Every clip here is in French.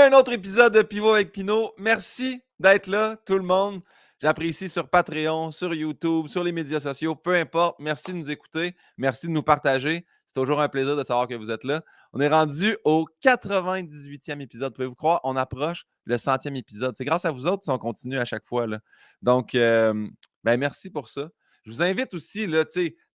un autre épisode de Pivot avec Pinot. Merci d'être là, tout le monde. J'apprécie sur Patreon, sur YouTube, sur les médias sociaux, peu importe. Merci de nous écouter. Merci de nous partager. C'est toujours un plaisir de savoir que vous êtes là. On est rendu au 98e épisode. Pouvez-vous croire, on approche le 100e épisode. C'est grâce à vous autres si on continue à chaque fois, là. Donc, merci pour ça. Je vous invite aussi, là,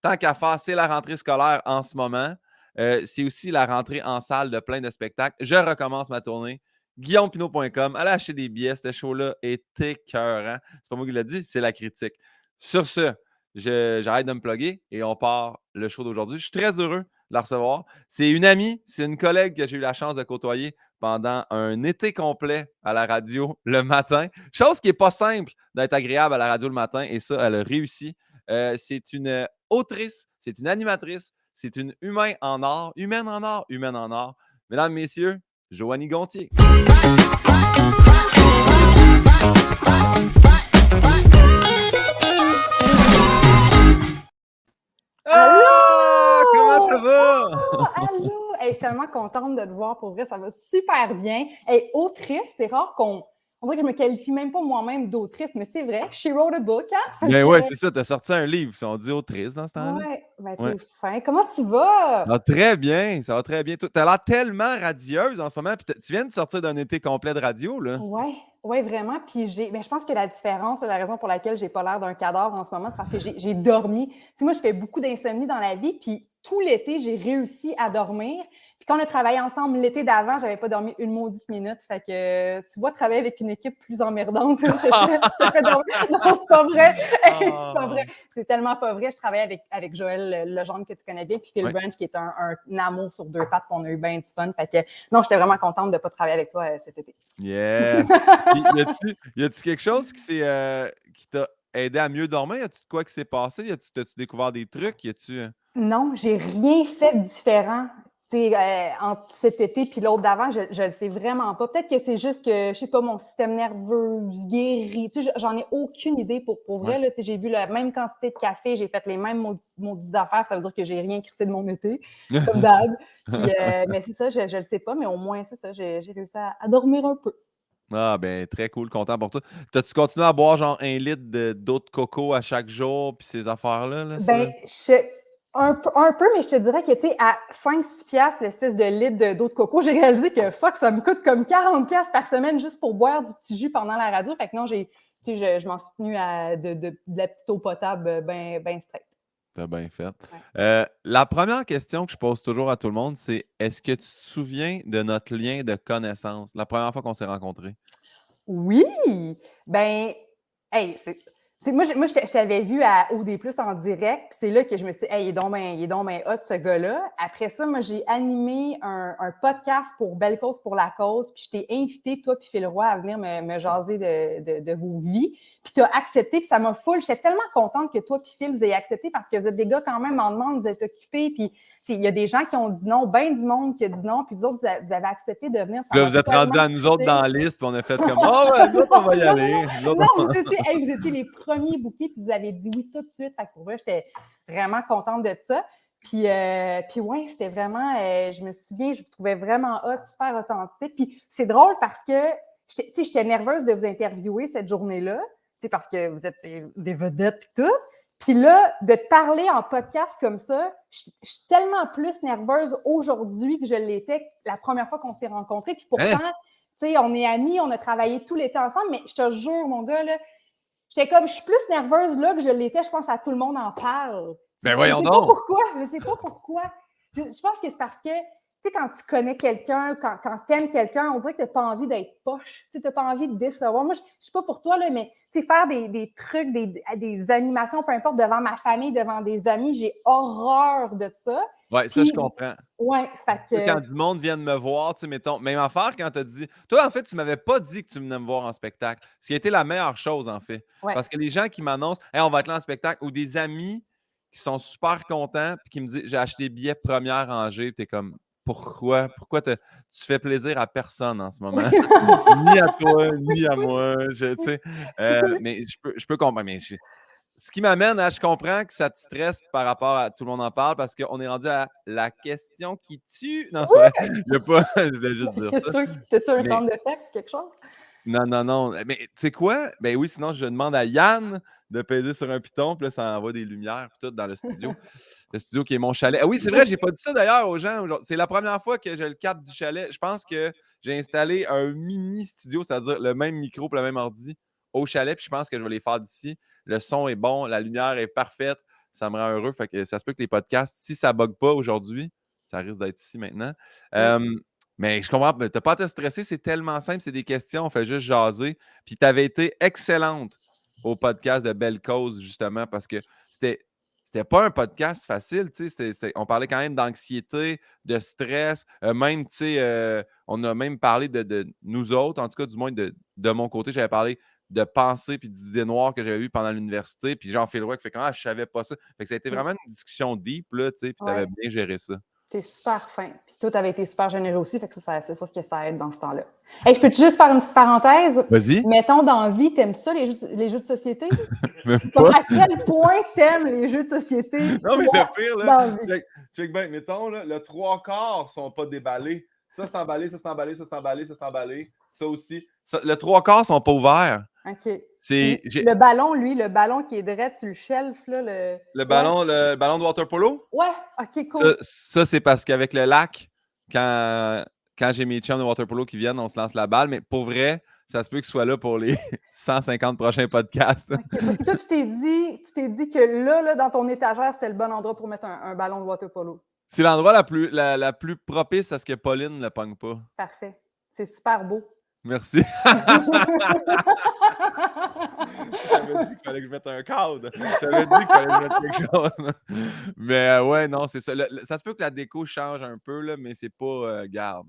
tant qu'à faire, c'est la rentrée scolaire en ce moment. C'est aussi la rentrée en salle de plein de spectacles. Je recommence ma tournée. GuillaumePinot.com. Allez acheter des billets. Ce show-là est écœurant. C'est pas moi qui l'ai dit, c'est la critique. Sur ce, j'arrête de me plugger et on part le show d'aujourd'hui. Je suis très heureux de la recevoir. C'est une amie, c'est une collègue que j'ai eu la chance de côtoyer pendant un été complet à la radio le matin. Chose qui n'est pas simple d'être agréable à la radio le matin et ça, elle a réussi. C'est une autrice, c'est une animatrice, c'est une humaine en or. Mesdames, messieurs, Joanie Gontier. Allô! Comment ça va? Allô! Hey, je suis tellement contente de te voir. Pour vrai, ça va super bien. Hey, autrice, c'est rare on dirait que je me qualifie même pas moi-même d'autrice, mais c'est vrai. She wrote a book, hein? Ben ouais, c'est ça. Tu as sorti un livre. On dit autrice dans ce temps-là. Ouais, ben Ouais. t'es fin. Comment tu vas? Ah, très bien. Ça va très bien. Tu as l'air tellement radieuse en ce moment. Puis tu viens de sortir d'un été complet de radio, là. Ouais, vraiment. Puis je pense que la différence, la raison pour laquelle j'ai pas l'air d'un cadavre en ce moment, c'est parce que j'ai dormi. Tu sais, moi, je fais beaucoup d'insomnie dans la vie, puis tout l'été, j'ai réussi à dormir. Puis quand on a travaillé ensemble l'été d'avant, j'avais pas dormi une maudite minute. Fait que tu vois, travailler avec une équipe plus emmerdante, ça fait dormir. Non, c'est pas vrai. C'est pas vrai. C'est tellement pas vrai. Je travaille avec Joël Legendre que tu connais bien, puis Phil Branch qui est un amour sur deux pattes, puis on a eu bien du fun. Fait que non, j'étais vraiment contente de pas travailler avec toi cet été. Yes! Y a-tu quelque chose qui t'a aidé à mieux dormir? Y a-tu de quoi qui s'est passé? T'as-tu découvert des trucs? Non, j'ai rien fait de différent. Entre cet été puis l'autre d'avant, je le sais vraiment pas. Peut-être que c'est juste que, je sais pas, mon système nerveux guéri. J'en ai aucune idée pour vrai. Là, j'ai bu la même quantité de café, j'ai fait les mêmes maudites affaires. Ça veut dire que j'ai rien crissé de mon été, comme d'hab. Mais c'est ça, je le sais pas, mais au moins, c'est ça, j'ai réussi à dormir un peu. Ah, ben, très cool, content pour toi. T'as-tu continué à boire genre 1 litre d'eau de coco à chaque jour, puis ces affaires-là? Là, Ben, un peu, mais je te dirais que, tu sais, à 5-6 piastres, l'espèce de litre d'eau de coco, j'ai réalisé que, fuck, ça me coûte comme 40 piastres par semaine juste pour boire du petit jus pendant la radio. Fait que non, je m'en suis tenue à de la petite eau potable bien straight. T'as bien fait. Ouais. La première question que je pose toujours à tout le monde, c'est est-ce que tu te souviens de notre lien de connaissance, la première fois qu'on s'est rencontrés? Oui! Ben, hey, moi, je t'avais vu à OD+, en direct, puis c'est là que je me suis dit, hey, il est donc ben hot, ce gars-là. Après ça, moi, j'ai animé un podcast pour Belle Cause pour la cause, puis je t'ai invité, toi puis Phil Roy, à venir me jaser de vos vies. Puis tu as accepté, puis ça m'a full. J'étais tellement contente que toi puis Phil, vous ayez accepté, parce que vous êtes des gars quand même en demande, vous êtes occupés, puis il y a des gens qui ont dit non, bien du monde qui a dit non, puis vous autres, vous avez accepté de venir. Là, vous êtes rendus à nous autres dans la liste, puis on a fait comme nous autres, on va y aller. Non, vous étiez les premiers bookés, puis vous avez dit oui tout de suite. Fait que pour vrai, j'étais vraiment contente de ça. Puis ouais, c'était vraiment, je me souviens, je vous trouvais vraiment hot, super authentique. Puis c'est drôle parce que, j'étais nerveuse de vous interviewer cette journée-là, parce que vous êtes des vedettes et tout. Puis là, de te parler en podcast comme ça, je suis tellement plus nerveuse aujourd'hui que je l'étais la première fois qu'on s'est rencontrés. Puis pourtant, on est amis, on a travaillé tout l'été ensemble, mais je te jure, mon gars, là, je suis plus nerveuse là que je l'étais, je pense à tout le monde en parle. Ben voyons donc! Je sais pas pourquoi. Je pense que c'est parce que, tu sais, quand tu connais quelqu'un, quand tu aimes quelqu'un, on dirait que tu n'as pas envie d'être poche. Tu n'as pas envie de décevoir. Moi, je ne sais pas pour toi, là, mais faire des trucs, des animations, peu importe, devant ma famille, devant des amis, j'ai horreur de ça. Oui, ça, je comprends. Ouais, fait que... Quand du monde vient de me voir, tu sais, mettons, même affaire quand tu as dit. Toi, en fait, tu m'avais pas dit que tu venais me voir en spectacle. Ce qui a été la meilleure chose, en fait. Ouais. Parce que les gens qui m'annoncent, hey, on va être là en spectacle, ou des amis qui sont super contents, puis qui me disent, j'ai acheté des billets première rangée, puis t'es comme, pourquoi? Pourquoi tu fais plaisir à personne en ce moment? Ni à toi, ni à moi. Tu sais. Mais je peux comprendre. Mais ce qui m'amène à, je comprends que ça te stresse par rapport à tout le monde en parle parce qu'on est rendu à la question qui tue. Non, c'est pas vrai. Il y a pas, je voulais juste dire ça. T'as-tu un Mais sound d'effet quelque chose? non. Mais tu sais quoi? Ben oui, sinon je demande à Yann de peser sur un piton, puis là, ça envoie des lumières puis tout dans le studio. Le studio qui est mon chalet. Ah oui, c'est vrai, j'ai pas dit ça d'ailleurs aux gens. C'est la première fois que j'ai le cap du chalet. Je pense que j'ai installé un mini studio, c'est-à-dire le même micro pour le même ordi au chalet, puis je pense que je vais les faire d'ici. Le son est bon, la lumière est parfaite. Ça me rend heureux. Fait que ça se peut que les podcasts, si ça bug pas aujourd'hui, ça risque d'être ici maintenant. Mais je comprends, t'as pas à te stresser, c'est tellement simple, c'est des questions, on fait juste jaser. Puis tu avais été excellente au podcast de Belle Cause, justement, parce que c'était pas un podcast facile, tu sais. On parlait quand même d'anxiété, de stress, même, tu sais, on a même parlé de nous autres, en tout cas, du moins de mon côté, j'avais parlé de pensées puis d'idées noires que j'avais eues pendant l'université. Puis Jean-Phil Roy qui fait comment je savais pas ça. Fait que ça a été vraiment une discussion deep, là, tu sais, puis tu avais Ouais. bien géré ça. T'es super fin. Puis toi, t'avais été super généreux aussi, fait que ça, c'est sûr que ça aide dans ce temps-là. Hey, je peux-tu juste faire une petite parenthèse? Vas-y. Mettons, dans la vie, t'aimes ça, les jeux de société? Même Comme pas. à quel point t'aimes les jeux de société? Non, mais toi, le pire, dans là, la vie? check bien, mettons, là, le trois quarts sont pas déballés. Ça, c'est emballé, ça, c'est emballé, ça, c'est emballé, ça, c'est emballé. Ça aussi. Le trois quarts sont pas ouverts. OK. C'est, Puis le ballon, lui, le ballon qui est direct sur le shelf, là, le ballon de water polo. Ouais, OK, cool. Ça, c'est parce qu'avec le lac, quand j'ai mes chums de water polo qui viennent, on se lance la balle. Mais pour vrai, ça se peut qu'ils soient là pour les 150 prochains podcasts. OK. Parce que toi, tu t'es dit que là, dans ton étagère, c'était le bon endroit pour mettre un ballon de water polo. C'est l'endroit la plus propice à ce que Pauline ne le pogne pas. Parfait. C'est super beau. Merci. J'avais dit qu'il fallait que je mette un cadre. J'avais dit qu'il fallait que je mette quelque chose. Mais ouais, non, c'est ça. Ça se peut que la déco change un peu, là, mais c'est pas garde.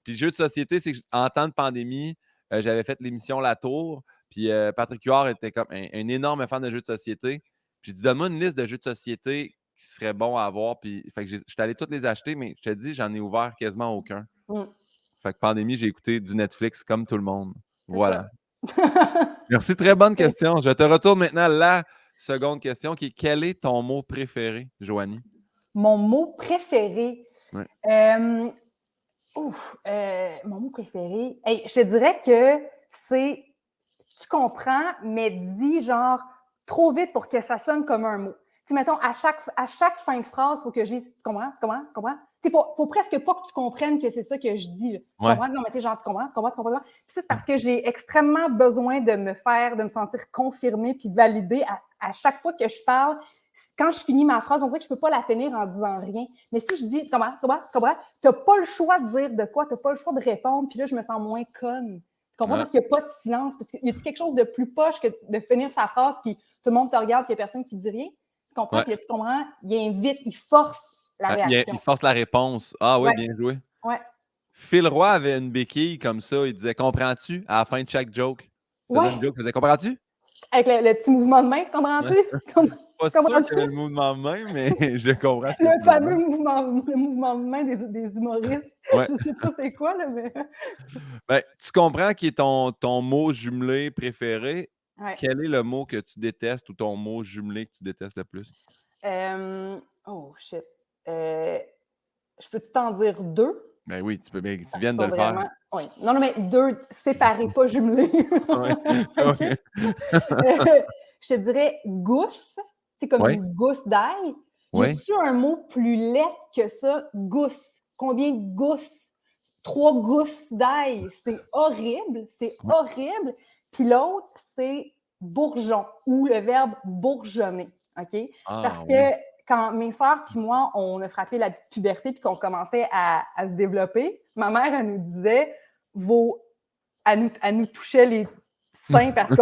Puis le jeu de société, c'est qu'en temps de pandémie, j'avais fait l'émission La Tour. Puis Patrick Huard était comme un énorme fan de jeux de société. Puis j'ai dit, donne-moi une liste de jeux de société qui serait bon à avoir. Puis fait que je suis allé toutes les acheter, mais je te dis, j'en ai ouvert quasiment aucun. Fait que pandémie, j'ai écouté du Netflix comme tout le monde. Voilà. Merci, très bonne question. Je te retourne maintenant à la seconde question qui est quel est ton mot préféré, Joanie? Mon mot préféré. Ouais. Mon mot préféré. Hey, je te dirais que c'est tu comprends, mais dis genre trop vite pour que ça sonne comme un mot. Tu sais, mettons, à chaque fin de phrase, il faut que je dise tu comprends, tu comprends, tu comprends. Tu sais, faut presque pas que tu comprennes que c'est ça que je dis. Là. Tu comprends? Non, mais tu sais, genre, tu comprends, tu comprends, tu comprends. Puis ça, c'est parce que j'ai extrêmement besoin de me sentir confirmée puis validée à chaque fois que je parle. Quand je finis ma phrase, on dirait que je ne peux pas la finir en disant rien. Mais si je dis tu n'as pas le choix de dire de quoi, tu n'as pas le choix de répondre, puis là, je me sens moins conne. Tu comprends? Parce qu'il n'y a pas de silence. Parce qu'il y a quelque chose de plus poche que de finir sa phrase, puis tout le monde te regarde, puis il n'y a personne qui dit rien. Tu comprends? Ouais. Puis là, tu comprends? Il invite, il force la réaction. Il force la réponse. Ah oui, bien joué. Ouais. Phil Roy avait une béquille comme ça. Il disait comprends-tu à la fin de chaque joke. Il faisait une joke, il faisait comprends-tu? Avec le petit mouvement de main, comprends-tu? Ouais. Pas sûr qu'il y avait le mouvement de main, mais je comprends ce que le fameux mouvement de main des humoristes. Ouais. Je ne sais pas c'est quoi, là, mais. Ben, tu comprends qui est ton mot jumelé préféré. Ouais. Quel est le mot que tu détestes ou ton mot jumelé que tu détestes le plus? Oh shit. Je peux-tu t'en dire deux? Ben oui, tu viens de le faire. Oui. Non, mais deux séparés, pas jumelés. Okay. Je te dirais gousse. C'est comme une gousse d'ail. Y a-tu un mot plus laid que ça? Gousse. Combien de gousses? 3 gousses d'ail. C'est horrible. C'est horrible. Puis l'autre, c'est bourgeon ou le verbe bourgeonner. OK? Parce que quand mes sœurs et moi, on a frappé la puberté puis qu'on commençait à se développer, ma mère, elle nous disait, elle nous touchait les seins parce que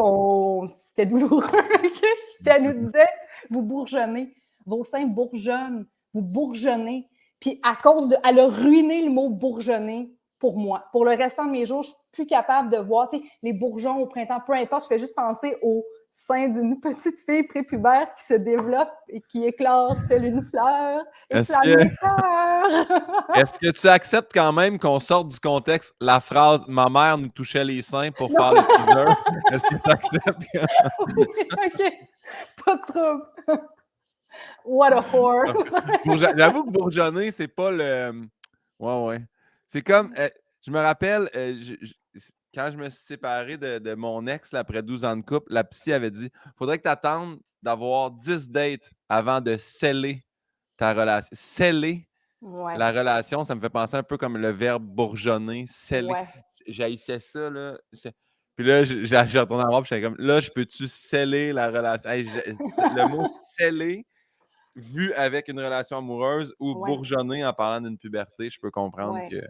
c'était douloureux. Puis elle nous disait, vous bourgeonnez, vos seins bourgeonnent, vous bourgeonnez. Puis à cause elle a ruiné le mot bourgeonner pour moi. Pour le restant de mes jours, je ne suis plus capable de voir les bourgeons au printemps, peu importe, je fais juste penser au sein d'une petite fille prépubère qui se développe et qui éclate telle une fleur. Est-ce que tu acceptes quand même qu'on sorte du contexte la phrase « Ma mère nous touchait les seins pour faire le teaser » Est-ce que tu acceptes? Oui, OK. Pas de trouble. What a whore. J'avoue que bourgeonner, c'est pas le. Ouais. C'est comme. Je me rappelle, quand je me suis séparé de mon ex là, après 12 ans de couple, la psy avait dit faudrait que tu attendes d'avoir 10 dates avant de sceller ta relation. Sceller Ouais, la relation, ça me fait penser un peu comme le verbe bourgeonner, sceller. ouais. J'haïssais ça, là. Puis là, j'ai retourné en voir, puis j'étais comme là, je peux-tu sceller la relation? Hey, le mot sceller, vu avec une relation amoureuse ou Ouais, bourgeonner en parlant d'une puberté, je peux comprendre ouais, que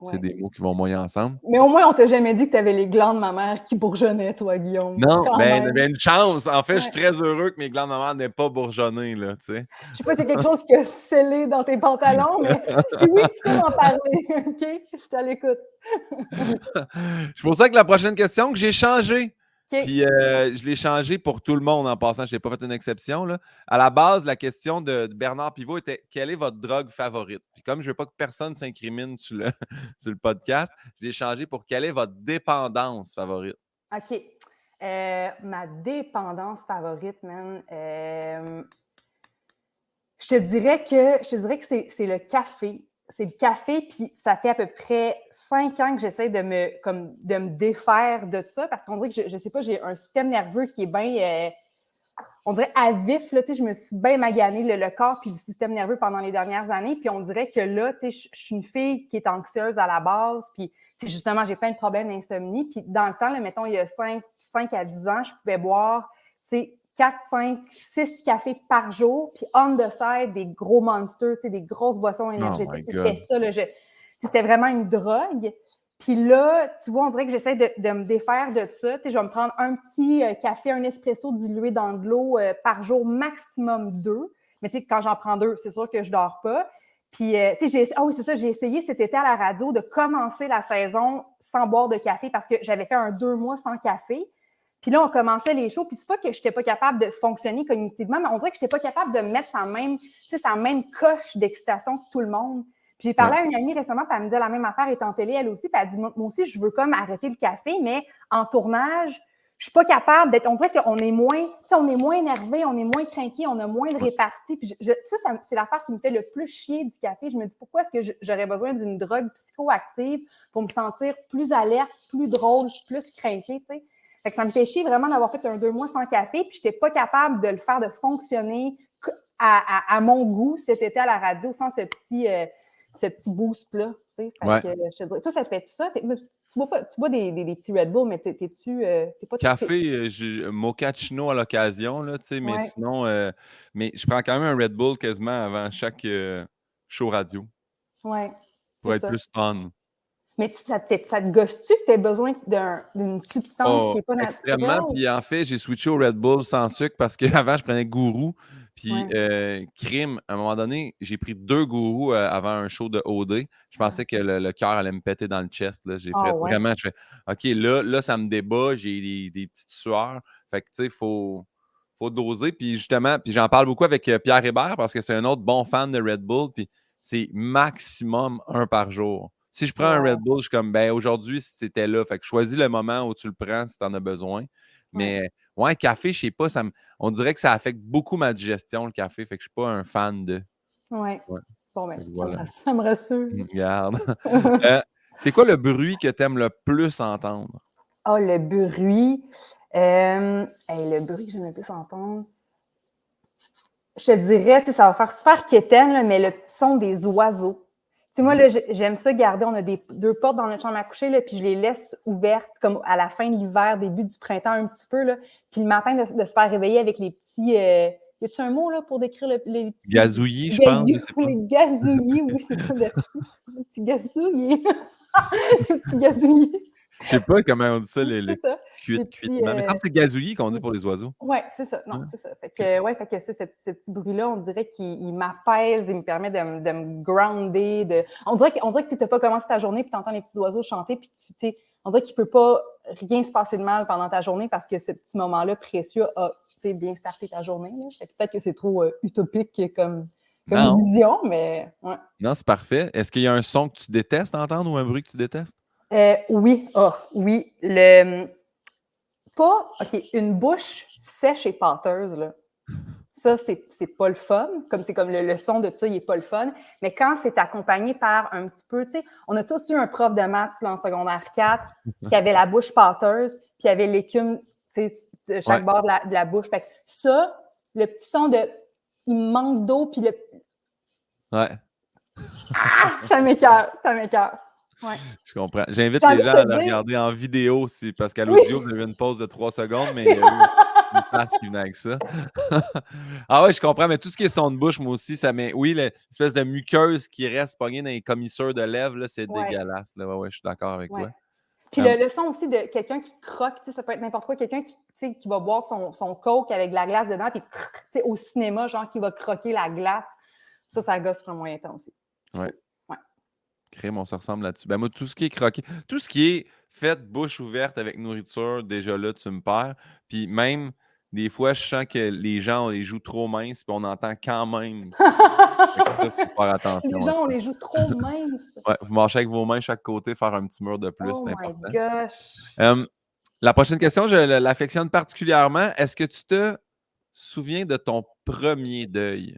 c'est ouais. des mots qui vont moyen ensemble. Mais au moins, on t'a jamais dit que t'avais les glandes mammaires qui bourgeonnaient, toi, Guillaume. Non, Quand ben, même. une chance. En fait, je suis Ouais. très heureux que mes glandes mammaires n'aient pas bourgeonné, là, tu sais. Je sais pas si c'est quelque chose qui a scellé dans tes pantalons, mais si oui, tu peux m'en parler, OK? Je suis à l'écoute. C'est pour ça que la prochaine question que j'ai changée, OK. puis je l'ai changée pour tout le monde en passant, je n'ai pas fait une exception, là. À la base, la question de Bernard Pivot était « Quelle est votre drogue favorite? » Puis comme je ne veux pas que personne s'incrimine sur le, sur le podcast, je l'ai changé pour « Quelle est votre dépendance favorite? » OK. Ma dépendance favorite, man. Je te dirais que c'est le café. C'est le café, puis ça fait à peu près 5 ans que j'essaie de me défaire de ça, parce qu'on dirait que, je sais pas, j'ai un système nerveux qui est bien, on dirait à vif, là, tu sais, je me suis bien magané le corps puis le système nerveux pendant les dernières années, puis on dirait que là, tu sais, je suis une fille qui est anxieuse à la base, puis tu sais, justement, j'ai plein de problèmes d'insomnie, puis dans le temps, là, mettons, il y a 5 à 10 ans, je pouvais boire, tu sais, 4, 5, 6 cafés par jour, puis on the side, des gros monsters, tu sais, des grosses boissons Oh my énergétiques. C'était God. ça, là, c'était vraiment une drogue. Puis là, tu vois, on dirait que j'essaie de me défaire de ça. Tu sais, je vais me prendre un petit café, un espresso dilué dans de l'eau par jour, maximum 2. Mais tu sais, quand j'en prends 2, c'est sûr que je dors pas. Puis, tu sais, oui, c'est ça, j'ai essayé cet été à la radio de commencer la saison sans boire de café parce que j'avais fait un 2 mois sans café. Puis là, on commençait les shows, puis c'est pas que je n'étais pas capable de fonctionner cognitivement, mais on dirait que je n'étais pas capable de mettre sa même coche d'excitation que tout le monde. Puis j'ai parlé Ouais. à une amie récemment, puis elle me disait la même affaire, elle est en télé, elle aussi, puis elle dit, moi aussi, je veux comme arrêter le café, mais en tournage, je suis pas capable d'être. On dirait qu'on est moins, tu sais, on est moins énervé, on est moins craqué, on a moins de répartie. Puis ça, c'est l'affaire qui me fait le plus chier du café. Je me dis, pourquoi est-ce que j'aurais besoin d'une drogue psychoactive pour me sentir plus alerte, plus drôle, plus craqué, tu sais? Fait que ça me fait chier vraiment d'avoir fait un 2 mois sans café, puis je n'étais pas capable de le faire de fonctionner à mon goût cet été à la radio sans ce petit boost-là. Ouais. Je te dirais, toi, ça te fait ça? Tu bois des petits Red Bull, mais t'es pas... Café, mochaccino à l'occasion, là, tu sais, mais Ouais, sinon, mais je prends quand même un Red Bull quasiment avant chaque show radio ouais, pour c'est être ça. plus on. Mais ça te gosse-tu que tu aies besoin d'une substance qui Oh, n'est pas extrêmement. naturelle? Puis en fait, j'ai switché au Red Bull sans sucre parce qu'avant, je prenais Gourou. Puis Ouais. crime, à un moment donné, j'ai pris 2 Gourous avant un show de OD. Je pensais que le cœur allait me péter dans le chest. Là. J'ai Ah fait ouais. vraiment, je fais OK, là, ça me débat, j'ai des petites sueurs. Fait que tu sais, faut doser. Puis justement, puis j'en parle beaucoup avec Pierre Hébert parce que c'est un autre bon fan de Red Bull. Puis c'est maximum un par jour. Si je prends un Red Wow. Bull, je suis comme, ben aujourd'hui, c'était là. Fait que choisis le moment où tu le prends si tu en as besoin. Ouais. Mais ouais, café, je sais pas, on dirait que ça affecte beaucoup ma digestion, le café. Fait que je suis pas un fan de. Ouais. Ouais. Bon, Fait ben, que ça me voilà. rassure. Ça me rassure. Regarde. Euh, c'est quoi le bruit que tu aimes le plus entendre? Ah, le bruit. Le bruit que j'aime le plus entendre. Je te dirais, tu sais, ça va faire super quétaine, là, mais le petit son des oiseaux. Tu sais, moi, là, j'aime ça garder. On a 2 portes dans notre chambre à coucher, là, puis je les laisse ouvertes comme à la fin de l'hiver, début du printemps, un petit peu. Là. Puis le matin, de se faire réveiller avec les petits. Y a-tu un mot là, pour décrire les petits. Gazouillis, je pense, je sais pas. Les gazouillis, oui, c'est ça, merci. Les petits gazouillis. Les petits gazouillis. Je sais pas comment on dit ça, C'est les ça. Les petits. cuitement. Mais ça me semble que c'est gazouillis qu'on dit pour les oiseaux. Oui, c'est ça. Non, Ouais. c'est ça. Fait OK. que, fait que ce petit bruit-là, on dirait qu'il m'apaise, il me permet de me grounder. On dirait que tu n'as pas commencé ta journée puis tu entends les petits oiseaux chanter puis on dirait qu'il ne peut pas rien se passer de mal pendant ta journée parce que ce petit moment-là précieux a bien starté ta journée. Là. Fait que peut-être que c'est trop utopique comme Non, vision, mais ouais. non, c'est parfait. Est-ce qu'il y a un son que tu détestes entendre ou un bruit que tu détestes? Oui, OK, une bouche sèche et pâteuse, là. Ça, c'est pas le fun. C'est comme le son de ça, il est pas le fun. Mais quand c'est accompagné par un petit peu, tu sais, on a tous eu un prof de maths là, en secondaire 4 qui avait la bouche pâteuse, puis il avait l'écume, tu sais, chaque bord de la bouche. Fait que ça, le petit son de il manque d'eau, puis le. Ouais. Ça m'écoeure, ça m'écoeure. Ouais. Je comprends. J'invite J'ai envie les de gens te à le dire. regarder en vidéo aussi, parce qu'à Oui. l'audio, vous avez eu une pause de 3 secondes, mais il y a eu une face qui venait avec ça. Ah ouais, je comprends, mais tout ce qui est son de bouche, moi aussi, ça met. Oui, l'espèce de muqueuse qui reste pognée dans les commissures de lèvres, là, c'est Ouais, dégueulasse. Là. Ouais, je suis d'accord avec ouais. toi. Puis Euh, le son aussi de quelqu'un qui croque, tu sais, ça peut être n'importe quoi, quelqu'un qui, tu sais, qui va boire son coke avec de la glace dedans, puis tu sais, au cinéma, genre qui va croquer la glace, ça gosse sur un moyen temps aussi, je ouais. trouve. Ouais. Crème, on se ressemble là-dessus. Ben moi, tout ce qui est croqué, tout ce qui est fait bouche ouverte avec nourriture, déjà là, tu me perds. Puis même, des fois, je sens que les gens, on les joue trop minces, puis on entend quand même ça. Fait que ça, faut faire Les attention à gens, on ça. les joue trop minces. Ouais, vous marchez avec vos mains chaque côté, faire un petit mur de plus, Oh c'est my important. gosh. Euh, la prochaine question, je l'affectionne particulièrement. Est-ce que tu te souviens de ton premier deuil?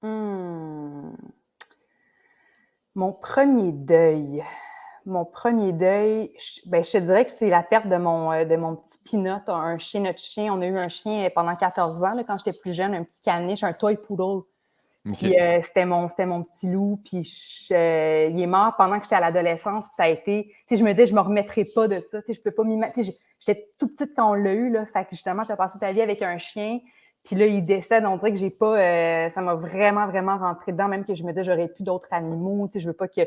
Hmm. Mon premier deuil. Mon premier deuil, je te dirais que c'est la perte de mon petit Pinot, un chien, notre chien. On a eu un chien pendant 14 ans, là, quand j'étais plus jeune, un petit caniche, un toy poodle. OK. Puis c'était mon petit loup. Puis il est mort pendant que j'étais à l'adolescence. Puis ça a été, tu sais, je me dis, je me remettrai pas de ça. Tu sais, je peux pas m'imaginer. J'étais tout petite quand on l'a eu, là. Fait que justement, tu as passé ta vie avec un chien. Puis là, il décède. On dirait que j'ai pas, ça m'a vraiment, vraiment rentré dedans. Même que je me dis, j'aurais plus d'autres animaux. Tu sais, je veux pas qu'ils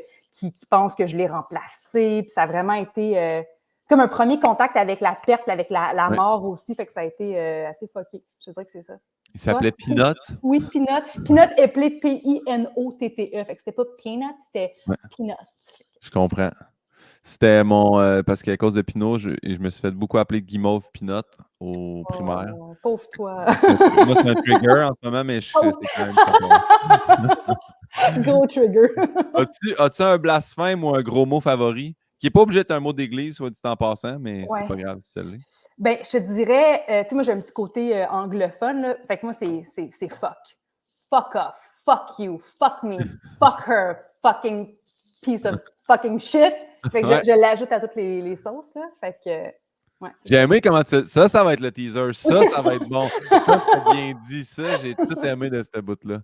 pensent que je l'ai remplacé. Puis ça a vraiment été comme un premier contact avec la perte, avec la Ouais. mort aussi. Fait que ça a été assez fucké. Je dirais que c'est ça. Il Toi? s'appelait Pinot. Oui, Peanut. Peanut appelé P-I-N-O-T-T-E. Fait que c'était pas Peanut, c'était Ouais, Peanut. je comprends. C'était mon. Parce qu'à cause de Pinot, je me suis fait beaucoup appeler Guimauve Pinot au primaire. Oh, pauvre toi. Moi, c'est un trigger en ce moment, mais Oh. c'est quand même pas correct. Gros trigger. As-tu un blasphème ou un gros mot favori? Qui n'est pas obligé d'être un mot d'église, soit dit en passant, mais c'est Ouais. pas grave si ça l'est. Ben, je te dirais, tu sais, moi, j'ai un petit côté anglophone, là. Fait que moi, c'est fuck. Fuck off. Fuck you. Fuck me. Fuck her. Fucking piece of fucking shit. Fait que Ouais. je l'ajoute à toutes les sauces, là. Fait que, ouais. J'ai aimé comment tu. Ça va être le teaser. Ça va être bon. Ça, t'as bien dit. Ça, j'ai tout aimé de cette bout-là.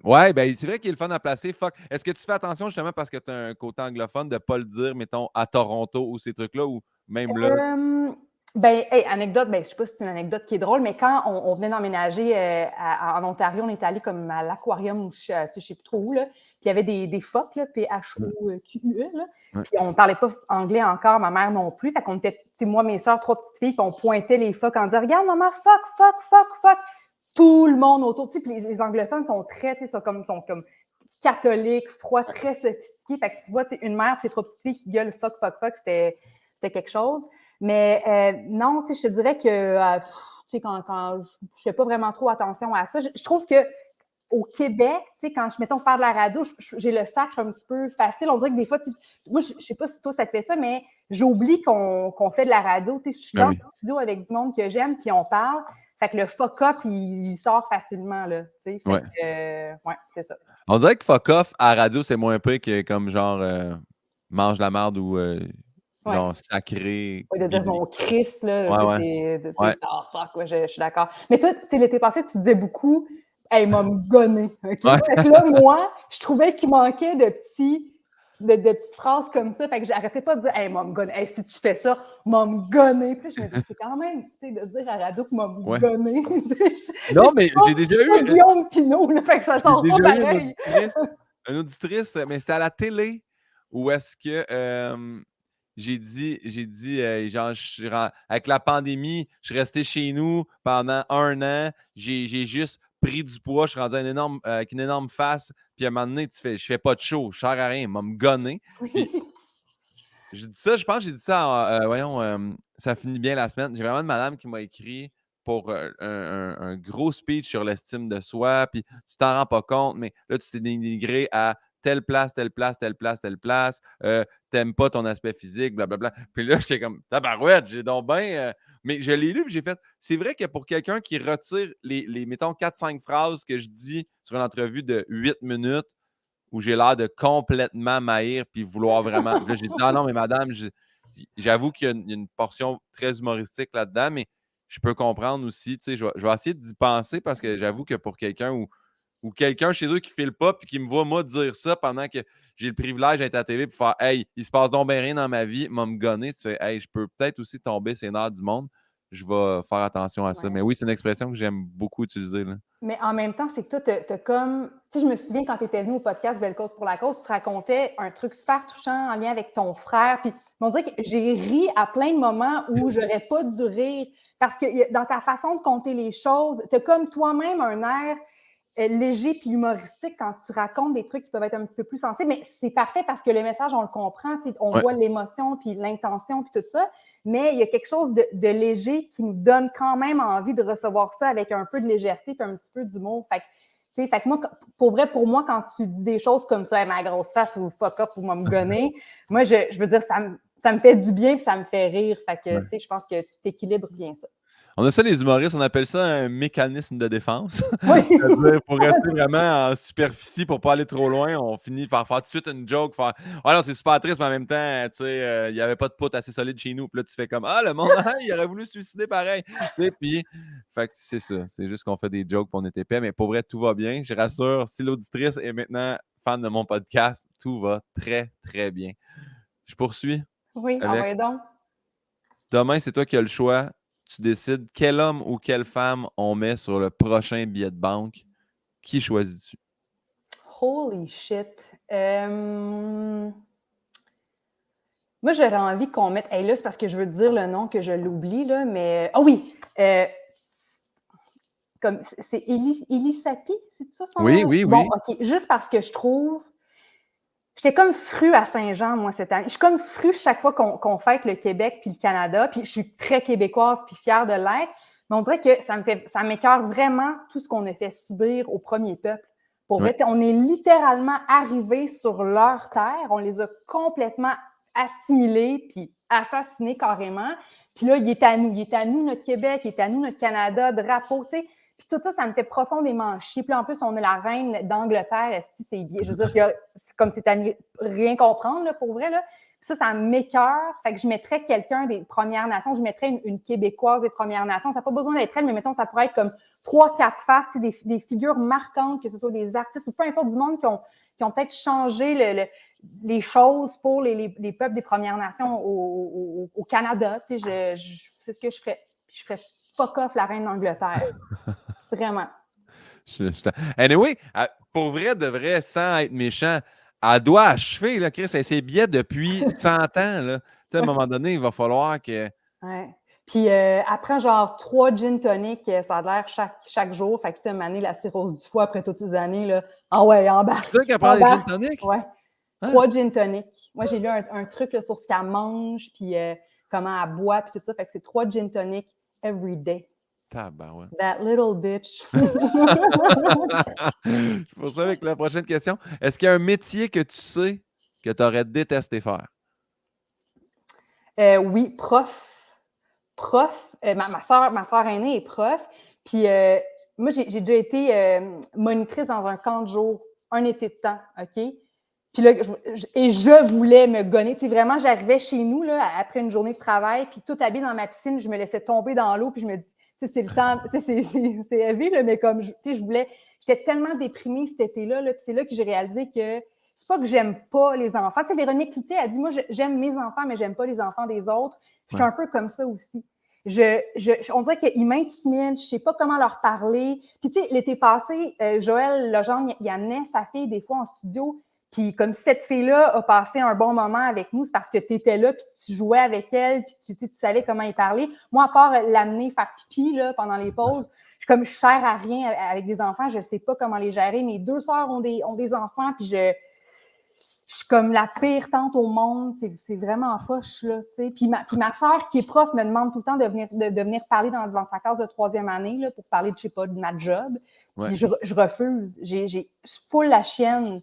Ouais, ben c'est vrai qu'il est le fun à placer. Fuck. Est-ce que tu fais attention justement parce que tu as un côté anglophone de ne pas le dire, mettons, à Toronto ou ces trucs-là, ou même là? Ben, hey, anecdote, ben, je sais pas si c'est une anecdote qui est drôle, mais quand on venait d'emménager en Ontario, on était allé comme à l'aquarium, ou je sais plus trop où, là, puis il y avait des phoques, là, P-H-O-Q-U-E, là, Ouais. puis on parlait pas anglais encore, ma mère non plus, fait qu'on était, tu sais, moi, mes soeurs, 3 petites filles, puis on pointait les phoques en disant, regarde, maman, fuck, fuck, fuck, fuck. Tout le monde autour, tu sais, puis les anglophones sont très, tu sais, sont comme catholiques, froids, très sophistiqués, fait que tu vois, tu sais, une mère, puis ses 3 petites filles qui gueulent fuck, fuck, fuck, c'était quelque chose. Mais non, tu sais, je te dirais que tu sais, quand je fais pas vraiment trop attention à ça, je trouve que au Québec, tu sais, quand je mettons faire de la radio, j'ai le sacre un petit peu facile. On dirait que des fois, moi, je sais pas si toi ça te fait ça, mais j'oublie qu'on fait de la radio. Tu sais, je suis Ah dans oui. le studio avec du monde que j'aime, puis on parle. Fait que le fuck off, il sort facilement, là. Tu sais, fait Ouais. que, ouais, c'est ça. On dirait que fuck off à la radio, c'est moins pire que comme genre mange la merde ou Ouais. genre sacré. Ouais, de dire mon Christ, là, Ouais, tu ouais. sais, c'est, Ouais. oh fuck, ouais, je suis d'accord. Mais toi, tu sais, l'été passé, tu disais beaucoup, hey, m'a me gonné, OK? Ouais. Fait que là, moi, je trouvais qu'il manquait de petites phrases comme ça. Fait que j'arrêtais pas de dire, hey, m'a me gonné, hey, si tu fais ça, m'a me gonné. Puis là, je me dis, c'est quand même, tu sais, de dire à la radio que m'a me Ouais. gonné. Non, mais j'ai Je déjà suis pas eu. Guillaume Pinot, là, fait que ça J'ai sort pas déjà eu pareil. une auditrice, mais c'était à la télé où est-ce que j'ai dit genre, avec la pandémie, je suis resté chez nous pendant 1 an, j'ai juste pris du poids, je suis rendu avec une énorme face, puis à un moment donné, je fais pas de show, je sers à rien, il m'a me gonné. Puis j'ai dit ça, je pense que j'ai dit ça, voyons, ça finit bien la semaine. J'ai vraiment une madame qui m'a écrit pour un gros speech sur l'estime de soi, puis tu t'en rends pas compte, mais là, tu t'es dénigré à telle place, telle place, telle place, telle place, t'aimes pas ton aspect physique, blablabla. Puis là, j'étais comme, tabarouette, j'ai donc bien Mais je l'ai lu et j'ai fait, c'est vrai que pour quelqu'un qui retire mettons, 4-5 phrases que je dis sur une entrevue de 8 minutes où j'ai l'air de complètement m'haïr puis vouloir vraiment. Puis là, j'ai dit, ah non, mais madame, j'avoue qu'il y a une portion très humoristique là-dedans, mais je peux comprendre aussi, tu sais, je vais essayer d'y penser parce que j'avoue que pour quelqu'un ou quelqu'un chez eux qui file pas puis qui me voit, moi, dire ça pendant que j'ai le privilège d'être à la télé pour faire hey, il se passe donc bien rien dans ma vie, m'a me gonner. Tu fais hey, je peux peut-être aussi tomber ses nerfs du monde. Je vais faire attention à ça. Ouais. Mais oui, c'est une expression que j'aime beaucoup utiliser. Là. Mais en même temps, c'est que toi, t'as comme. Tu sais, je me souviens quand tu étais venu au podcast Belle Cause pour la cause, tu racontais un truc super touchant en lien avec ton frère. Puis, on dirait que j'ai ri à plein de moments où j'aurais pas dû rire. Parce que dans ta façon de compter les choses, tu as comme toi-même un air léger puis humoristique quand tu racontes des trucs qui peuvent être un petit peu plus sensibles. Mais c'est parfait parce que le message, on le comprend. On voit l'émotion puis l'intention puis tout ça. Mais il y a quelque chose de léger qui nous donne quand même envie de recevoir ça avec un peu de légèreté puis un petit peu d'humour. Fait que moi, pour moi, quand tu dis des choses comme ça, ma grosse face ou fuck up ou me gonner, moi, je veux dire, ça me fait du bien puis ça me fait rire. Fait que, je pense que tu t'équilibres bien ça. On a ça, les humoristes, on appelle ça un mécanisme de défense. Oui. C'est-à-dire, pour rester vraiment en superficie, pour pas aller trop loin, on finit par faire tout de suite une joke, faire ah non, c'est super triste, mais en même temps, tu sais, il n'y avait pas de poutre assez solide chez nous. Puis là, tu fais comme ah, le monde, il aurait voulu se suicider pareil. Tu sais, puis, fait que c'est ça. C'est juste qu'on fait des jokes, puis on est épais, mais pour vrai, tout va bien. Je rassure, si l'auditrice est maintenant fan de mon podcast, tout va très, très bien. Je poursuis Oui, avec envoyez donc. demain, c'est toi qui as le choix. Tu décides quel homme ou quelle femme on met sur le prochain billet de banque. Qui choisis-tu? Holy shit. Moi, j'aurais envie qu'on mette. Hey, là, c'est parce que je veux te dire le nom que je l'oublie, là, mais. Ah oui! C'est Élie Sapi, c'est ça son Oui, nom? oui, Bon, oui. OK. Juste parce que je trouve. J'étais comme fru à Saint-Jean, moi, cette année. Je suis comme fru chaque fois qu'on fête le Québec puis le Canada. Puis je suis très québécoise puis fière de l'être. Mais on dirait que ça m'écoeure vraiment tout ce qu'on a fait subir au premier peuple. Pour vrai, Ouais. on est littéralement arrivés sur leur terre. On les a complètement assimilés puis assassinés carrément. Puis là, il est à nous. Il est à nous, notre Québec. Il est à nous, notre Canada, drapeau, tu sais. Puis tout ça, ça me fait profondément chier. Puis en plus, on est la reine d'Angleterre. C'est bien. Je veux dire, c'est comme c'est à rien comprendre, là, pour vrai. Là. Puis ça m'écoeure. Fait que je mettrais quelqu'un des Premières Nations. Je mettrais une Québécoise des Premières Nations. Ça n'a pas besoin d'être elle, mais mettons, ça pourrait être comme 3-4 faces, des figures marquantes, que ce soit des artistes ou peu importe du monde qui ont peut-être changé les choses pour les peuples des Premières Nations au Canada. C'est ce que je ferais. Puis je ferais fuck off la reine d'Angleterre. Vraiment. Anyway, pour vrai, de vrai, sans être méchant, elle doit achever, là, Chris, elle ses billets depuis 100 ans. Là. Tu sais, à un moment donné, il va falloir que. Ouais. Puis après, genre 3 gin tonic, ça a l'air chaque jour. Fait que, tu sais, une année, la cirrhose du foie après toutes ces années, là. Ah ouais, embarque. C'est ça qu'elle prend des gin tonic? Ouais. 3 gin tonic. Moi, j'ai lu un truc là, sur ce qu'elle mange, puis comment elle boit, puis tout ça. Fait que c'est 3 gin tonic every day. Tabarouette. That little bitch. Je poursuis avec la prochaine question. Est-ce qu'il y a un métier que tu sais que tu aurais détesté faire? Oui, prof. Prof. Ma soeur aînée est prof. Puis moi, j'ai déjà été monitrice dans un camp de jour, un été de temps, OK? Puis là, je voulais me gonner. Tu sais, vraiment, j'arrivais chez nous, là, après une journée de travail, puis tout habillé dans ma piscine, je me laissais tomber dans l'eau, puis je me dis, tu sais, c'est le temps, tu sais, c'est heavy, là, mais comme, tu sais, j'étais tellement déprimée cet été-là, là, puis c'est là que j'ai réalisé que c'est pas que j'aime pas les enfants. Tu sais, Véronique Cloutier a dit, moi, j'aime mes enfants, mais j'aime pas les enfants des autres. Je suis un peu comme ça aussi. On dirait qu'ils m'intimident, je sais pas comment leur parler. Puis, tu sais, l'été passé, Joël Legendre, il amenait sa fille des fois en studio. Puis comme si cette fille-là a passé un bon moment avec nous, c'est parce que tu étais là, puis tu jouais avec elle, puis tu savais comment y parler. Moi, à part l'amener faire pipi là, pendant les pauses, je sers à rien avec des enfants, je ne sais pas comment les gérer. Mes 2 sœurs ont des enfants, puis je suis comme la pire tante au monde. C'est vraiment poche, là, tu sais. Puis ma sœur, qui est prof, me demande tout le temps de venir parler devant sa classe de 3e année, là, pour parler de, je sais pas, de ma job. Puis je refuse. J'ai full la chienne.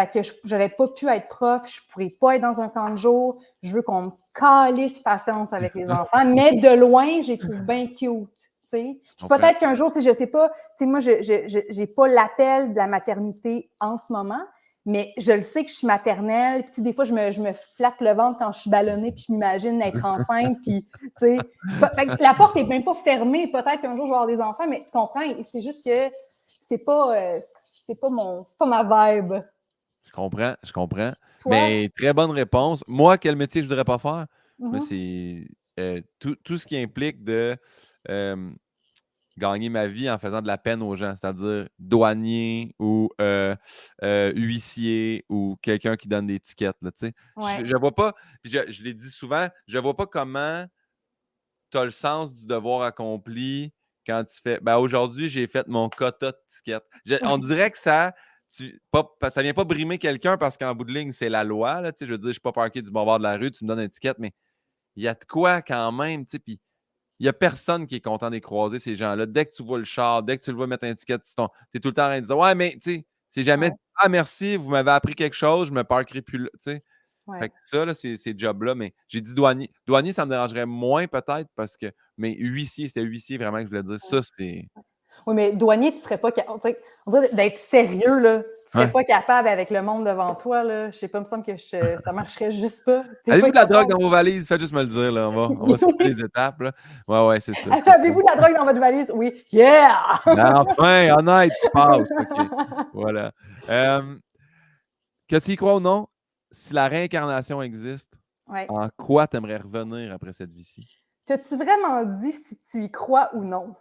Fait que j'aurais pas pu être prof, je pourrais pas être dans un camp de jour. Je veux qu'on me calisse patience avec les enfants, mais de loin, je les trouve bien cute. Puis peut-être qu'un jour, je sais pas, moi, j'ai pas l'appel de la maternité en ce moment, mais je le sais que je suis maternelle. Puis des fois, je me flatte le ventre quand je suis ballonnée, puis je m'imagine être enceinte. Puis, la porte est même pas fermée. Peut-être qu'un jour, je vais avoir des enfants, mais tu comprends, c'est juste que c'est pas ma vibe. Je comprends. Toi? Mais très bonne réponse. Moi, quel métier je voudrais pas faire? Moi, Mm-hmm. c'est tout ce qui implique de gagner ma vie en faisant de la peine aux gens, c'est-à-dire douanier ou huissier ou quelqu'un qui donne des tickets. Là, Ouais. je vois pas, puis je l'ai dit souvent, je vois pas comment tu as le sens du devoir accompli quand tu fais aujourd'hui, j'ai fait mon quota de tickets. On dirait que ça vient pas brimer quelqu'un parce qu'en bout de ligne, c'est la loi. Là, je veux dire, je ne suis pas parqué du bon bord de la rue, tu me donnes un ticket, mais il y a de quoi quand même, puis il n'y a personne qui est content de les croiser, ces gens-là. Dès que tu vois le char, dès que tu le vois mettre un ticket, tu es tout le temps en train de dire ouais, mais c'est jamais ah merci, vous m'avez appris quelque chose, je me parquerai plus là. Fait que ça, là, ces jobs-là, mais j'ai dit douanier. Douanier, ça me dérangerait moins peut-être parce que. Mais huissier, c'est huissier vraiment que je voulais dire. Ça, c'est. Oui, mais douanier, tu serais pas capable. On dirait d'être sérieux, là. Tu serais pas capable avec le monde devant toi, là. Je sais pas, il me semble que ça marcherait juste pas. Avez-vous de la drogue dans vos valises? Faites juste me le dire, là. On va skipper les étapes, là. Ouais, c'est ça. Avez-vous de la drogue dans votre valise? Oui. Yeah! Enfin, honnête, tu passes. OK. Voilà. Que tu y crois ou non, si la réincarnation existe, en quoi tu aimerais revenir après cette vie-ci? T'as-tu vraiment dit si tu y crois ou non?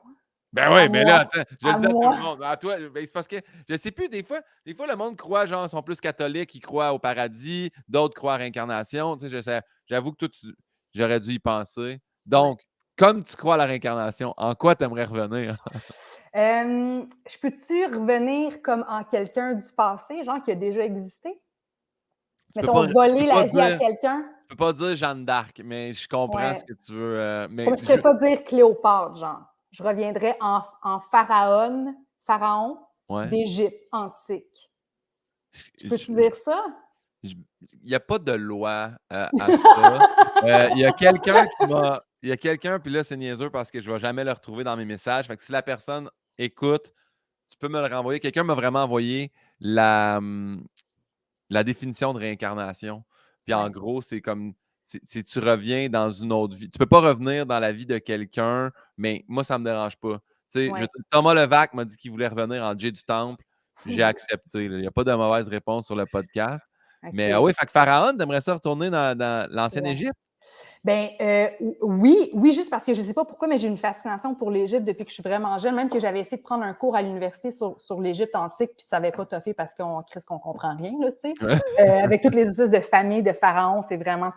Ben oui, mais là, attends, je le dis à tout moi. le monde. À toi, c'est parce que je sais plus, des fois, le monde croit, genre, ils sont plus catholiques, ils croient au paradis, d'autres croient à la réincarnation. Tu sais, j'avoue que toi, j'aurais dû y penser. Donc, comme tu crois à la réincarnation, en quoi tu aimerais revenir? Je peux-tu revenir comme en quelqu'un du passé, genre qui a déjà existé? Mettons, voler la vie à quelqu'un? Tu peux pas dire Jeanne d'Arc, mais je comprends ce que tu veux. Mais comme je ne pourrais pas dire Cléopâtre, genre. Je reviendrais en pharaon d'Égypte antique. Je peux-tu dire ça? Il n'y a pas de loi à ça. Il y a quelqu'un, puis là, c'est niaiseux parce que je ne vais jamais le retrouver dans mes messages. Fait que si la personne écoute, tu peux me le renvoyer. Quelqu'un m'a vraiment envoyé la définition de réincarnation. Puis en gros, c'est comme si tu reviens dans une autre vie. Tu ne peux pas revenir dans la vie de quelqu'un, mais moi, ça ne me dérange pas. Thomas Levac m'a dit qu'il voulait revenir en Jay du Temple. J'ai accepté. Il n'y a pas de mauvaise réponse sur le podcast. Okay. Mais oui, fait que Pharaon, t'aimerais ça retourner dans l'ancienne Égypte? Ben oui, juste parce que je ne sais pas pourquoi, mais j'ai une fascination pour l'Égypte depuis que je suis vraiment jeune, même que j'avais essayé de prendre un cours à l'université sur l'Égypte antique, puis ça n'avait pas toffé parce qu'on comprend rien, là, tu sais. Avec toutes les espèces de familles de pharaons, c'est vraiment,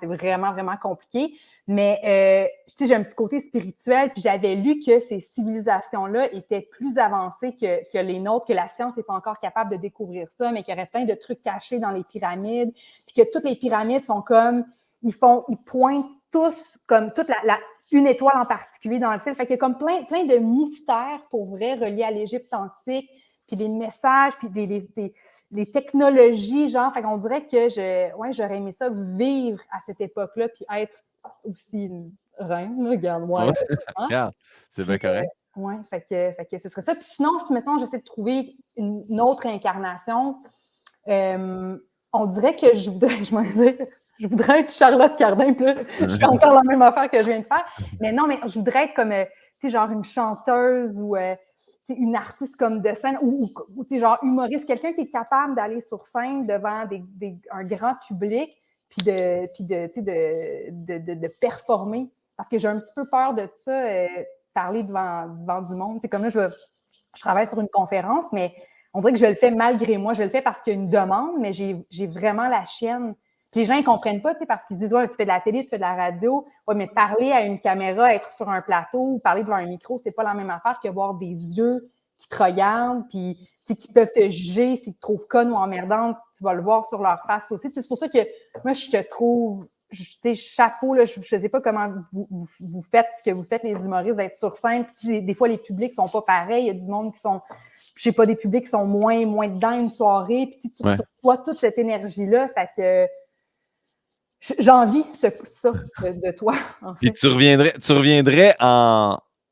vraiment compliqué. Mais j'ai un petit côté spirituel, puis j'avais lu que ces civilisations-là étaient plus avancées que les nôtres, que la science n'est pas encore capable de découvrir ça, mais qu'il y aurait plein de trucs cachés dans les pyramides, puis que toutes les pyramides sont comme, ils pointent tous, comme toute une étoile en particulier dans le ciel. Fait qu'il y a comme plein de mystères pour vrai reliés à l'Égypte antique, puis les messages, puis les technologies, genre. Fait qu'on dirait que j'aurais aimé ça vivre à cette époque-là, puis être aussi une reine, regarde-moi. Ouais. Regarde, c'est bien correct. Fait que ce serait ça. Puis sinon, si mettons, j'essaie de trouver une autre incarnation, on dirait que je voudrais être Charlotte Cardin, puis là, je fais encore la même affaire que je viens de faire. Mais non, mais je voudrais être comme, tu sais, genre une chanteuse ou une artiste comme de scène ou tu sais, genre humoriste, quelqu'un qui est capable d'aller sur scène devant un grand public puis de performer. Parce que j'ai un petit peu peur de ça, parler devant du monde. Tu sais, comme là, je travaille sur une conférence, mais on dirait que je le fais malgré moi. Je le fais parce qu'il y a une demande, mais j'ai vraiment la chienne. Puis les gens, ils ne comprennent pas, tu sais, parce qu'ils se disent, ouais, tu fais de la télé, tu fais de la radio. Ouais, mais parler à une caméra, être sur un plateau ou parler devant un micro, c'est pas la même affaire que voir des yeux qui te regardent, puis qui peuvent te juger s'ils te trouvent conne ou emmerdante. Tu vas le voir sur leur face aussi. C'est pour ça que moi, je te trouve chapeau, là, je ne sais pas comment vous faites ce que vous faites, les humoristes, d'être sur scène. Puis, des fois, les publics ne sont pas pareils. Il y a du monde qui sont, je sais pas, des publics qui sont moins dedans une soirée. Puis tu reçois toute cette énergie-là. Fait que j'envie ça de toi, en fait. Puis tu reviendrais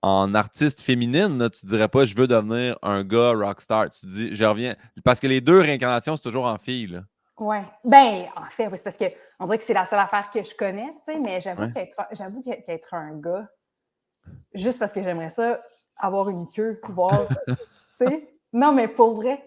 en artiste féminine, là, tu dirais pas je veux devenir un gars rockstar. Tu dis je reviens. Parce que les deux réincarnations, c'est toujours en fille, là. Oui. Ben, en fait, c'est parce qu'on dirait que c'est la seule affaire que je connais, tu sais, mais j'avoue qu'être un gars, juste parce que j'aimerais ça avoir une queue, voir, tu sais. Non, mais pour vrai.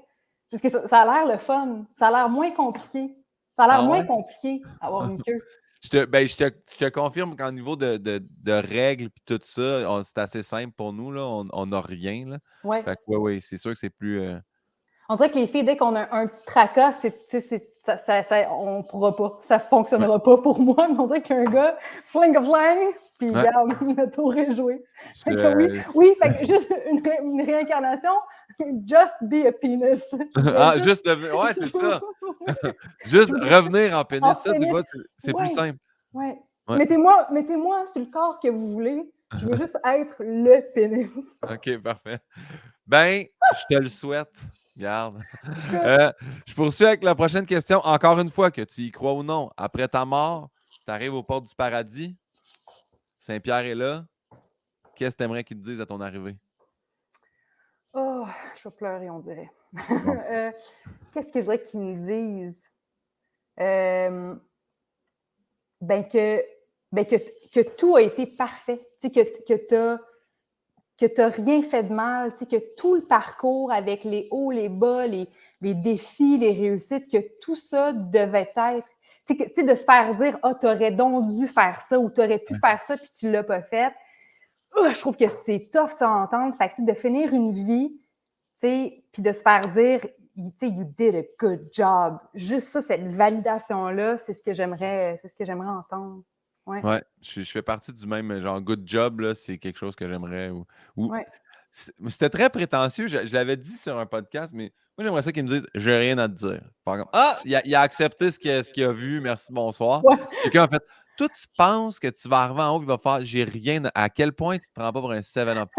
Parce que ça a l'air le fun. Ça a l'air moins compliqué. Ça a l'air moins compliqué avoir une queue. Je te confirme qu'en niveau de règles et tout ça, c'est assez simple pour nous. Là. On n'a rien. Là. Ouais. Fait que, oui, c'est sûr que c'est plus. On dirait que les filles, dès qu'on a un petit tracas, on ne pourra pas. Ça ne fonctionnera pas pour moi. Mais on dirait qu'un gars, fling, puis regarde, le tour est joué. Oui, fait que juste une réincarnation, just be a penis. Juste devenir. Ouais, c'est ça. Juste revenir en pénis, ça, tu vois, c'est plus simple. Ouais. Mettez-moi sur le corps que vous voulez. Je veux juste être le pénis. OK, parfait. Ben, je te le souhaite. Regarde. Je poursuis avec la prochaine question. Encore une fois, que tu y crois ou non, après ta mort, tu arrives aux portes du paradis. Saint-Pierre est là. Qu'est-ce que tu aimerais qu'il te dise à ton arrivée? Oh, je vais pleurer, on dirait. Bon. Qu'est-ce que je voudrais qu'ils me disent? Que tout a été parfait. Que tu n'as rien fait de mal, que tout le parcours avec les hauts, les bas, les défis, les réussites, que tout ça devait être. De se faire dire « Ah, tu aurais donc dû faire ça » ou « Tu aurais pu faire ça puis tu ne l'as pas fait ». Je trouve que c'est tough ça à entendre. Fait que, de finir une vie, puis de se faire dire « You did a good job ». Juste ça, cette validation-là, c'est ce que j'aimerais entendre. Ouais, je fais partie du même genre good job, là, c'est quelque chose que j'aimerais. C'était très prétentieux. Je l'avais dit sur un podcast, mais moi, j'aimerais ça qu'ils me disent j'ai rien à te dire. Par exemple, il a accepté ce qu'il a vu, merci, bonsoir. Quelqu'un a fait toi, tu penses que tu vas arriver en haut et il va faire j'ai rien. À quel point tu te prends pas pour un 7-up?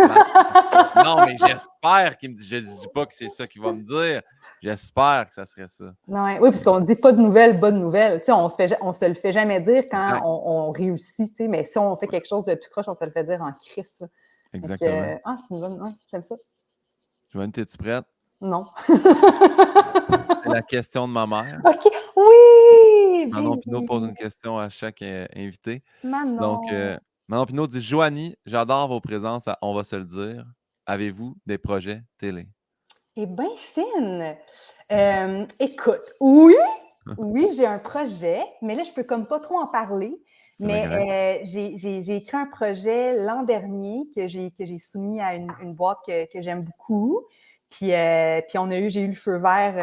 Non, mais j'espère qu'il me dit. Je ne dis pas que c'est ça qu'il va me dire. J'espère que ça serait ça. Non, oui, parce qu'on dit pas de nouvelles, bonnes nouvelles. On se le fait jamais dire quand on réussit, mais si on fait quelque chose de tout croche, on se le fait dire en crise. Exactement. C'est une bonne. Ouais, j'aime ça. Joanne, es-tu prête? Non. C'est la question de ma mère. OK. Oui! Manon Pinot pose une question à chaque invité. Manon. Donc, Manon Pinot dit Joanie, j'adore vos présences, on va se le dire. Avez-vous des projets télé? Eh bien, fine. Écoute, oui, j'ai un projet, mais là, je peux comme pas trop en parler. Mais j'ai écrit un projet l'an dernier que j'ai soumis à une boîte que j'aime beaucoup. Puis j'ai eu le feu vert.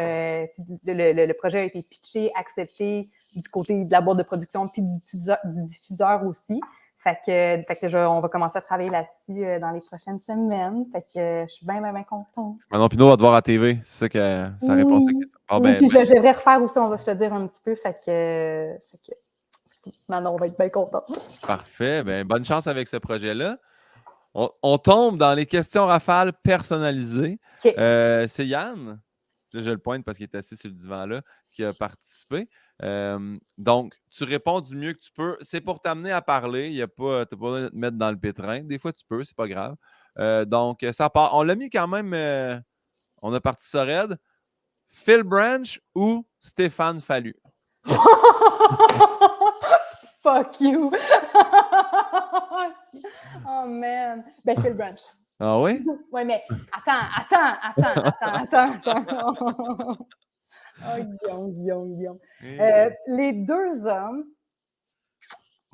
Le projet a été pitché, accepté du côté de la boîte de production, puis du diffuseur aussi. Fait que on va commencer à travailler là-dessus dans les prochaines semaines. Fait que je suis bien contente. Manon Pinot va te voir à TV. C'est ça que ça répond à ta question. Puis je vais refaire aussi, on va se le dire un petit peu. Fait que Manon va être bien contente. Parfait. Ben, bonne chance avec ce projet-là. On tombe dans les questions rafales personnalisées. Okay. C'est Yann, je le pointe parce qu'il est assis sur le divan-là, qui a participé. Donc, tu réponds du mieux que tu peux. C'est pour t'amener à parler. Tu n'as pas besoin de te mettre dans le pétrin. Des fois, tu peux, c'est pas grave. Donc, ça part. On l'a mis quand même. On a parti ça raide. Phil Branch ou Stéphane Fallu? Fuck you! Oh man! Ben, Phil Branch. Ah oui? Oui, mais attends. Oh, Guillaume. Les deux hommes,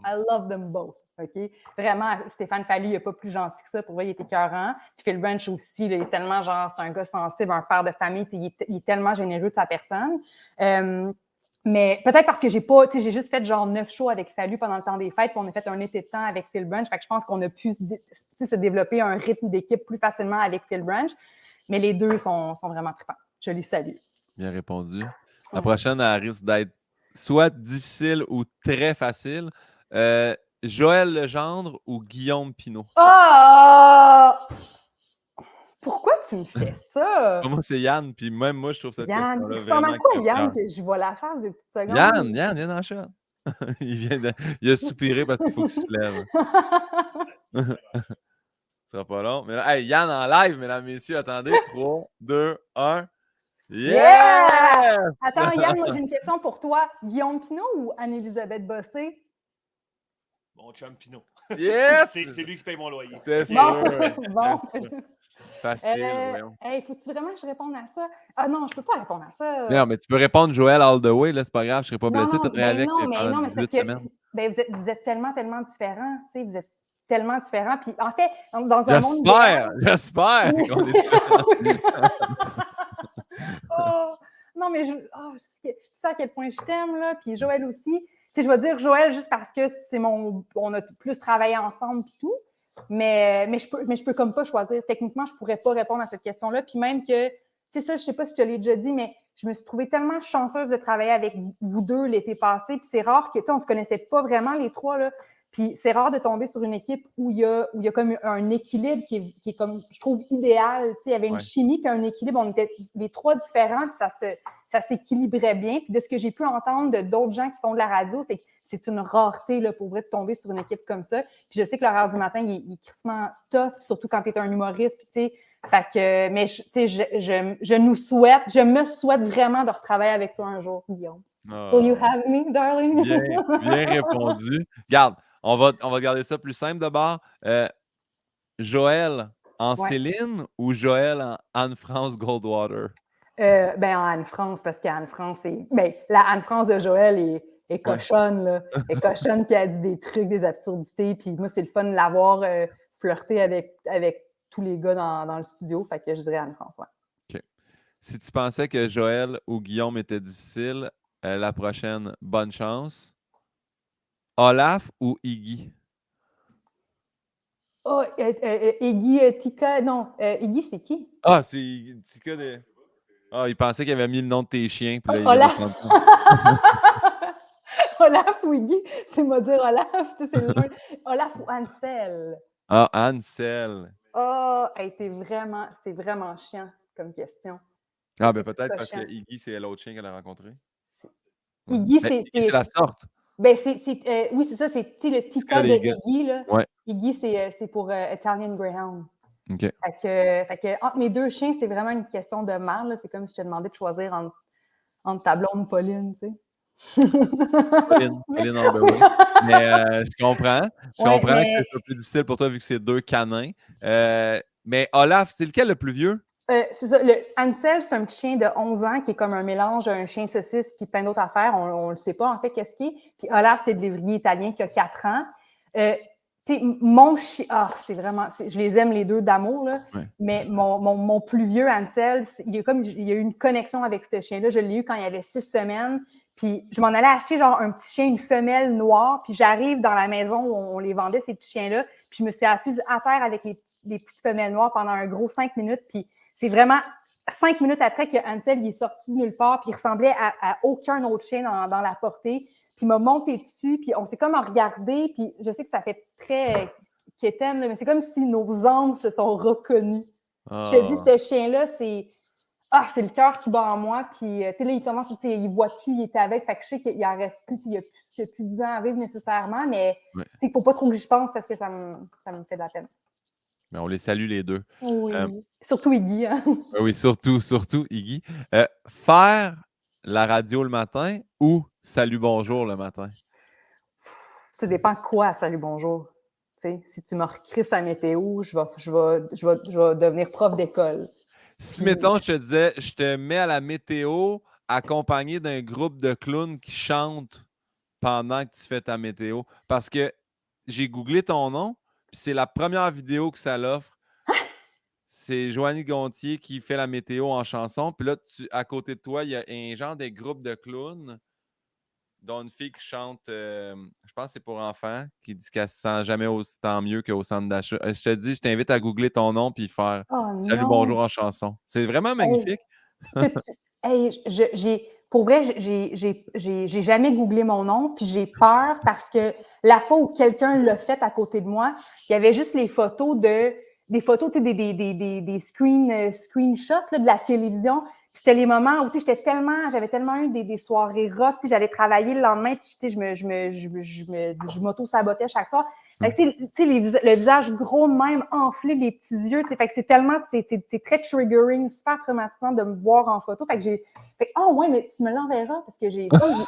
I love them both. OK? Vraiment, Stéphane Fallu, il n'est pas plus gentil que ça. Pour vrai, il est écœurant. Puis Phil Branch aussi, là, il est tellement genre, c'est un gars sensible, un père de famille. Il est tellement généreux de sa personne. Mais peut-être parce que j'ai juste fait genre 9 shows avec Fallu pendant le temps des fêtes, puis on a fait un été de temps avec Phil Branch. Fait que je pense qu'on a pu se développer un rythme d'équipe plus facilement avec Phil Branch. Mais les deux sont vraiment trippants. Je les salue. Bien répondu. La prochaine, elle risque d'être soit difficile ou très facile. Joël Legendre ou Guillaume Pinault? Ah! Pourquoi tu me fais C'est pas ça? moi, c'est Yann. Puis même moi, je trouve cette Yann, il question-là ressemble à vraiment quoi, crève-cœur. Yann, que je vois la face de petites Yann, secondes? Yann, viens dans le chat. Il a soupiré parce qu'il faut qu'il se lève. Ce sera pas long. Mais là, hey, Yann en live, mesdames, messieurs, attendez. 3, 2, 1. Yeah! Yes! Attends, Yann, moi j'ai une question pour toi. Guillaume Pinault ou Anne-Élisabeth Bossé? Mon chum Pinot. Yes! C'est lui qui paye mon loyer. C'était Bon, sûr. bon. Facile, voyons. Hey, faut-tu vraiment que je réponde à ça? Ah non, je peux pas répondre à ça. Non, mais tu peux répondre Joël all the way, là, c'est pas grave, je serai pas Non, blessé. Tu as non, travaillé avec pendant non, mais c'est parce 18 que semaines. ben, vous êtes tellement, tellement différents. Tu sais, vous êtes tellement différents. Puis en fait, dans un monde J'espère qu'on est Oh, non, mais tu sais à quel point je t'aime, là. Puis Joël aussi. Tu sais, je vais dire Joël juste parce que on a plus travaillé ensemble puis tout. Mais je peux comme pas choisir. Techniquement, je pourrais pas répondre à cette question-là. Puis même que, tu sais, ça, je sais pas si je te l'ai déjà dit, mais je me suis trouvée tellement chanceuse de travailler avec vous deux l'été passé. Puis c'est rare que, tu sais, on se connaissait pas vraiment les trois, là. Puis c'est rare de tomber sur une équipe où il y a comme un équilibre qui est comme, je trouve, idéal. Tu sais, il y avait une chimie puis un équilibre. On était les trois différents, puis ça s'équilibrait bien. Puis de ce que j'ai pu entendre de d'autres gens qui font de la radio, c'est que c'est une rareté là, pour vrai de tomber sur une équipe comme ça. Puis je sais que l'horaire du matin, il est crissement tough, surtout quand tu es un humoriste. Puis tu sais, fait que, mais je me souhaite vraiment de retravailler avec toi un jour, Guillaume. Will you have me, darling? Bien répondu. Regarde, on va garder ça plus simple d'abord. Joël en Céline ou Joël en Anne-France Goldwater? Ben, en Anne-France, parce qu'Anne-France, la Anne-France de Joël est cochonne, là. Elle est cochonne, puis elle dit des trucs, des absurdités. Puis moi, c'est le fun de l'avoir flirté avec tous les gars dans le studio. Fait que je dirais Anne-France, ouais. OK. Si tu pensais que Joël ou Guillaume était difficile, la prochaine, bonne chance. Olaf ou Iggy? Oh, Iggy Tika, non, Iggy, c'est qui? Ah, c'est Tika de... Ah, il pensait qu'il avait mis le nom de tes chiens, puis là, il Olaf. vient de se rendre compte. Olaf ou Iggy? Tu m'as dit Olaf, tu sais, c'est loin. Olaf ou Ansel? Ah, Ansel. Oh, hey, c'est vraiment chiant comme question. Ah, ben peut-être parce que Iggy, c'est l'autre chien qu'elle a rencontré. Iggy, c'est la sorte. Ben, oui, c'est ça, c'est le Tika de Iggy, là. Ouais. Iggy, c'est pour Italian Greyhound. OK. Fait que entre mes deux chiens, c'est vraiment une question de merde, là. C'est comme si je te demandais de choisir entre ta blonde ou Pauline, tu sais. Pauline all the way. Mais je comprends. Je comprends que c'est plus difficile pour toi vu que c'est deux canins. Mais Olaf, c'est lequel le plus vieux? C'est ça. Ansel, c'est un petit chien de 11 ans qui est comme un mélange d'un chien saucisse puis plein d'autres affaires. On ne le sait pas, en fait, qu'est-ce qu'il est. Puis Olaf, c'est de l'évrier italien qui a 4 ans. Tu sais, mon chien... Ah, c'est vraiment... Je les aime les deux d'amour, là. Ouais. Mais mon plus vieux, Ansel, il y a eu une connexion avec ce chien-là. Je l'ai eu quand il avait 6 semaines. Puis je m'en allais acheter genre un petit chien, une femelle noire. Puis j'arrive dans la maison où on les vendait, ces petits chiens-là. Puis je me suis assise à terre avec les petites femelles noires pendant un gros 5 minutes. Puis c'est vraiment 5 minutes après que Ansel il est sorti de nulle part, puis il ressemblait à aucun autre chien dans la portée. Puis il m'a monté dessus, puis on s'est comme regardé, puis je sais que ça fait très quétaine, mais c'est comme si nos âmes se sont reconnues. Je te dis, ce chien-là, c'est le cœur qui bat en moi, puis tu sais, là, il commence, tu sais, il voit plus, il était avec, fait que je sais qu'il en reste plus, il y a plus 10 ans à vivre nécessairement, mais tu sais, il faut pas trop que j'y pense parce que ça me fait de la peine. Mais on les salue les deux. Oui. Surtout Iggy. Hein? Oui, surtout Iggy. Faire la radio le matin ou salut bonjour le matin? Ça dépend quoi, salut bonjour. T'sais, si tu me recrisses à météo, je vais devenir prof d'école. Si, mettons, je te disais, je te mets à la météo accompagné d'un groupe de clowns qui chantent pendant que tu fais ta météo. Parce que j'ai googlé ton nom, puis c'est la première vidéo que ça l'offre. C'est Joanie Gontier qui fait la météo en chanson. Puis là, à côté de toi, il y a un genre de groupe de clowns, dont une fille qui chante, je pense que c'est pour enfants, qui dit qu'elle se sent jamais autant mieux qu'au centre d'achat. Je te dis, je t'invite à googler ton nom puis faire Salut, bonjour en chanson. C'est vraiment magnifique. pour vrai, j'ai jamais googlé mon nom, puis j'ai peur parce que la fois où quelqu'un l'a fait à côté de moi, il y avait juste des photos, tu sais, des screenshots là, de la télévision. Puis c'était les moments où, tu sais, j'avais tellement eu des soirées rough, tu sais, j'allais travailler le lendemain, puis tu sais, je m'auto-sabotais chaque soir. Fait que, tu sais, le visage gros de même, enflé, les petits yeux, tu sais, fait que c'est très triggering, super traumatisant de me voir en photo. Fait que, oh ouais, mais tu me l'enverras parce que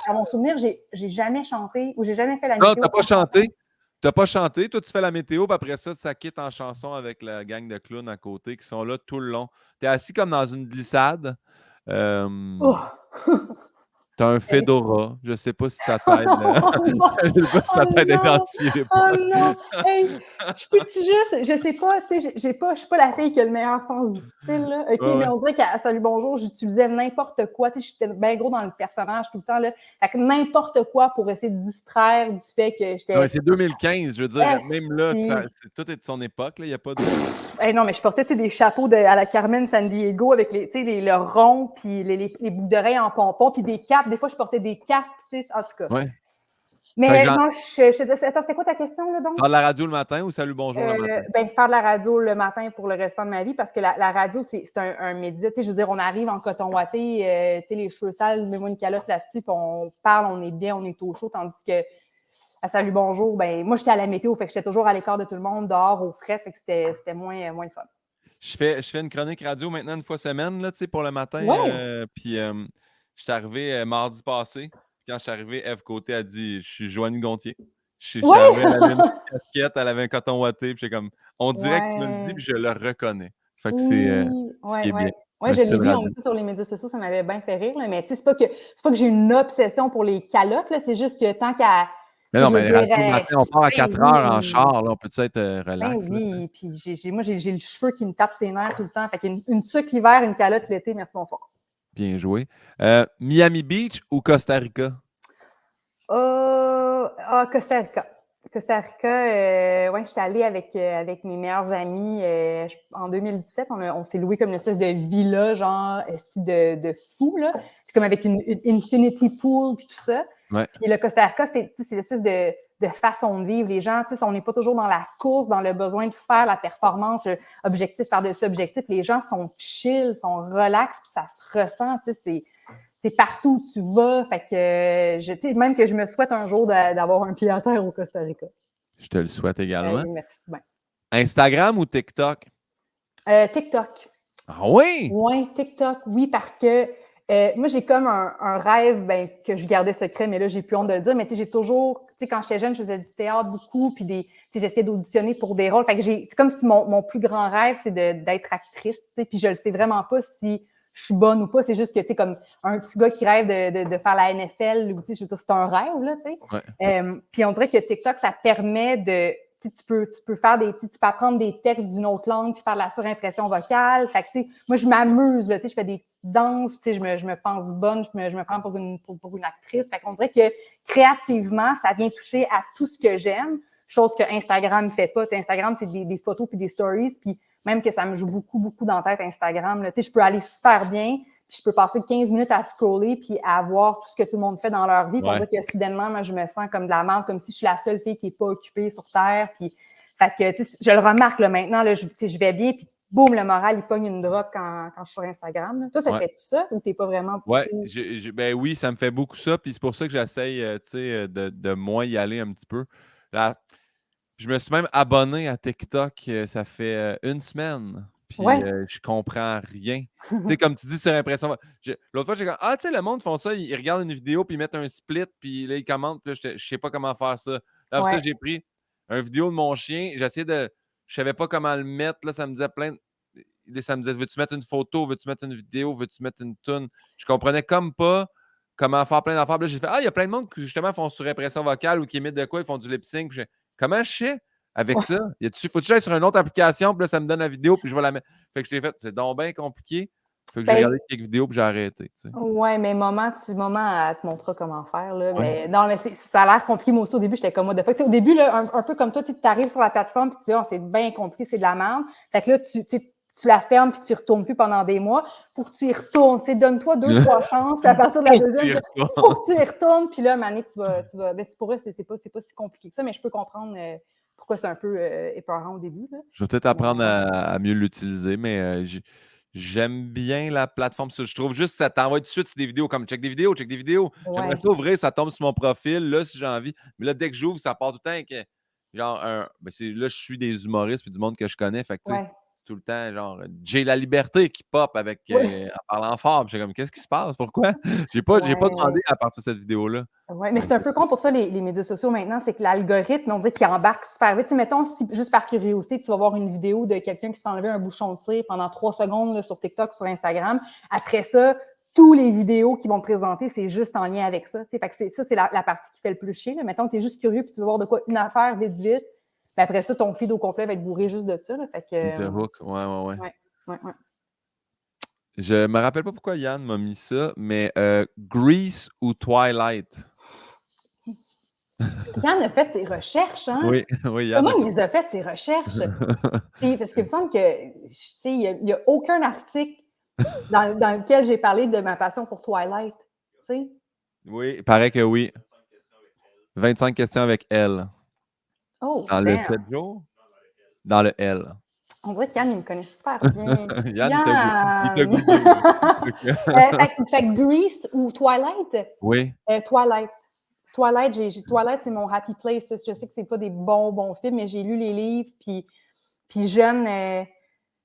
à mon souvenir, j'ai jamais chanté ou j'ai jamais fait la Non, météo. t'as pas chanté. T'as pas chanté. Toi, tu fais la météo, puis après ça, ça quitte en chanson avec la gang de clowns à côté qui sont là tout le long. T'es assis comme dans une glissade. Euh, Oh! T'as un fedora. Je sais pas si ça t'aide. Oh non! Je sais pas si ça Oh t'aide à non! identifier les Oh points. non! Hey, je peux-tu juste, je sais pas, tu sais, je suis pas la fille qui a le meilleur sens du style, là. OK, Ouais, mais ouais. on dirait qu'à Salut Bonjour, j'utilisais n'importe quoi, tu sais, j'étais bien gros dans le personnage tout le temps, là. Fait que n'importe quoi pour essayer de distraire du fait que Non, j'étais mais c'est 2015, je veux dire, même là, esti. tout est de son époque, là. Il n'y a pas de. Hey, non, mais je portais, tu sais, des chapeaux à la Carmen Sandiego avec les, tu sais, le rond, puis les boucles d'oreilles en pompon, puis des capes. Des fois, je portais des capes, tu sais, en tout cas. Ouais. Fait que Mais non, je te disais, attends, c'était quoi ta question, là, donc? faire de la radio le matin ou salut bonjour le matin? Ben, faire de la radio le matin pour le restant de ma vie, parce que la radio, c'est un média. Tu sais, je veux dire, on arrive en coton ouaté, tu sais, les cheveux sales, mets-moi une calotte là-dessus, puis on parle, on est bien, on est au chaud, tandis que à Salut Bonjour, ben, moi, j'étais à la météo, fait que j'étais toujours à l'écart de tout le monde, dehors, au frais, fait que c'était moins fun. Je fais une chronique radio maintenant une fois semaine, là, tu sais, pour le matin. Ouais! Puis, je suis arrivé mardi passé. Quand je suis arrivé, Eve Côté a dit: Je suis Joanie Gontier. Je suis Ouais! arrivé, elle avait une petite casquette, elle avait un coton ouaté. Puis, j'étais comme, on dirait que tu me le dis, Ouais. puis je le reconnais. Fait que c'est Oui, ce qui ouais, est bien. ouais. Ouais, Le je l'ai style vu radio. aussi sur les médias sociaux, ça m'avait bien fait rire, là. Mais tu sais, c'est pas que j'ai une obsession pour les calottes, là. C'est juste que tant qu'à, Mais tu sais, non, je veux mais dire, radio le matin, on part à ben 4 heures en oui, char, là. On peut-tu être ben relax, là, tu sais? oui. Puis moi, j'ai le cheveu qui me tape ses nerfs tout le temps. Fait qu'une tuque l'hiver, une calotte l'été, merci, bonsoir. Bien joué. Miami Beach ou Costa Rica? Costa Rica. Costa Rica, ouais, j'étais allée avec mes meilleurs amis en 2017. On s'est loué comme une espèce de villa, genre, de fou, là. C'est comme avec une infinity pool puis tout ça. Ouais. Puis le Costa Rica, c'est l'espèce de façon de vivre. Les gens, tu sais, on n'est pas toujours dans la course, dans le besoin de faire la performance, objectif par-dessus objectif. Les gens sont chill, sont relax, puis ça se ressent, tu sais, c'est partout où tu vas. Fait que, même que je me souhaite un jour d'avoir un pied à terre au Costa Rica. Je te le souhaite également. Merci bien. Instagram ou TikTok? TikTok. Ah oui? Oui, TikTok, oui, parce que moi, j'ai comme un rêve que je gardais secret, mais là, j'ai plus honte de le dire. Mais tu sais, j'ai toujours, tu sais, quand j'étais jeune, je faisais du théâtre beaucoup, puis j'essayais d'auditionner pour des rôles. Fait que c'est comme si mon plus grand rêve, c'est d'être actrice, tu sais, puis je le sais vraiment pas si je suis bonne ou pas. C'est juste que, tu sais, comme un petit gars qui rêve de faire la NFL, ou tu sais, je veux dire, c'est un rêve, là, tu sais. Ouais. Puis on dirait que TikTok, ça permet de tu peux faire tu peux apprendre des textes d'une autre langue puis faire de la surimpression vocale. Fait que, moi, je m'amuse, je fais des petites danses, je me pense bonne, je me prends pour une actrice. Fait qu'on dirait que créativement, ça vient toucher à tout ce que j'aime, chose que Instagram ne fait pas. T'sais, Instagram, c'est des photos puis des stories, puis même que ça me joue beaucoup, beaucoup dans la tête, Instagram. Là. Je peux aller super bien, puis je peux passer 15 minutes à scroller puis à voir tout ce que tout le monde fait dans leur vie. Puis on dirait que soudainement, moi, je me sens comme de la merde, comme si je suis la seule fille qui n'est pas occupée sur Terre. Puis, fait que, je le remarque là, maintenant, là, je vais bien, puis boum, le moral, il pogne une drop quand je suis sur Instagram. Là. Toi, ça te fait ça ou t'es pas vraiment... Ouais, ben oui, ça me fait beaucoup ça, puis c'est pour ça que j'essaye de moins y aller un petit peu. Là, je me suis même abonné à TikTok, ça fait une semaine, puis je comprends rien. Tu sais, comme tu dis sur impression. L'autre fois, j'ai dit, ah, tu sais, le monde font ça, ils regardent une vidéo, puis ils mettent un split, puis là, ils commentent, puis là, je sais pas comment faire ça. Là, après ça, j'ai pris une vidéo de mon chien, je savais pas comment le mettre, là, ça me disait plein de. Ça me disait, veux-tu mettre une photo, veux-tu mettre une vidéo, veux-tu mettre une toune? Je comprenais comme pas comment faire plein d'affaires. Là, j'ai fait, il y a plein de monde qui, justement, font sur impression vocale ou qui imitent de quoi, ils font du lip-sync. Comment je sais avec ça? Faut-tu que j'aille sur une autre application, puis là, ça me donne la vidéo, puis je vais la mettre. Fait que je l'ai fait, c'est donc bien compliqué. Fait que j'ai regardé quelques vidéos, puis j'ai arrêté. Tu sais. Ouais, mais maman, elle te montrera comment faire. Là, mais non, mais ça a l'air compliqué. Moi aussi, au début, j'étais comme moi de fuck. Au début, là, un peu comme toi, tu arrives sur la plateforme, puis tu dis, oh, c'est bien compris, c'est de la merde. Fait que là, tu tu la fermes puis tu y retournes plus pendant des mois. Faut que tu y retournes. Tu sais, donne-toi 2-3 chances, puis à partir de la deuxième, faut que tu y retournes, puis là, à un moment donné, tu vas. Ben, pour eux, c'est pas si compliqué que ça, mais je peux comprendre pourquoi c'est un peu épeurant au début. Là. Je vais peut-être apprendre à mieux l'utiliser, mais j'aime bien la plateforme. Je trouve juste que ça t'envoie tout de suite sur des vidéos comme check des vidéos. J'aimerais Ouais. ça ouvrir, ça tombe sur mon profil, là, si j'ai envie. Mais là, dès que j'ouvre, ça part tout le temps avec genre là, je suis des humoristes et du monde que je connais. Fait que tu sais, Ouais. c'est tout le temps genre J'ai la liberté qui pop avec Ouais. en parlant fort. Puis j'ai comme qu'est-ce qui se passe? Pourquoi? J'ai pas demandé à partir de cette vidéo-là. Oui, mais c'est un peu con pour ça, les médias sociaux maintenant, c'est que l'algorithme, on dirait qu'il embarque super vite. Tu sais, mettons, si juste par curiosité, tu vas voir une vidéo de quelqu'un qui se fait enlever un bouchon de cire pendant 3 secondes là, sur TikTok, sur Instagram. Après ça, tous les vidéos qui vont te présenter, c'est juste en lien avec ça. Tu sais, fait que ça, c'est la partie qui fait le plus chier. Là. Mettons que tu es juste curieux et tu veux voir de quoi une affaire vite. Puis après ça, ton feed au complet va être bourré juste de ça. Là. Fait que, Hook, ouais. ouais. Je me rappelle pas pourquoi Yann m'a mis ça, mais Grease ou Twilight? Yann a fait ses recherches, hein? Oui, Yann. Comment il les a fait, ses recherches? Parce qu'il me semble que, il n'y a aucun article dans lequel j'ai parlé de ma passion pour Twilight. T'sais? Oui, il paraît que oui. 25 questions avec elle. Oh, Dans le 7 damn. jours? Dans le L. On dirait qu'Yann, il me connaît super bien. Yann, il t'a googlé. Fait que Grease ou Twilight? Oui. Twilight. Twilight, c'est mon happy place. Je sais que c'est pas des bons films, mais j'ai lu les livres, puis jeune,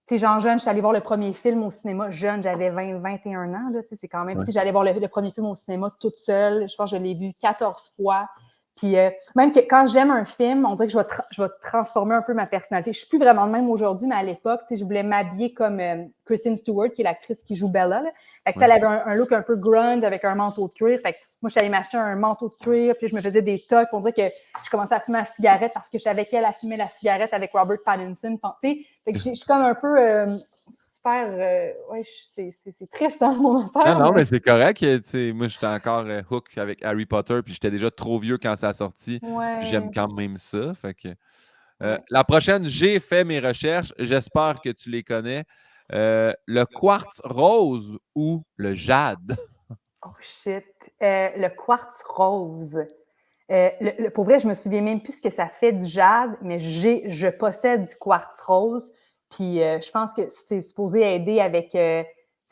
tu sais, genre jeune, je suis allée voir le premier film au cinéma. Jeune, j'avais 21 ans, là, tu sais, c'est quand même... Ouais. Tu sais, j'allais voir le premier film au cinéma toute seule. Je pense que je l'ai vu 14 fois. Puis même que quand j'aime un film, on dirait que je vais transformer un peu ma personnalité. Je suis plus vraiment de même aujourd'hui, mais à l'époque, tu sais, je voulais m'habiller comme Kristen Stewart, qui est l'actrice qui joue Bella. Là. Fait que, elle avait un look un peu grunge avec un manteau de cuir. Fait que moi, je suis allée m'acheter un manteau de cuir, puis je me faisais des tocs. On dirait que je commençais à fumer la cigarette parce que je savais qu'elle a fumé la cigarette avec Robert Pattinson. Tu sais, fait que je suis comme un peu super... ouais, c'est triste, hein, mon affaire. Non, mais c'est correct. Moi, j'étais encore hook avec Harry Potter, puis j'étais déjà trop vieux quand ça a sorti. Ouais. Puis j'aime quand même ça. Fait que, Ouais. la prochaine, j'ai fait mes recherches. J'espère que tu les connais. Le quartz rose ou le jade? Oh shit. Le quartz rose. Pour vrai, je me souviens même plus ce que ça fait du jade, mais je possède du quartz rose. Puis je pense que c'est supposé aider avec,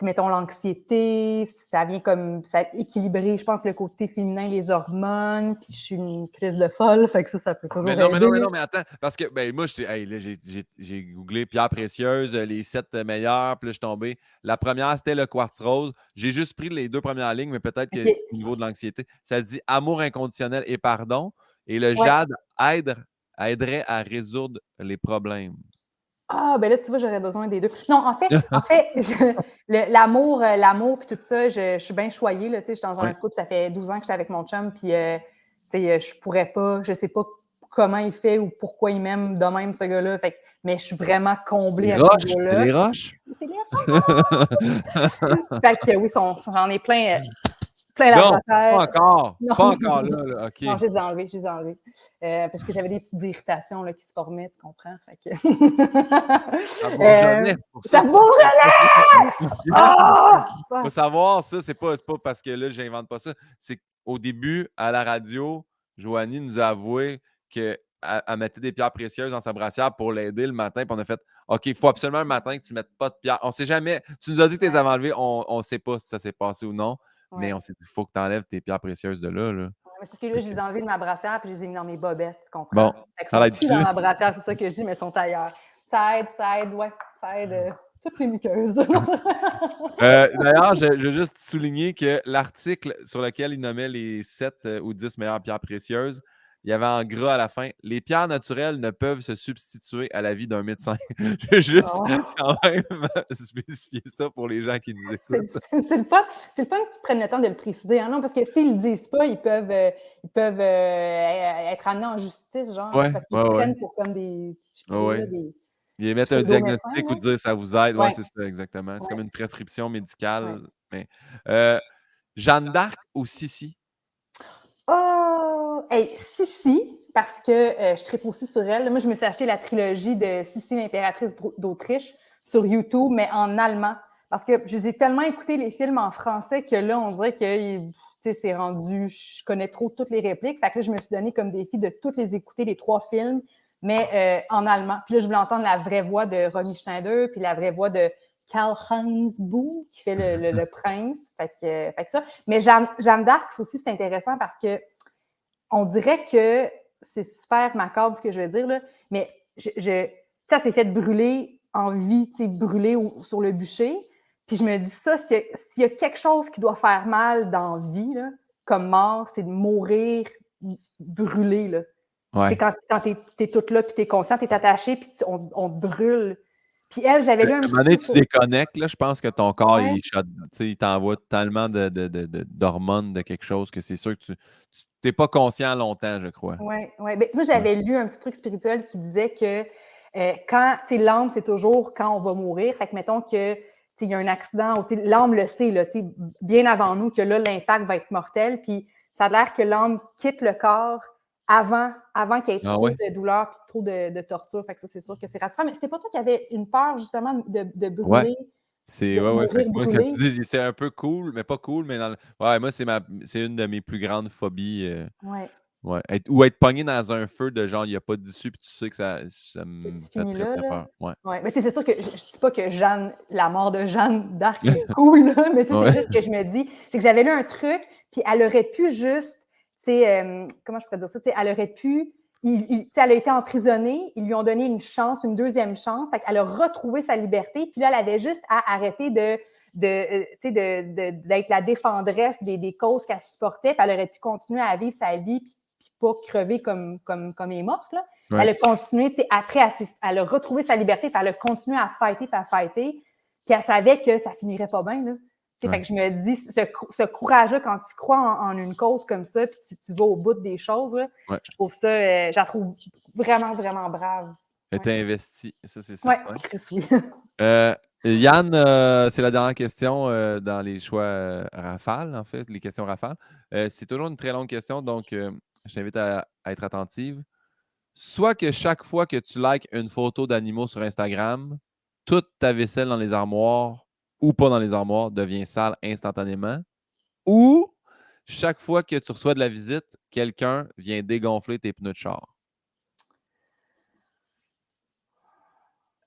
mettons, l'anxiété. Ça vient comme ça équilibrer, je pense, le côté féminin, les hormones. Puis je suis une crise de folle, fait que ça peut toujours aider. Mais attends, parce que moi, j'ai googlé pierres précieuses, les 7 meilleures, puis là, je suis tombé. La première, c'était le quartz rose. J'ai juste pris les 2 premières lignes, mais peut-être qu'au niveau de l'anxiété, ça dit amour inconditionnel et pardon. Et le jade aiderait à résoudre les problèmes. Ah, ben là, tu vois, j'aurais besoin des deux. Non, en fait l'amour puis tout ça, je suis bien choyée. Là, je suis dans un couple, ça fait 12 ans que j'étais avec mon chum, puis je pourrais pas, je sais pas comment il fait ou pourquoi il m'aime de même, ce gars-là. Mais je suis vraiment comblée à ce niveau-là. C'est les roches? C'est les roches! Fait que oui, j'en ai plein la Non, brassière. pas encore. Non. Pas encore là. OK. Non, je les ai enlevés. Parce que j'avais des petites irritations là, qui se formaient, tu comprends? Fait que... Ça bourgeonnait pour ça. Ça bourgeonnait! Ah! Faut savoir, ça, c'est pas parce que là, j'invente pas ça. C'est qu'au début, à la radio, Joanie nous a avoué qu'elle mettait des pierres précieuses dans sa brassière pour l'aider le matin. Puis on a fait OK, il faut absolument un matin que tu ne mettes pas de pierres. On ne sait jamais. Tu nous as dit que tu les avais enlevées. On ne sait pas si ça s'est passé ou non. Mais on s'est dit il faut que tu enlèves tes pierres précieuses de là. Parce que là, je les ai enlevées de ma brassière puis je les ai mis dans mes bobettes, tu comprends? Bon, fait que ça sont l'aide plus dans ma brassière, c'est ça que je dis, mais sont ailleurs. Ça aide, ouais. Ça aide toutes les muqueuses. D'ailleurs, je veux juste souligner que l'article sur lequel il nommait les 7 ou 10 meilleures pierres précieuses, il y avait en gras à la fin, les pierres naturelles ne peuvent se substituer à l'avis d'un médecin. Je veux juste quand même spécifier ça pour les gens qui nous écoutent. C'est le fun qu'ils prennent le temps de le préciser. Hein? Non, parce que s'ils ne le disent pas, ils peuvent être amenés en justice, genre, parce qu'ils se prennent pour comme des... Ils mettent un diagnostic ou dire ça vous aide. Ouais, c'est ça, exactement. C'est comme une prescription médicale. Mais, Jeanne d'Arc ou Sissi? Oh! Hey, Sissi, parce que je tripe aussi sur elle. Moi, je me suis acheté la trilogie de Sissi, l'impératrice d'Autriche. sur YouTube, mais en allemand. Parce que je les ai tellement écoutés les films en français que là, on dirait que c'est rendu, je connais trop toutes les répliques. Fait que là, je me suis donné comme défi de toutes les écouter, les 3 films, mais en allemand. Puis là, je voulais entendre la vraie voix de Romy Schneider, puis la vraie voix de Karl-Heinz Boone, qui fait le prince. Fait que ça. Mais Jeanne d'Arc aussi, c'est intéressant parce que on dirait que c'est super macabre ce que je veux dire, là, mais ça s'est fait brûler en vie, brûler sur le bûcher. Puis je me dis ça, s'il y a quelque chose qui doit faire mal dans la vie, là, comme mort, c'est de mourir brûlé. Là. Ouais. Quand t'es toute là, puis t'es conscient, t'es attaché, puis on te brûle. Puis elle, j'avais lu un À un petit moment donné, peu... tu déconnectes, là, je pense que ton corps, Ouais. il t'envoie tellement d'hormones, de quelque chose que c'est sûr que tu n'es pas conscient longtemps, je crois. Oui, ouais. Ben, moi, j'avais lu un petit truc spirituel qui disait que l'âme, c'est toujours quand on va mourir. Fait que mettons que il y a un accident, ou l'âme le sait là, bien avant nous, que là, l'impact va être mortel. Puis ça a l'air que l'âme quitte le corps avant qu'il y ait trop de douleur et trop de torture. Fait que ça, c'est sûr que c'est rassurant. Mais c'était pas toi qui avais une peur, justement, de brûler? C'est mourir fait que moi, quand brûlé? tu dis c'est un peu cool, mais pas cool, mais moi, c'est une de mes plus grandes phobies. Ouais. Ouais. Être pogné dans un feu de genre, il n'y a pas d'issue, puis tu sais que ça Que tu me fait finis très, là, très là. peur. Ouais. Ouais. Mais c'est sûr que je dis pas que la mort de Jeanne d'Arc est cool, là, mais c'est juste que je me dis, c'est que j'avais lu un truc, puis elle aurait pu juste, comment je pourrais dire ça, elle aurait pu, elle a été emprisonnée, ils lui ont donné une chance, une deuxième chance, fait qu'elle a retrouvé sa liberté, puis là, elle avait juste à arrêter d'être la défendresse des causes qu'elle supportait, puis elle aurait pu continuer à vivre sa vie, puis pas crever comme elle est morte, là. Ouais. Elle a continué, après, elle a retrouvé sa liberté, puis elle a continué à fighter, puis elle savait que ça finirait pas bien, là. Fait que je me dis, ce courage-là, quand tu crois en une cause comme ça, puis tu vas au bout des choses, là, je trouve ça, je la trouve vraiment, vraiment brave. Elle était investie, ça, c'est certain. Oui, Chris, oui. Yann, c'est la dernière question dans les choix rafales, en fait, les questions rafales. C'est toujours une très longue question, donc je t'invite à être attentive. Soit que chaque fois que tu likes une photo d'animaux sur Instagram, toute ta vaisselle dans les armoires ou pas dans les armoires devient sale instantanément. Ou chaque fois que tu reçois de la visite, quelqu'un vient dégonfler tes pneus de char.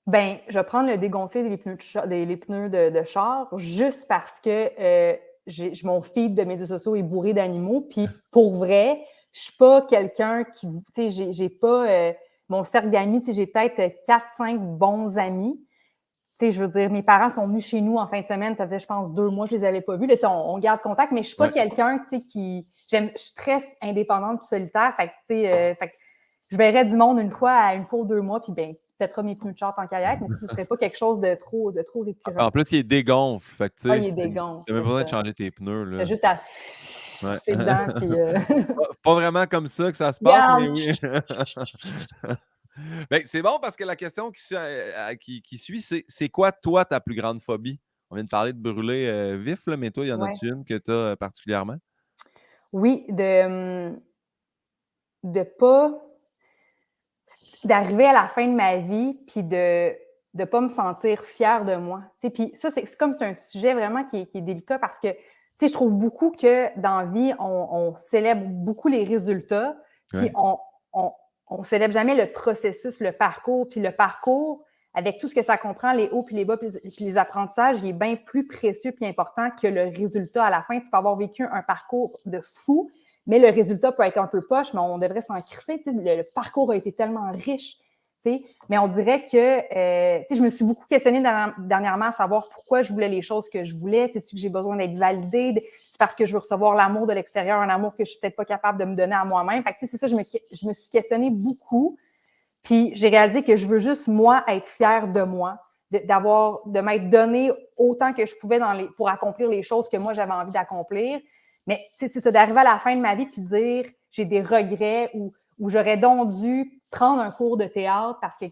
Ben, je vais prendre le dégonflé des pneus de char juste parce que mon feed de médias sociaux est bourré d'animaux. Puis pour vrai, je suis pas quelqu'un qui, tu sais, j'ai pas mon cercle d'amis, tu sais, j'ai peut-être 4-5 bons amis. Tu sais, je veux dire, mes parents sont venus chez nous en fin de semaine, ça faisait, je pense, 2 mois que je les avais pas vus. Là, on garde contact, mais je suis pas quelqu'un, tu sais, je suis très indépendante et solitaire. Fait que, tu sais, je verrais du monde une fois ou 2 mois, puis ben, tu pèteras mes pneus de char en kayak, mais ce serait pas quelque chose de trop récurrent. En plus, il est dégonfle. Fait que, tu sais, Il est dégonfle. t'as même pas besoin de changer tes pneus. Là. T'as juste à souffler dedans, puis... Pas vraiment comme ça que ça se passe, mais oui. Ben, c'est bon parce que la question qui suit, c'est quoi, toi, ta plus grande phobie? On vient de parler de brûler vif, là, mais toi, il y en a-tu une que tu as particulièrement? Oui, de pas... d'arriver à la fin de ma vie, puis de ne pas me sentir fière de moi. Puis ça, c'est comme c'est un sujet vraiment qui est délicat parce que je trouve beaucoup que dans la vie, on célèbre beaucoup les résultats, puis on célèbre jamais le processus, le parcours. Puis le parcours, avec tout ce que ça comprend, les hauts puis les bas, puis les apprentissages, il est bien plus précieux puis important que le résultat à la fin. Tu peux avoir vécu un parcours de fou, mais le résultat peut être un peu poche, mais on devrait s'en crisser. Le parcours a été tellement riche. Mais on dirait que je me suis beaucoup questionnée dernièrement à savoir pourquoi je voulais les choses que je voulais. C'est-tu que j'ai besoin d'être validée? C'est parce que je veux recevoir l'amour de l'extérieur, un amour que je suis peut-être pas capable de me donner à moi-même. Fait que, c'est ça, je me suis questionnée beaucoup. Puis j'ai réalisé que je veux juste, moi, être fière de moi, de m'être donné autant que je pouvais pour accomplir les choses que moi, j'avais envie d'accomplir. Mais c'est ça, d'arriver à la fin de ma vie puis de dire j'ai des regrets ou j'aurais donc dû prendre un cours de théâtre parce que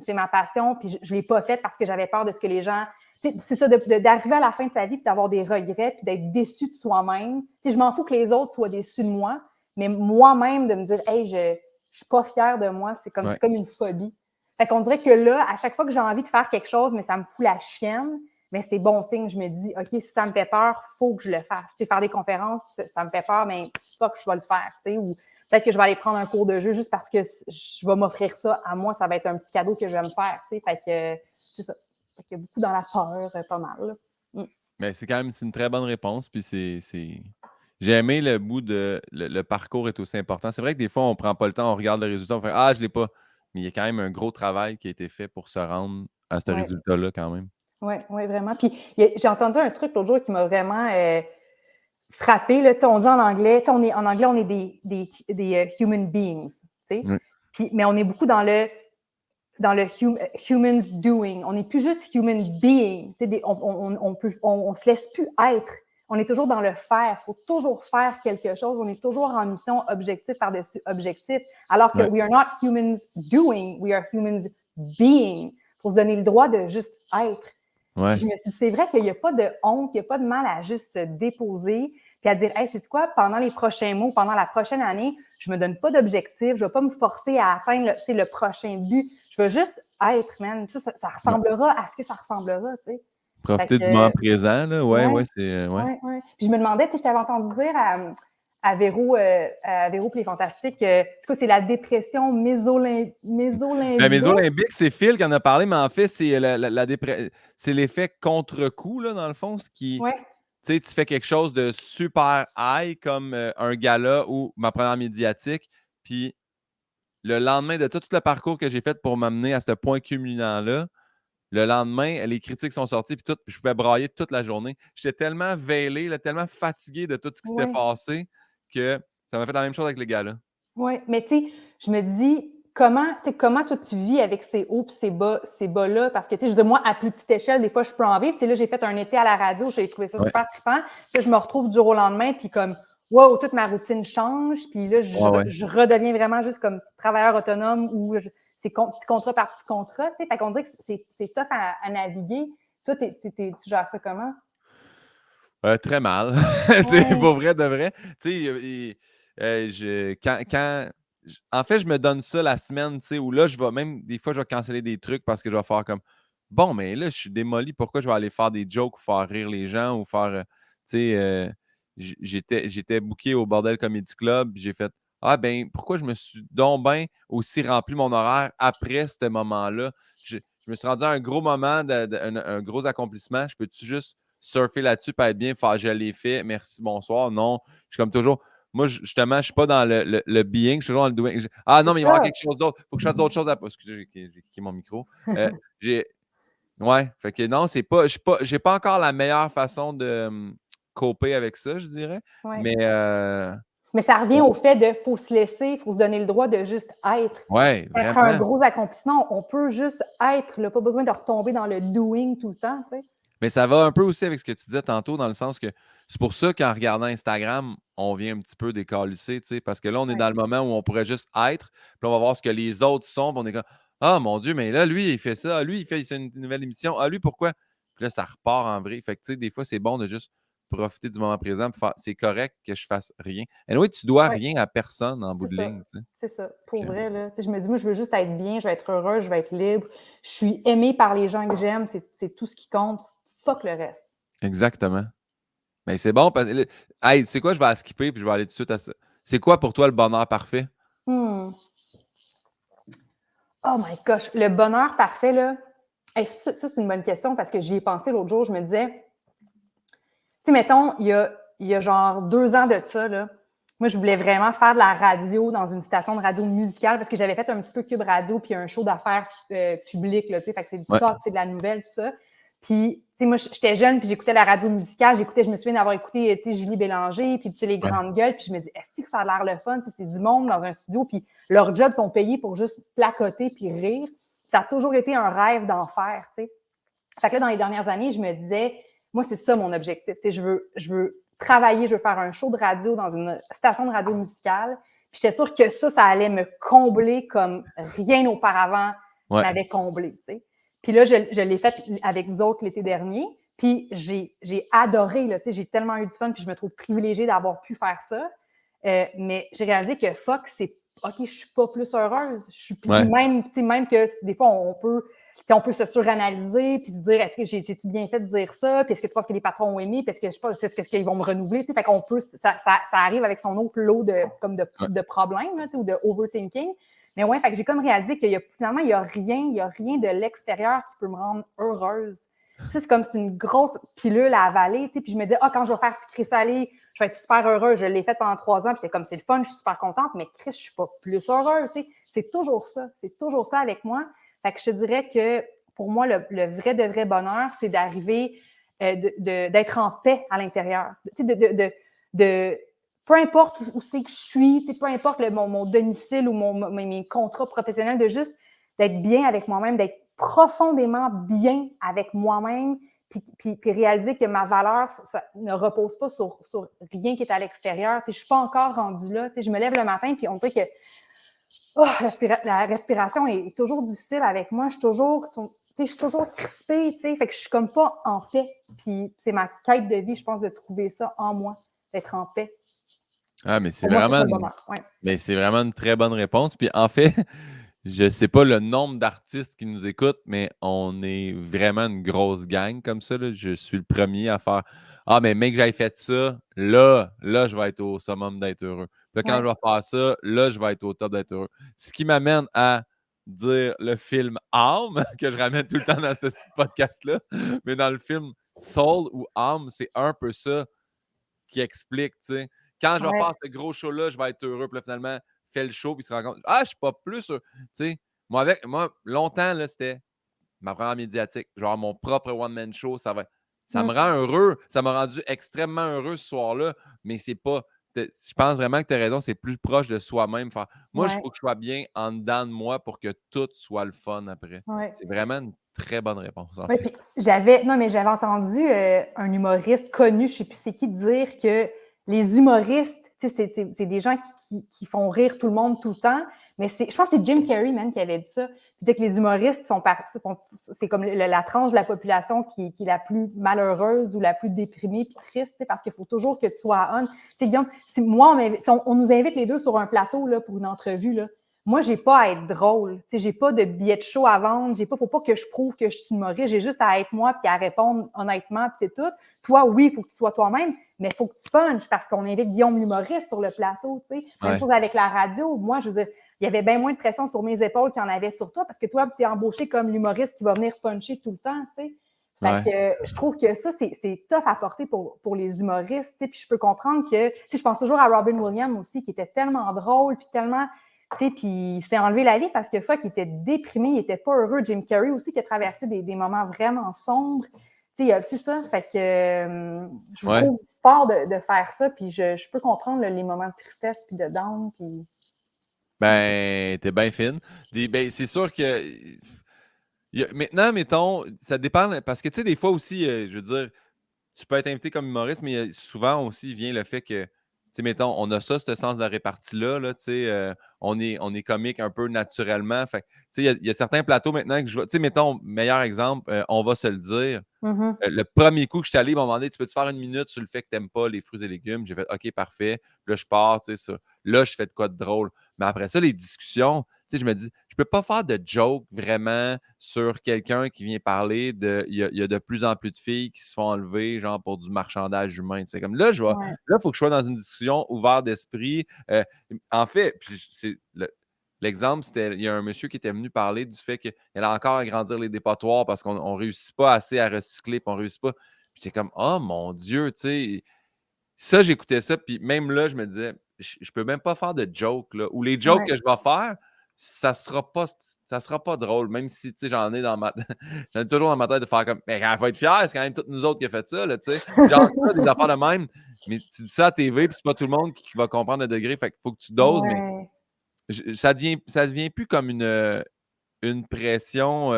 c'est ma passion, puis je ne l'ai pas fait parce que j'avais peur de ce que les gens... C'est ça, d'arriver à la fin de sa vie puis d'avoir des regrets puis d'être déçu de soi-même. Je m'en fous que les autres soient déçus de moi, mais moi-même, de me dire « Hey, je ne suis pas fière de moi », c'est comme une phobie. Fait qu'on dirait que là, à chaque fois que j'ai envie de faire quelque chose, mais ça me fout la chienne, mais c'est bon signe. Je me dis, OK, si ça me fait peur, il faut que je le fasse. Tu sais, faire des conférences, ça me fait peur, mais fuck, je vais le faire. Tu sais, ou peut-être que je vais aller prendre un cours de jeu juste parce que je vais m'offrir ça à moi. Ça va être un petit cadeau que je vais me faire. Tu sais, fait que c'est ça. Fait qu'il y a beaucoup dans la peur, pas mal. Mais c'est quand même une très bonne réponse. Puis j'ai aimé le bout de le parcours est aussi important. C'est vrai que des fois, on ne prend pas le temps, on regarde le résultat, on fait ah, je ne l'ai pas. Mais il y a quand même un gros travail qui a été fait pour se rendre à ce Ouais. résultat-là quand même. Oui, oui, vraiment. Puis j'ai entendu un truc l'autre jour qui m'a vraiment frappée. Là, on dit en anglais, en anglais, on est des human beings. Oui. Mais on est beaucoup dans le humans doing. On n'est plus juste human being. On se laisse plus être. On est toujours dans le faire. Il faut toujours faire quelque chose. On est toujours en mission objectif par-dessus objectif. Alors que we are not humans doing, we are humans being. Pour se donner le droit de juste être. Ouais. Je me suis dit, c'est vrai qu'il n'y a pas de honte, il n'y a pas de mal à juste se déposer puis à dire, hey, c'est quoi, pendant les prochains mois, pendant la prochaine année, je ne me donne pas d'objectif, je ne vais pas me forcer à atteindre le prochain but. Je veux juste être, man. Ça ressemblera à ce que ça ressemblera, tu sais. Profiter du moment présent, là. Ouais. Ouais. Puis je me demandais, tu sais, je t'avais entendu dire à Véro puis les Fantastiques, c'est quoi, c'est la dépression mésolimbique? La mésolimbique, c'est Phil qui en a parlé, mais en fait, c'est c'est l'effet contre-coup, là, dans le fond, ce qui... Ouais. Tu sais, tu fais quelque chose de super high, comme un gala ou ma première médiatique, puis le lendemain de tout le parcours que j'ai fait pour m'amener à ce point culminant-là, le lendemain, les critiques sont sorties, puis je pouvais brailler toute la journée. J'étais tellement vêlé, là, tellement fatigué de tout ce qui s'était passé que ça m'a fait la même chose avec les gars-là. Oui, mais tu sais, je me dis, comment toi tu vis avec ces hauts et ces bas-là? Parce que, tu sais, je dis, moi, à plus petite échelle, des fois, je peux en vivre. Tu sais, là, j'ai fait un été à la radio, j'ai trouvé ça super trippant. Puis là, je me retrouve du jour au lendemain, puis comme, wow, toute ma routine change. Puis là, je redeviens vraiment juste comme travailleur autonome ou c'est petit contrat par petit contrat. Tu sais, fait qu'on dirait que c'est tough à naviguer. Toi, tu gères ça comment? Très mal. C'est pour vrai de vrai. Tu sais, en fait, je me donne ça la semaine, tu sais, où là, je vais même, des fois, je vais canceller des trucs parce que je vais faire comme, bon, mais là, je suis démoli, pourquoi je vais aller faire des jokes ou faire rire les gens ou faire, tu sais, j'étais booké au Bordel Comedy Club, puis j'ai fait, ah ben, pourquoi je me suis donc bien aussi rempli mon horaire après ce moment-là? Je me suis rendu à un gros moment, un gros accomplissement, je peux-tu juste surfer là-dessus, pas être bien, faire je l'ai fait, merci, bonsoir. Non, je suis comme toujours. Moi, justement, je ne suis pas dans le being, je suis toujours dans le doing. Ah non, mais il manque quelque chose d'autre. Il faut que je fasse d'autres choses après. Excusez, j'ai cliqué mon micro. Ouais, fait que non, j'ai pas encore la meilleure façon de coper avec ça, je dirais. Ouais. Mais ça revient au fait de faut se laisser, il faut se donner le droit de juste être. Ouais, Être vraiment. un gros accomplissement, on peut juste être, là, pas besoin de retomber dans le doing tout le temps, tu sais. Mais ça va un peu aussi avec ce que tu disais tantôt, dans le sens que c'est pour ça qu'en regardant Instagram, on vient un petit peu décalisser, tu sais, parce que là, on est dans le moment où on pourrait juste être, puis on va voir ce que les autres sont, puis on est comme ah mon Dieu, mais là, lui, il fait ça, lui, il fait une nouvelle émission, ah lui, pourquoi? Puis là, ça repart en vrai. Fait que tu sais, des fois, c'est bon de juste profiter du moment présent, puis c'est correct que je fasse rien. Et oui, tu dois rien à personne en bout de ligne, tu sais. C'est ça. Pour vrai, là. Je me dis, moi, je veux juste être bien, je vais être heureuse, je vais être libre. Je suis aimée par les gens que j'aime, c'est tout ce qui compte. Fuck le reste. Exactement. Mais c'est bon. Hey, tu sais quoi, je vais la skipper puis je vais aller tout de suite à ça. C'est quoi pour toi le bonheur parfait? Oh my gosh, le bonheur parfait, là. Hey, ça, c'est une bonne question parce que j'y ai pensé l'autre jour. Je me disais, tu sais, mettons, il y a genre 2 ans de ça, là. Moi, je voulais vraiment faire de la radio dans une station de radio musicale parce que j'avais fait un petit peu Cube Radio puis un show d'affaires public, là, tu sais, fait que c'est du talk, c'est de la nouvelle, tout ça. Puis, tu sais, moi, j'étais jeune puis j'écoutais la radio musicale, je me souviens d'avoir écouté, tu sais, Julie Bélanger puis, tu sais, les grandes gueules, puis je me dis, est-ce que ça a l'air le fun, tu sais, c'est du monde dans un studio puis leurs jobs sont payés pour juste placoter puis rire. Ça a toujours été un rêve d'en faire, tu sais. Fait que là, dans les dernières années, je me disais, moi, c'est ça mon objectif, tu sais, je veux travailler, je veux faire un show de radio dans une station de radio musicale. Puis j'étais sûre que ça allait me combler comme rien auparavant m'avait comblé, tu sais. Puis là, je l'ai fait avec vous autres l'été dernier. Puis j'ai adoré, là, tu sais, j'ai tellement eu du fun, puis je me trouve privilégiée d'avoir pu faire ça. Mais j'ai réalisé que fuck, c'est OK, je suis pas plus heureuse. Je suis Ouais. même que des fois, on peut se suranalyser puis se dire, est-ce que j'ai-tu bien fait de dire ça? Puis est-ce que tu penses que les patrons ont aimé? Puis est-ce que je pense, est-ce qu'ils vont me renouveler? Fait qu'on peut, ça arrive avec son autre lot de problèmes, là, ou de overthinking. Mais ouais, fait que j'ai comme réalisé finalement, il y a rien de l'extérieur qui peut me rendre heureuse. C'est comme c'est une grosse pilule à avaler, puis je me dis, quand je vais faire sucré-salé, je vais être super heureuse. Je l'ai fait pendant 3 ans, puis j'étais comme, c'est le fun, je suis super contente, mais Chris, je suis pas plus heureuse, C'est toujours ça avec moi. Fait que je te dirais que pour moi, le vrai de vrai bonheur, c'est d'arriver, d'être en paix à l'intérieur. Peu importe où c'est que je suis, peu importe mon domicile ou mes contrats professionnels, de juste d'être bien avec moi-même, d'être profondément bien avec moi-même, puis réaliser que ma valeur, ça ne repose pas sur rien qui est à l'extérieur. Je ne suis pas encore rendue là. Je me lève le matin, puis on dirait que la respiration est toujours difficile avec moi. Je suis toujours crispée, fait que je suis comme pas en paix. Puis c'est ma quête de vie, je pense, de trouver ça en moi, d'être en paix. Ah, mais c'est Pour moi, c'est ça vraiment, le bonheur. Ouais. mais c'est vraiment une très bonne réponse. Puis en fait, je ne sais pas le nombre d'artistes qui nous écoutent, mais on est vraiment une grosse gang comme ça, là. Je suis le premier à faire Ah, mais mec, j'avais fait ça, là, je vais être au summum d'être heureux. Puis là, quand Ouais. je vais faire ça, là, je vais être au top d'être heureux. Ce qui m'amène à dire le film Âme, que je ramène tout le temps dans ce petit podcast-là, mais dans le film Soul ou Âme, c'est un peu ça qui explique, tu sais. Quand je vais Ouais. faire ce gros show-là, je vais être heureux. Puis là, finalement, fait le show, puis il se rend compte, je suis pas plus heureux. Tu sais, moi, longtemps, là, c'était ma première médiatique. Genre, mon propre one-man show, ça me rend heureux. Ça m'a rendu extrêmement heureux ce soir-là, mais c'est pas. Je pense vraiment que tu as raison, c'est plus proche de soi-même. Moi, il Ouais. faut que je sois bien en dedans de moi pour que tout soit le fun après. Ouais. C'est vraiment une très bonne réponse, en Oui, fait. puis j'avais entendu un humoriste connu, je ne sais plus c'est qui, dire que les humoristes, c'est des gens qui font rire tout le monde tout le temps, mais je pense que c'est Jim Carrey, man, qui avait dit ça. Il disait que les humoristes c'est comme la tranche de la population qui est la plus malheureuse ou la plus déprimée puis triste, parce qu'il faut toujours que tu sois on. Tu sais, Guillaume, si on nous invite les deux sur un plateau là, pour une entrevue, là, moi, j'ai pas à être drôle. J'ai pas de billets de show à vendre. Faut pas que je prouve que je suis humoriste. J'ai juste à être moi puis à répondre honnêtement, puis c'est tout. Toi, oui, il faut que tu sois toi-même, mais il faut que tu punches parce qu'on invite Guillaume l'humoriste sur le plateau. T'sais. Même chose avec la radio. Moi, je veux dire, il y avait bien moins de pression sur mes épaules qu'il y en avait sur toi parce que toi, tu es embauché comme l'humoriste qui va venir puncher tout le temps. T'sais. Fait que je trouve que ça, c'est tough à porter pour les humoristes. Puis je peux comprendre que, je pense toujours à Robin Williams aussi, qui était tellement drôle, puis tellement. Puis il s'est enlevé la vie parce que fuck, il était déprimé, il était pas heureux. Jim Carrey aussi qui a traversé des moments vraiment sombres. C'est ça. Fait que je vous trouve fort de faire ça. Puis je peux comprendre les moments de tristesse puis de down. Puis... Ben, t'es bien fine. C'est sûr que maintenant, mettons, ça dépend parce que tu sais, des fois aussi, je veux dire, tu peux être invité comme humoriste, mais souvent aussi vient le fait que, tu sais, mettons, on a ce sens de la répartie-là, là, tu sais, on est comique un peu naturellement. Fait tu sais, il y a certains plateaux maintenant que je vois, tu sais, mettons, meilleur exemple, on va se le dire. Mm-hmm. Le premier coup que je suis allé, ils m'ont demandé, tu peux-tu faire une minute sur le fait que tu n'aimes pas les fruits et légumes? J'ai fait, OK, parfait. Puis là, je pars, tu sais, ça. Là, je fais de quoi de drôle. Mais après ça, les discussions, tu sais, je me dis, je peux pas faire de joke vraiment sur quelqu'un qui vient parler de. Il y a de plus en plus de filles qui se font enlever, genre, pour du marchandage humain. Tu sais, comme là, là, il faut que je sois dans une discussion ouverte d'esprit. En fait, puis c'est l'exemple, c'était il y a un monsieur qui était venu parler du fait qu'il a encore à grandir les dépotoirs parce qu'on ne réussit pas assez à recycler, puis on ne réussit pas. Puis j'étais comme, oh mon Dieu, tu sais. Ça, j'écoutais ça, puis même là, je me disais, je peux même pas faire de joke, là. Ou les jokes que je vais faire, ça sera pas drôle, même si, tu sais, j'en ai j'en ai toujours dans ma tête de faire comme, mais elle va être fière, c'est quand même toutes nous autres qui a fait ça, là, tu sais. Genre ça, des affaires de même. Mais tu dis ça à TV, puis c'est pas tout le monde qui va comprendre le degré, fait qu'il faut que tu doses, mais ça devient plus comme une pression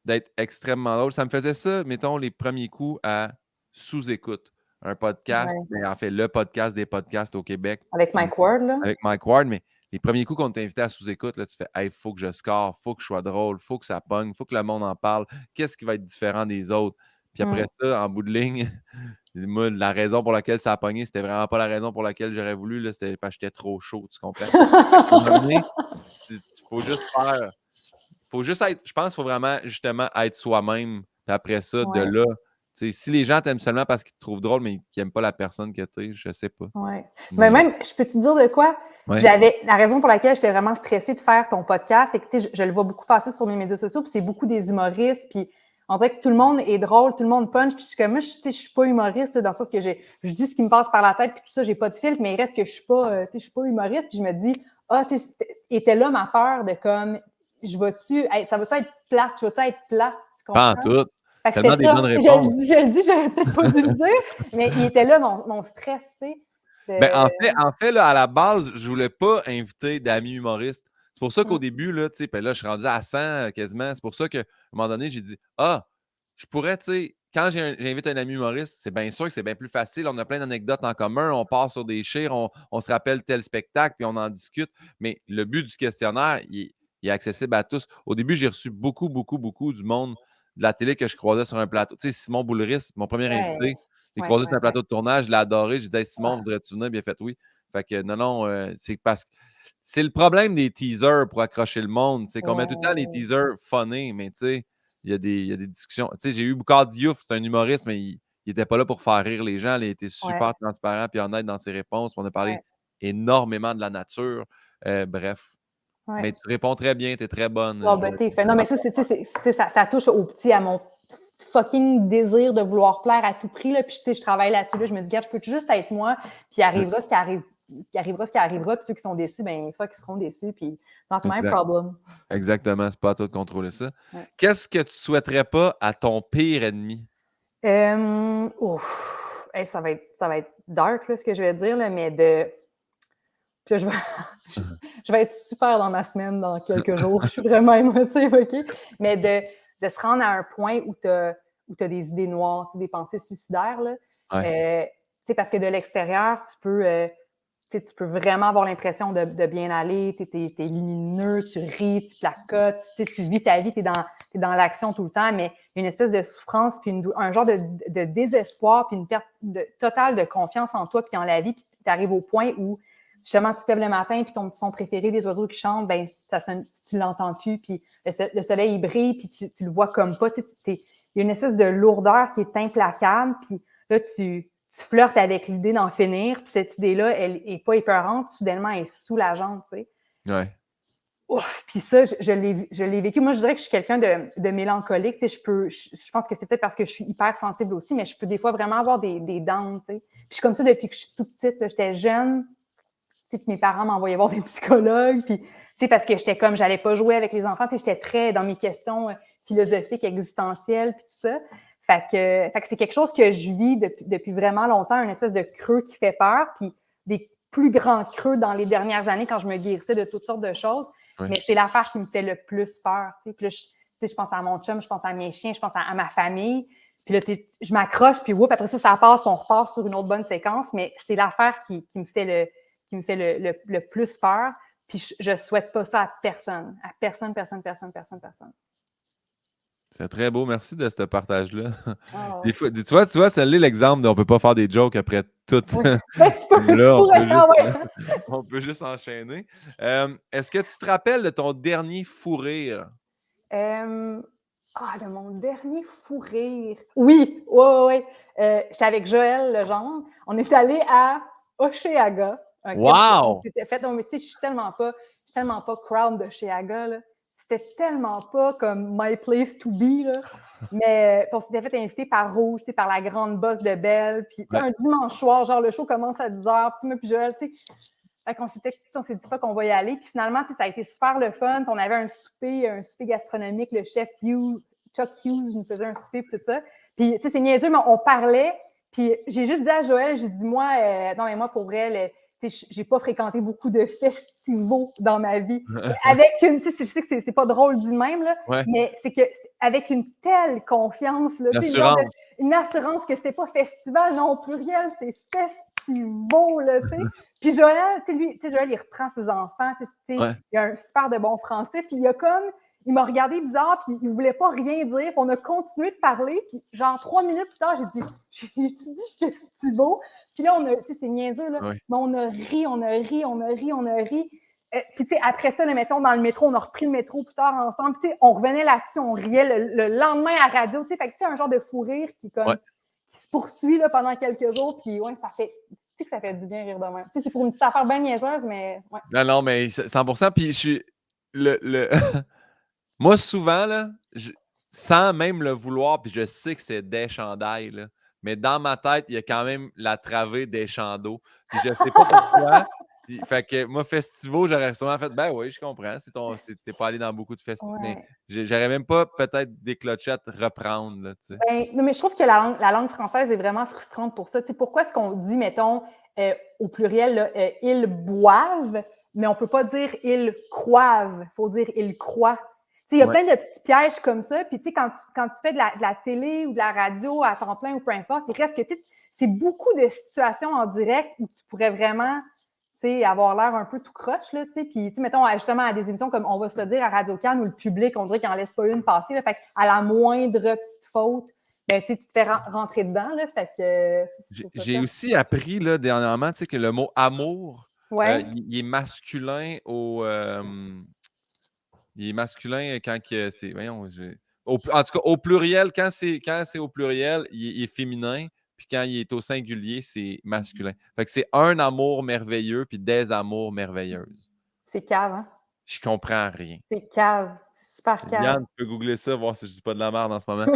d'être extrêmement drôle. Ça me faisait ça, mettons, les premiers coups à sous-écoute. Un podcast, mais en fait, le podcast des podcasts au Québec. Avec Mike Ward, là. Avec Mike Ward, mais les premiers coups qu'on t'invitait à sous-écoute, là, tu fais hey, faut que je score, faut que je sois drôle, faut que ça pogne, faut que le monde en parle. Qu'est-ce qui va être différent des autres? Puis après ça, en bout de ligne, moi, la raison pour laquelle ça a pogné, c'était vraiment pas la raison pour laquelle j'aurais voulu. Là, c'était parce que j'étais trop chaud, tu comprends? Fait qu'à un moment donné, faut juste faire. Faut juste être. Je pense qu'il faut vraiment, justement, être soi-même. Puis après ça, de Ouais, là. Si les gens t'aiment seulement parce qu'ils te trouvent drôle, mais qu'ils n'aiment pas la personne que tu es, je sais pas. ouais. Mais Mais, même, je peux te dire de quoi? ouais. La raison pour laquelle j'étais vraiment stressée de faire ton podcast, c'est que je le vois beaucoup passer sur mes médias sociaux, puis c'est beaucoup des humoristes, puis on dirait que tout le monde est drôle, tout le monde punch, puis je suis comme, moi, je suis pas humoriste, là, dans le sens que je dis ce qui me passe par la tête, puis tout ça, j'ai pas de filtre, mais il reste que je suis pas humoriste, puis je me dis, était là ma peur de comme, ça va-tu être plate, tu vas-tu être plate, tu Pas en comprends? tout. Fait que Tellement c'était des ça, bonnes je réponses. le dis, j'aurais peut-être pas dû le dire, mais il était là, mon stress, tu sais. Ben, en fait là, à la base, je voulais pas inviter d'amis humoristes. C'est pour ça qu'au Mm. début, là, ben là, je suis rendu à 100 quasiment. C'est pour ça qu'à un moment donné, j'ai dit ah, je pourrais, quand j'invite un ami humoriste, c'est bien sûr que c'est bien plus facile. On a plein d'anecdotes en commun, on part sur des chires, on se rappelle tel spectacle, puis on en discute. Mais le but du questionnaire, il est accessible à tous. Au début, j'ai reçu beaucoup, beaucoup, beaucoup du monde de la télé que je croisais sur un plateau. Tu sais, Simon Boulris, mon premier invité. Ouais, J'ai ouais, croisé sur ouais, un ouais. plateau de tournage, je l'ai adoré. J'ai dit hey, Simon, Ouais. voudrais-tu venir? Bien fait oui. Fait que non, c'est parce que c'est le problème des teasers pour accrocher le monde. C'est qu'on met tout le temps les Ouais. teasers funny, mais tu sais, il y a des discussions. Tu sais, j'ai eu Boucard Diouf, c'est un humoriste, mais il n'était pas là pour faire rire les gens. Il était super Ouais, transparent et honnête dans ses réponses. On a parlé ouais, énormément de la nature. Bref. ouais. Mais tu réponds très bien, tu es très bonne. Bon, ben, t'es fait. Non, mais ça, ça touche au petit, à mon fucking désir de vouloir plaire à tout prix, là. Puis, tu sais, je travaille là-dessus, là. Je me dis, regarde, je peux juste être moi, puis il arrivera ce qui arrive. Ce qui arrivera, ce qui arrivera, puis ceux qui sont déçus, ben, fuck, ils seront déçus, puis not my Exact. problem. Exactement, c'est pas à toi de contrôler ça. Ouais. Qu'est-ce que tu souhaiterais pas à ton pire ennemi? Hey, ça va être dark, là, ce que je vais dire, là, mais de. Puis là, je vais être super dans ma semaine dans quelques jours. Je suis vraiment émotive, OK? Mais de se rendre à un point où tu as des idées noires, des pensées suicidaires, là. Ouais. Parce que de l'extérieur, tu peux vraiment avoir l'impression de bien aller, tu es lumineux, tu ris, tu placotes, tu vis ta vie, tu es dans l'action tout le temps, mais il y a une espèce de souffrance, puis un genre de désespoir, puis une perte totale de confiance en toi, puis en la vie, puis tu arrives au point où justement, tu te lèves le matin, puis ton petit son préféré, des oiseaux qui chantent, ben, tu l'entends plus, puis le soleil, il brille, puis tu le vois comme pas. Il y a une espèce de lourdeur qui est implacable, puis là, tu flirtes avec l'idée d'en finir, puis cette idée-là, elle est pas épeurante, soudainement, elle est soulageante, tu sais. Ouais. Ouf, puis ça, je l'ai vécu. Moi, je dirais que je suis quelqu'un de mélancolique. Tu sais, je pense que c'est peut-être parce que je suis hyper sensible aussi, mais je peux des fois vraiment avoir des downs, tu sais. Puis je suis comme ça depuis que je suis toute petite. J'étais jeune, tu sais, mes parents m'envoyaient voir des psychologues, puis, tu sais, parce que j'étais comme, j'allais pas jouer avec les enfants, tu sais, j'étais très dans mes questions philosophiques, existentielles, puis tout ça. Fait que c'est quelque chose que je vis depuis vraiment longtemps, une espèce de creux qui fait peur, puis des plus grands creux dans les dernières années quand je me guérissais de toutes sortes de choses. Ouais. Mais c'est l'affaire qui me fait le plus peur, tu sais. Puis là, je pense à mon chum, je pense à mes chiens, je pense à ma famille. Puis là, je m'accroche, puis whoop, après ça passe, puis on repart sur une autre bonne séquence. Mais c'est l'affaire qui me fait le plus peur. Puis je souhaite pas ça à personne. À personne, personne, personne, personne, personne. C'est très beau. Merci de ce partage-là. Oh. Des fois, tu vois, celle-là, l'exemple d'on peut pas faire des jokes après tout. Oui. Ben, tu Là, pourrais, ouais. on peut juste enchaîner. Est-ce que tu te rappelles de ton dernier fou rire? De mon dernier fou rire. Oui, oui. J'étais avec Joël Legendre. On est allé à Oshéaga. On Wow! s'était fait. Non, mais tu sais, je suis tellement pas crowd d'Oshéaga, là. C'était tellement pas comme my place to be, là. Mais on s'était fait inviter par Rouge, par la grande bosse de Belle. Puis, Ouais. un dimanche soir, genre, le show commence à 10h. Puis, moi, puis Joël, tu sais. Fait qu'on s'est dit pas qu'on va y aller. Puis finalement, ça a été super le fun. Puis on avait un souper gastronomique. Le chef Chuck Hughes nous faisait un souper, puis tout ça. Puis, tu sais, c'est niaiseux, mais on parlait. Puis j'ai juste dit à Joël, j'ai dit, moi, non, mais moi, pour vrai, tu sais, j'ai pas fréquenté beaucoup de festivals dans ma vie. Avec une, tu sais, je sais que c'est pas drôle du même, là, Ouais. mais c'est que avec une telle confiance, là, tu sais, une assurance que c'était pas festival, non, pluriel, c'est festival, là, tu sais. Puis Joël, tu sais, Joël, il reprend ses enfants, tu sais, il a un super de bon français, puis il a comme, il m'a regardé bizarre, puis il voulait pas rien dire. Puis on a continué de parler, puis genre 3 minutes plus tard, j'ai dit festivo. Puis là, c'est niaiseux, là, Oui. mais on a ri. Puis, tu sais, après ça, mettons, dans le métro, on a repris le métro plus tard ensemble. Puis, tu sais, on revenait là-dessus, on riait le lendemain à la radio. Tu sais, fait que, tu sais, un genre de fou rire qui se poursuit là, pendant quelques jours. Puis, ouais, ça fait, tu sais, que ça fait du bien rire de même. Tu sais, c'est pour une petite affaire bien niaiseuse, mais ouais. Non, mais 100%. Puis, je suis. Moi, souvent, là, sans même le vouloir, puis je sais que c'est des chandails, là, mais dans ma tête, il y a quand même la travée des chandails. Puis je sais pas pourquoi. Fait que moi, Festivo, j'aurais sûrement fait, ben oui, je comprends. T'es pas allé dans beaucoup de festivals, mais Ouais. j'aurais même pas peut-être des clochettes reprendre, là, tu sais. Ben, non, mais je trouve que la langue française est vraiment frustrante pour ça. Tu sais, pourquoi est-ce qu'on dit, mettons, au pluriel, là, ils boivent, mais on ne peut pas dire ils croivent. Il faut dire ils croient. Tu sais, il y a plein de petits pièges comme ça. Puis, tu sais, quand tu fais de la télé ou de la radio à temps plein ou peu importe, il reste que, tu sais, c'est beaucoup de situations en direct où tu pourrais vraiment, tu sais, avoir l'air un peu tout croche, là, tu sais. Puis, tu sais, mettons, justement, à des émissions comme on va se le dire à Radio-Can où le public, on dirait qu'il n'en laisse pas une passer, là. Fait à la moindre petite faute, ben, tu te fais rentrer dedans, là. Fait que j'ai aussi appris, là, dernièrement, tu sais, que le mot amour, ouais. il est masculin il est masculin quand c'est. Voyons, en tout cas, au pluriel, quand c'est au pluriel, il est féminin. Puis quand il est au singulier, c'est masculin. Fait que c'est un amour merveilleux puis des amours merveilleuses. C'est cave, hein? Je comprends rien. C'est cave. C'est super cave. Yann, tu peux googler ça, voir si je dis pas de la merde en ce moment.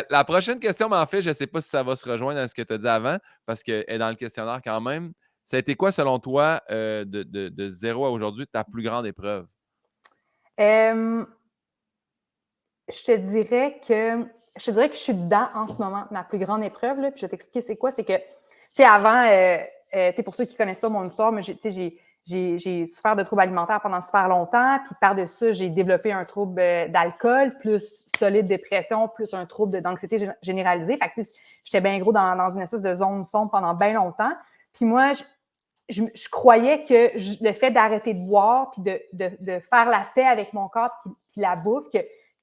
La prochaine question, mais en fait, je ne sais pas si ça va se rejoindre à ce que tu as dit avant, parce qu'elle est dans le questionnaire quand même. Ça a été quoi, selon toi, de 0 à aujourd'hui, ta plus grande épreuve? Je te dirais que je suis dedans en ce moment, ma plus grande épreuve, là, puis je vais t'expliquer c'est quoi. C'est que, tu sais, avant, pour ceux qui ne connaissent pas mon histoire, moi, j'ai souffert de troubles alimentaires pendant super longtemps, puis par-dessus ça, j'ai développé un trouble d'alcool, plus solide dépression, plus un trouble d'anxiété généralisée. Fait que, j'étais bien gros dans une espèce de zone sombre pendant bien longtemps. Puis moi, je croyais que le fait d'arrêter de boire, puis de faire la paix avec mon corps, puis la bouffe,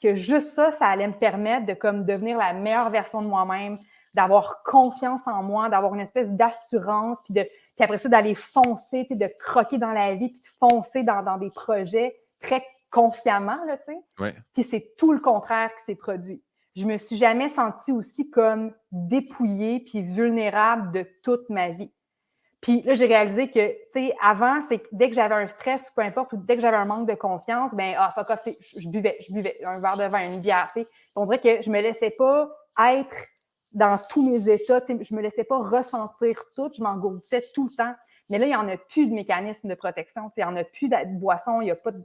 que juste ça allait me permettre de comme devenir la meilleure version de moi-même, d'avoir confiance en moi, d'avoir une espèce d'assurance, puis après ça, d'aller foncer, de croquer dans la vie, puis de foncer dans des projets très confiamment, là, tu sais. Ouais. Puis c'est tout le contraire qui s'est produit. Je me suis jamais sentie aussi comme dépouillée puis vulnérable de toute ma vie. Puis là, j'ai réalisé que, tu sais, avant, c'est que dès que j'avais un stress, peu importe, ou dès que j'avais un manque de confiance, ben fuck off, tu sais, je buvais un verre de vin, une bière, tu sais. On dirait que je me laissais pas être dans tous mes états, tu sais, je me laissais pas ressentir tout, je m'engourdissais tout le temps. Mais là, il n'y en a plus de mécanisme de protection, tu sais, il n'y en a plus de boisson, il n'y a pas de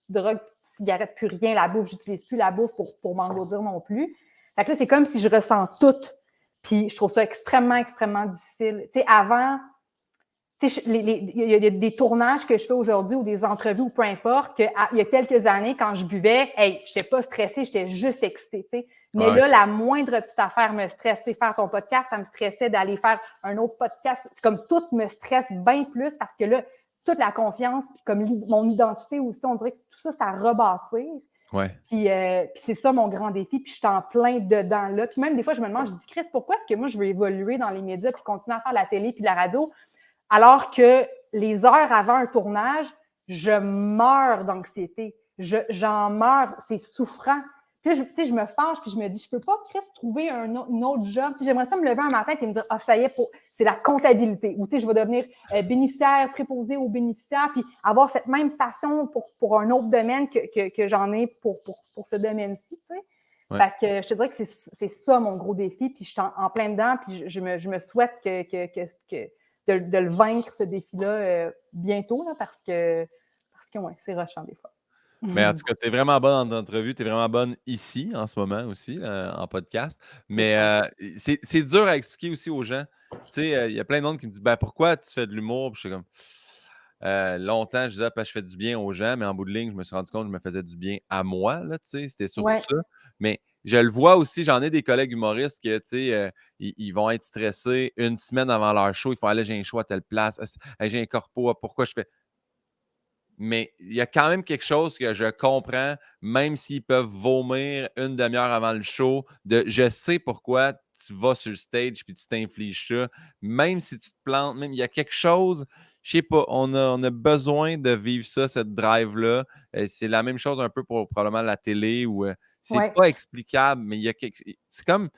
drogue, de cigarette, plus rien, la bouffe, j'utilise plus la bouffe pour m'engourdir non plus. Fait que là, c'est comme si je ressens tout. Puis je trouve ça extrêmement, extrêmement difficile. Tu sais, avant, il y a des tournages que je fais aujourd'hui ou des entrevues ou peu importe, qu'il y a quelques années, quand je buvais, hey, je n'étais pas stressée, j'étais juste excitée. T'sais. Mais là, la moindre petite affaire me stresse. Faire ton podcast, ça me stressait d'aller faire un autre podcast. C'est comme tout me stresse bien plus parce que là, toute la confiance, puis comme mon identité aussi, on dirait que tout ça, c'est à rebâtir. Ouais. Puis c'est ça mon grand défi, puis je suis en plein dedans là. Puis même des fois, je me demande, je dis, Chris, pourquoi est-ce que moi, je veux évoluer dans les médias puis continuer à faire la télé puis de la radio? Alors que les heures avant un tournage, je meurs d'anxiété. J'en meurs, c'est souffrant. Puis là, je me fâche, puis je me dis, je peux pas, Chris, trouver une autre job. J'aimerais ça me lever un matin et me dire, ça y est, c'est la comptabilité. Ou je vais devenir bénéficiaire, préposé aux bénéficiaires, puis avoir cette même passion pour un autre domaine que j'en ai pour ce domaine-ci. Ouais. Fait que je te dirais que c'est ça mon gros défi, puis je suis en plein dedans, puis je me souhaite de le vaincre, ce défi-là, bientôt, là, parce que ouais, c'est rushant des fois. Mais en tout cas, tu es vraiment bonne en entrevue, tu es vraiment bonne ici, en ce moment aussi, en podcast. Mais c'est dur à expliquer aussi aux gens. Tu sais, il y a plein de monde qui me dit ben, pourquoi tu fais de l'humour? Puis je suis comme. Longtemps, je disais parce que je fais du bien aux gens, mais en bout de ligne, je me suis rendu compte que je me faisais du bien à moi. Là, c'était surtout ça. Mais je le vois aussi, j'en ai des collègues humoristes que ils vont être stressés une semaine avant leur show. Ils font aller, j'ai un show à telle place, j'ai un corpo, pourquoi je fais. Mais il y a quand même quelque chose que je comprends, même s'ils peuvent vomir une demi-heure avant le show, je sais pourquoi tu vas sur le stage puis tu t'infliges ça. Même si tu te plantes, même il y a quelque chose, je sais pas, on a besoin de vivre ça, cette drive-là. C'est la même chose un peu pour probablement la télé où c'est Ouais. pas explicable, mais il y a quelque. C'est comme.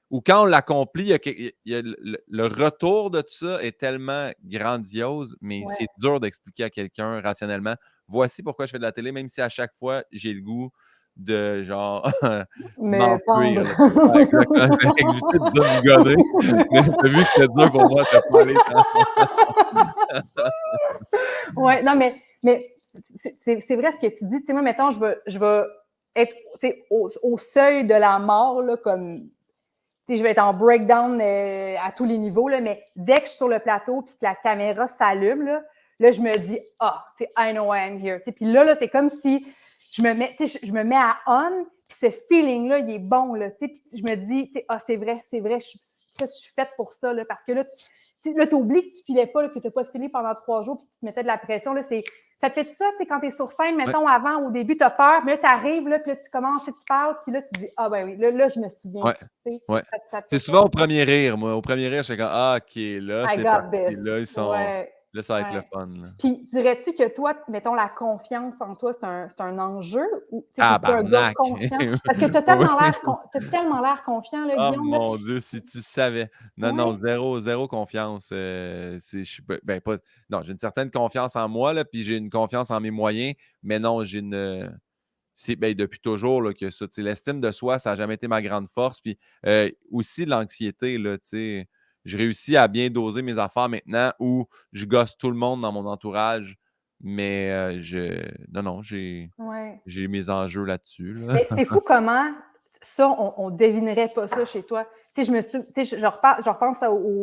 Ou quand on l'accomplit, il y a le retour de tout ça est tellement grandiose, mais Ouais. c'est dur d'expliquer à quelqu'un rationnellement. Voici pourquoi je fais de la télé, même si à chaque fois, j'ai le goût de genre Me m'enfuir. pendre. Là. Ouais, exactement. Éviter de dire rigoler. Mais t'as vu que c'était dur pour moi de pas aller Ouais, non, mais c'est vrai ce que tu dis. Tu sais, moi, mettons, je vais être au seuil de la mort, là, comme je vais être en breakdown à tous les niveaux, là, mais dès que je suis sur le plateau et que la caméra s'allume, là, je me dis, I know I am here. Puis là, c'est comme si je me mets à on, puis ce feeling-là, il est bon. Là, puis je me dis, c'est vrai, je suis faite pour ça. Là, parce que là, tu oublies que tu ne filais pas, là, que tu n'as pas filé pendant 3 jours, puis tu te mettais de la pression. Là, ça te fait ça, quand tu es sur scène, mettons, avant, au début, tu as peur, mais là, tu arrives, là, puis là, tu commences, tu parles, puis là, tu dis, ben oui, là je me souviens. Ouais. Ouais. Ça te C'est fait ça. souvent au premier rire, moi. Au premier rire, je suis comme OK, là, I c'est got parti. this. Là, ils sont. Ouais. Là, ça va être le Ouais. fun. Là. Puis, dirais-tu que toi, mettons, la confiance en toi, c'est un enjeu? Ou es-tu un gars Tabarnak! confiant? Parce que tu as Ouais. tellement l'air confiant, là, Oh Guillaume. Là. mon Dieu, si tu savais. Non, non, Ouais. zéro confiance. Je suis pas. Non, j'ai une certaine confiance en moi, là, puis j'ai une confiance en mes moyens, mais non, j'ai une. C'est depuis toujours là, que ça. L'estime de soi, ça n'a jamais été ma grande force. Puis aussi l'anxiété, là, tu sais. Je réussis à bien doser mes affaires maintenant où je gosse tout le monde dans mon entourage. Mais non, Ouais. j'ai mes enjeux là-dessus. Là. Mais c'est fou comment ça, on ne devinerait pas ça chez toi. Tu sais, je repense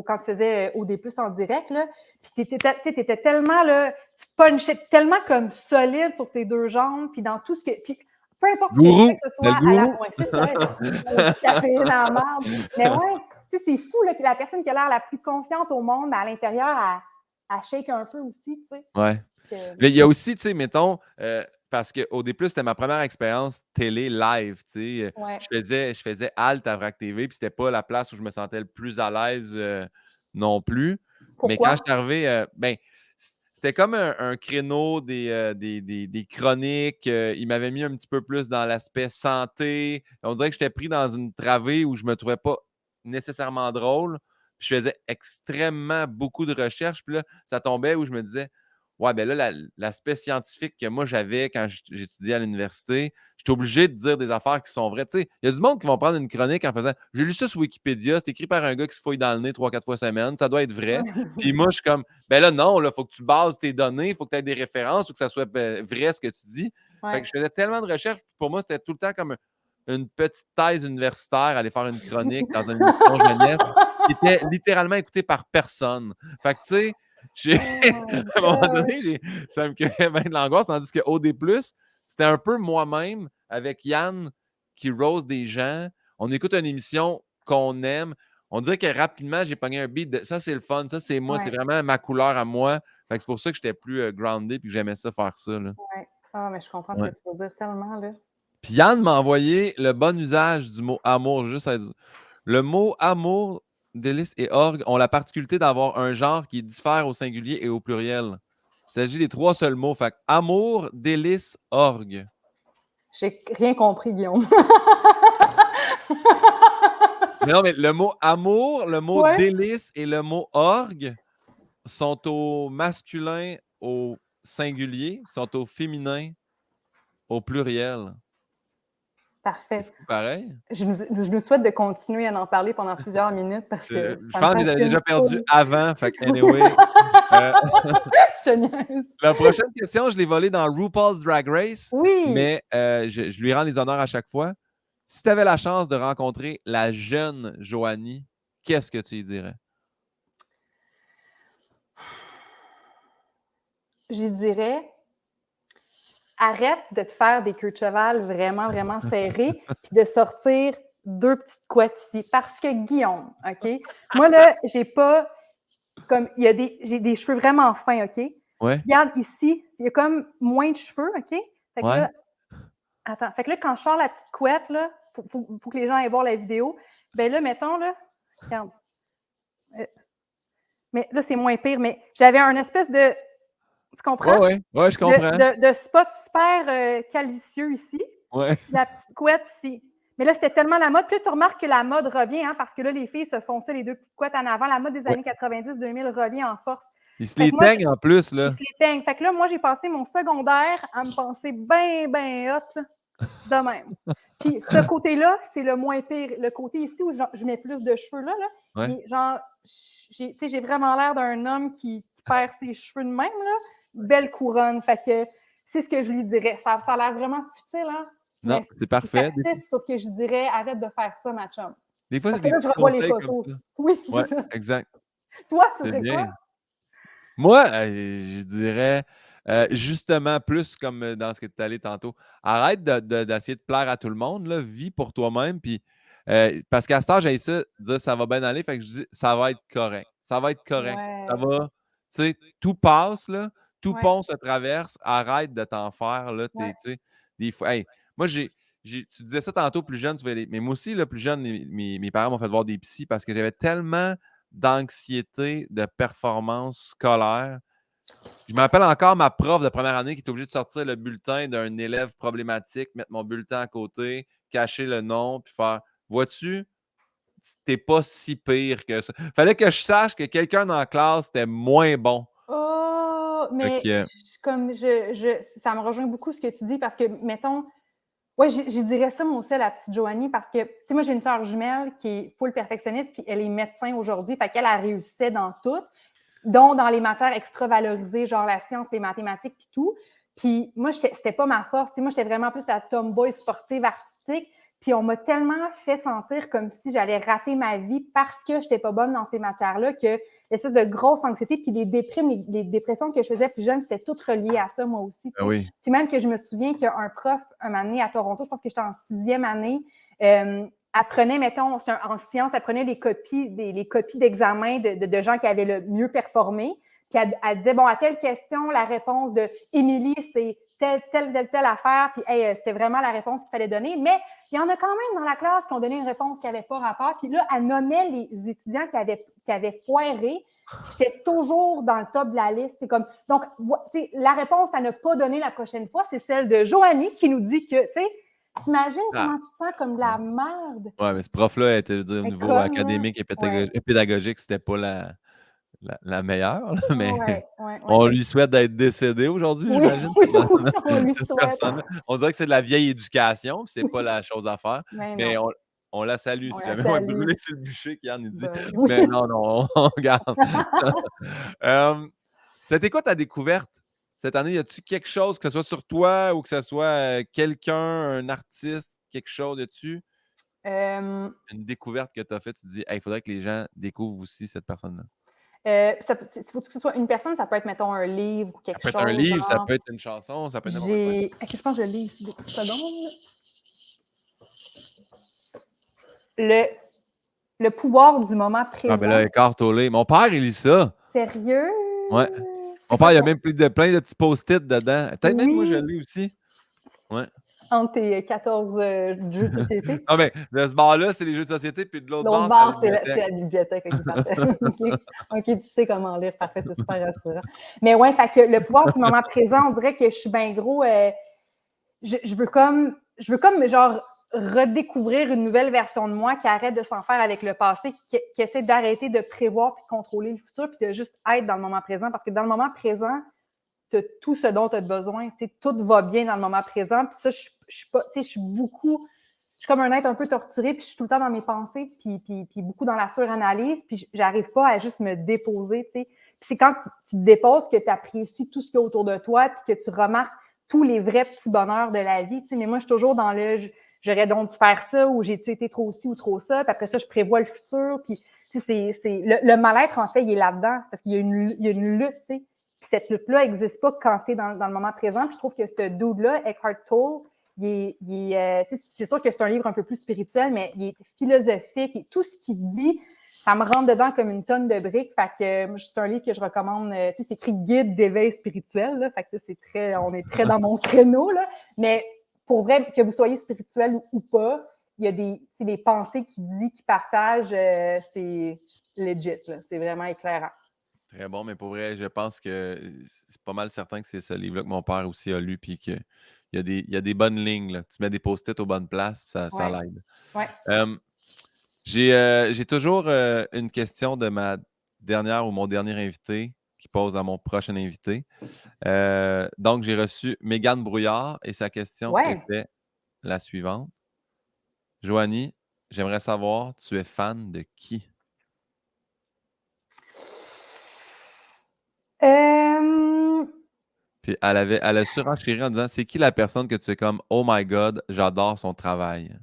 quand tu faisais OD+, en direct, là, puis tu étais tellement, là, tu punchais tellement comme solide sur tes 2 jambes, puis dans tout ce que... Puis, peu importe ce que tu fais, Gourou! que ce Le soit à la... gourou! Ouais, c'est ça, caféine en marde. Mais ouais, tu sais, c'est fou, là, que la personne qui a l'air la plus confiante au monde, à l'intérieur, elle shake un peu aussi, tu sais. Ouais. Que... Mais il y a aussi, tu sais, mettons, parce qu'au D+, c'était ma première expérience télé live, tu sais. Ouais. Je faisais Alt à VRAC TV, puis c'était pas la place où je me sentais le plus à l'aise non plus. Mais quand je Pourquoi? suis arrivé, c'était comme un créneau des chroniques. Il m'avait mis un petit peu plus dans l'aspect santé. On dirait que j'étais pris dans une travée où je me trouvais pas nécessairement drôle. Puis je faisais extrêmement beaucoup de recherches. Puis là, ça tombait où je me disais, ouais, ben là, l'aspect scientifique que moi j'avais quand j'étudiais à l'université, j'étais obligé de dire des affaires qui sont vraies. Tu sais, il y a du monde qui vont prendre une chronique en faisant j'ai lu ça sur Wikipédia, c'est écrit par un gars qui se fouille dans le nez 3-4 fois semaine, ça doit être vrai. Puis moi, je suis comme ben là, non, il faut que tu bases tes données, il faut que tu aies des références, il faut que ça soit vrai ce que tu dis. Fait Ouais. que je faisais tellement de recherches, pour moi, c'était tout le temps comme une petite thèse universitaire, aller faire une chronique dans une émission jeunesse qui était littéralement écoutée par personne. Fait que tu sais, Oh my à un moment donné, gosh! ça me créait bien de l'angoisse, tandis que OD+, c'était un peu moi-même avec Yann qui rose des gens. On écoute une émission qu'on aime. On dirait que rapidement, j'ai pogné un beat de ça, c'est le fun, ça, c'est moi, c'est Ouais, vraiment ma couleur à moi. Fait que c'est pour ça que j'étais plus grounded et que j'aimais ça faire ça. Là. ouais. Ah, mais je comprends ce Ouais. que tu veux dire tellement, là. Puis Yann m'a envoyé le bon usage du mot amour, juste à dire. Le mot amour, délice et orgue ont la particularité d'avoir un genre qui diffère au singulier et au pluriel. Il s'agit des 3 seuls mots. Fait que amour, délice, orgue. J'ai rien compris, Guillaume. Mais non, mais le mot amour, le mot Ouais. délice et le mot orgue sont au masculin au singulier, sont au féminin au pluriel. C'est Parfait. fou pareil. Je nous souhaite de continuer à en parler pendant plusieurs minutes parce que Je ça me pense que je les avais fascine déjà perdus full. avant. Fait que anyway. Je te niaise. La prochaine question, je l'ai volée dans RuPaul's Drag Race, Oui! mais je lui rends les honneurs à chaque fois. Si tu avais la chance de rencontrer la jeune Joanie, qu'est-ce que tu lui dirais? J'y dirais, arrête de te faire des queues de cheval vraiment, vraiment serrées, puis de sortir 2 petites couettes ici. Parce que Guillaume, OK? Moi, là, j'ai des cheveux vraiment fins, OK? Ouais. Regarde ici, il y a comme moins de cheveux, OK? Fait que Ouais. là, attends, fait que là, quand je sors la petite couette, là, faut que les gens aillent voir la vidéo. Ben là, mettons, là, regarde. Mais là, c'est moins pire, mais j'avais un espèce de, tu comprends? Ouais, je comprends. De spot super calvicieux ici, Ouais. la petite couette ici. Mais là, c'était tellement la mode. Puis là, tu remarques que la mode revient, hein, parce que là, les filles se font ça, les deux petites couettes en avant. La mode des Ouais. années 90-2000 revient en force. Ils se Fait les que moi, peignent en plus, ils là. se les peignent. Fait que là, moi, j'ai passé mon secondaire à me penser bien, bien hot, là, de même. Puis ce côté-là, c'est le moins pire. Le côté ici où je mets plus de cheveux là, Ouais. genre, j'ai vraiment l'air d'un homme qui perd ses cheveux de même, là. Belle couronne. Fait que c'est ce que je lui dirais. Ça a l'air vraiment futile, hein? Non, Mais c'est parfait. factice, sauf que je dirais arrête de faire ça, ma chum. Des fois, c'est Parce que des là, je petits revois les conseils comme photos. ça. Oui, Ouais, c'est ça. exact. Toi, ce C'est serait quoi? bien. Moi, je dirais, justement, plus comme dans ce que tu es allé tantôt, arrête d'essayer de plaire à tout le monde, là, vis pour toi-même, puis parce qu'à cet âge, j'ai ça, dire ça va bien aller, fait que je dis ça va être correct. Ça va être correct. Ça Ouais, va, tu sais, tout passe, là, tout ouais, pont se traverse, arrête de t'en faire, là, ouais, tu sais, des fois. Hey, moi, tu disais ça tantôt plus jeune, mais moi aussi, là, plus jeune, mes parents m'ont fait voir des psys parce que j'avais tellement d'anxiété de performance scolaire. Je me rappelle encore ma prof de première année qui était obligée de sortir le bulletin d'un élève problématique, mettre mon bulletin à côté, cacher le nom, puis faire vois-tu, t'es pas si pire que ça. Fallait que je sache que quelqu'un dans la classe était moins bon. oh, Fait mais que, comme ça me rejoint beaucoup ce que tu dis parce que, mettons, ouais, je dirais ça, moi aussi, à la petite Joanie, parce que, tu sais, moi, j'ai une sœur jumelle qui est full perfectionniste, puis elle est médecin aujourd'hui, fait qu'elle a réussi dans tout, dont dans les matières extra valorisées, genre la science, les mathématiques, puis tout. Puis moi, c'était pas ma force. Tu sais, moi, j'étais vraiment plus la tomboy sportive, artistique. Puis on m'a tellement fait sentir comme si j'allais rater ma vie parce que je n'étais pas bonne dans ces matières-là que l'espèce de grosse anxiété, puis les déprimes, les dépressions que je faisais plus jeune, c'était tout relié à ça, moi aussi. ben oui. Puis même que je me souviens qu'un prof, un moment donné à Toronto, je pense que j'étais en 6e année, apprenait, mettons, en sciences, apprenait les copies d'examen de gens qui avaient le mieux performé. Puis elle disait, bon, à telle question, la réponse de Émilie, c'est telle affaire. Puis hey, c'était vraiment la réponse qu'il fallait donner. Mais il y en a quand même dans la classe qui ont donné une réponse qui n'avait pas rapport. Puis là, elle nommait les étudiants qui avaient foiré. J'étais toujours dans le top de la liste. C'est comme, donc, la réponse à ne pas donner la prochaine fois, c'est celle de Joanie qui nous dit que, tu sais, t'imagines comment tu te sens comme de la merde? Ouais, mais ce prof-là était, je veux dire, au Mais niveau comme, là, académique et ouais, pédagogique, c'était pas la meilleure, là, mais ouais. on lui souhaite d'être décédé aujourd'hui, Oui, j'imagine. oui, oui, on lui Cette souhaite. personne-là. On dirait que c'est de la vieille éducation, puis c'est pas la chose à faire. Mais non, Mais on la salue on si la jamais on est salue. brûlé sur le bûcher, qui en dit. Ben oui. Mais non, on garde. C'était quoi ta découverte cette année? Y a-tu quelque chose, que ce soit sur toi ou que ce soit quelqu'un, un artiste, quelque chose, y a-tu Euh, une découverte que tu as faite? Tu te dis, il faudrait que les gens découvrent aussi cette personne-là. faut que ce soit une personne, ça peut être, mettons, un livre ou Ça quelque peut être un chose, livre, ça genre. peut être une chanson, ça peut être n'importe quoi. Je pense que je lis ici 2 secondes. Le, le pouvoir du moment Ah, ben présent. là, Eckhart Tolle. Mon père, il lit ça. Sérieux? Ouais. Mon C'est père, quoi il y a ton. même plein de petits post-it dedans. Peut-être même moi, je le Oui, lis aussi. Ouais. entre tes 14 jeux de société. Non, mais de ce bar-là, c'est les jeux de société, puis de l'autre L'autre bar, c'est la bord, c'est bibliothèque. la bibliothèque. OK, parfait. OK, tu sais comment lire. Parfait, c'est super rassurant. Mais ouais, fait que le pouvoir du moment présent, on dirait que je suis bien gros. Je veux comme, genre, redécouvrir une nouvelle version de moi qui arrête de s'en faire avec le passé, qui essaie d'arrêter de prévoir puis de contrôler le futur, puis de juste être dans le moment présent. Parce que dans le moment présent, tu as tout ce dont tu as besoin. Tout va bien dans le moment présent. Puis ça, je suis pas, je suis beaucoup. Je suis comme un être un peu torturé, puis je suis tout le temps dans mes pensées, puis beaucoup dans la suranalyse, puis j'arrive pas à juste me déposer, tu sais. Puis c'est quand tu te déposes que tu apprécies tout ce qu'il y a autour de toi, puis que tu remarques tous les vrais petits bonheurs de la vie, tu sais. Mais moi, je suis toujours dans le j'aurais donc dû faire ça, ou j'ai-tu été trop ci ou trop ça, puis après ça, je prévois le futur, puis tu sais, le mal-être, en fait, il est là-dedans, parce qu'il y a une lutte, tu sais. Puis cette lutte-là n'existe pas quand tu es dans le moment présent. Puis je trouve que ce dude-là, Eckhart Tolle, c'est sûr que c'est un livre un peu plus spirituel, mais il est philosophique et tout ce qu'il dit, ça me rentre dedans comme une tonne de briques. Fait que c'est un livre que je recommande. C'est écrit Guide d'éveil spirituel. Là, fait que on est très dans mon créneau. Là, mais pour vrai, que vous soyez spirituel ou pas, il y a des pensées qu'il dit, qu'il partage, c'est legit. Là, c'est vraiment éclairant. Très bon, mais pour vrai, je pense que c'est pas mal certain que c'est ce livre-là que mon père aussi a lu, puis qu'il y a des bonnes lignes. Là. Tu mets des post-it aux bonnes places, puis ça l'aide. Ouais. J'ai toujours une question de ma dernière ou mon dernier invité qui pose à mon prochain invité. Donc, j'ai reçu Mégane Brouillard et sa question était la suivante. Joanie, j'aimerais savoir, tu es fan de qui? Puis elle a surenchéri en disant, c'est qui la personne que tu es comme, oh my God, j'adore son travail?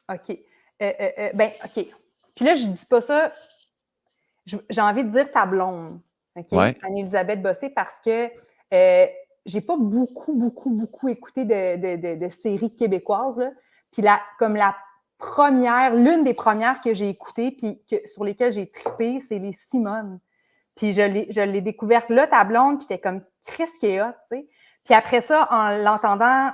OK. OK. Puis là, je dis pas ça. J'ai envie de dire ta blonde. OK? Ouais. Anne-Élisabeth Bossé, parce que j'ai pas beaucoup écouté de séries québécoises. Là. Puis comme l'une des premières que j'ai écoutées, puis sur lesquelles j'ai trippé, c'est les Simone. Puis je l'ai découverte là, ta blonde, puis j'étais comme Chris qui est hot, tu sais. Puis après ça, en l'entendant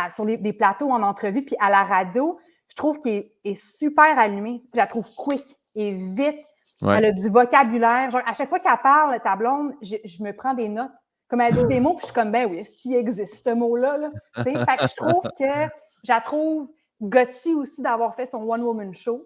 sur des plateaux en entrevue, puis à la radio, je trouve qu'elle est super allumée. Je la trouve quick et vite. Ouais. Elle a du vocabulaire. Genre, à chaque fois qu'elle parle, ta blonde, je me prends des notes. Comme elle dit des mots, puis je suis comme, ben oui, s'il existe ce mot-là. Là. Fait que je trouve que je la trouve gutsy aussi d'avoir fait son one-woman show.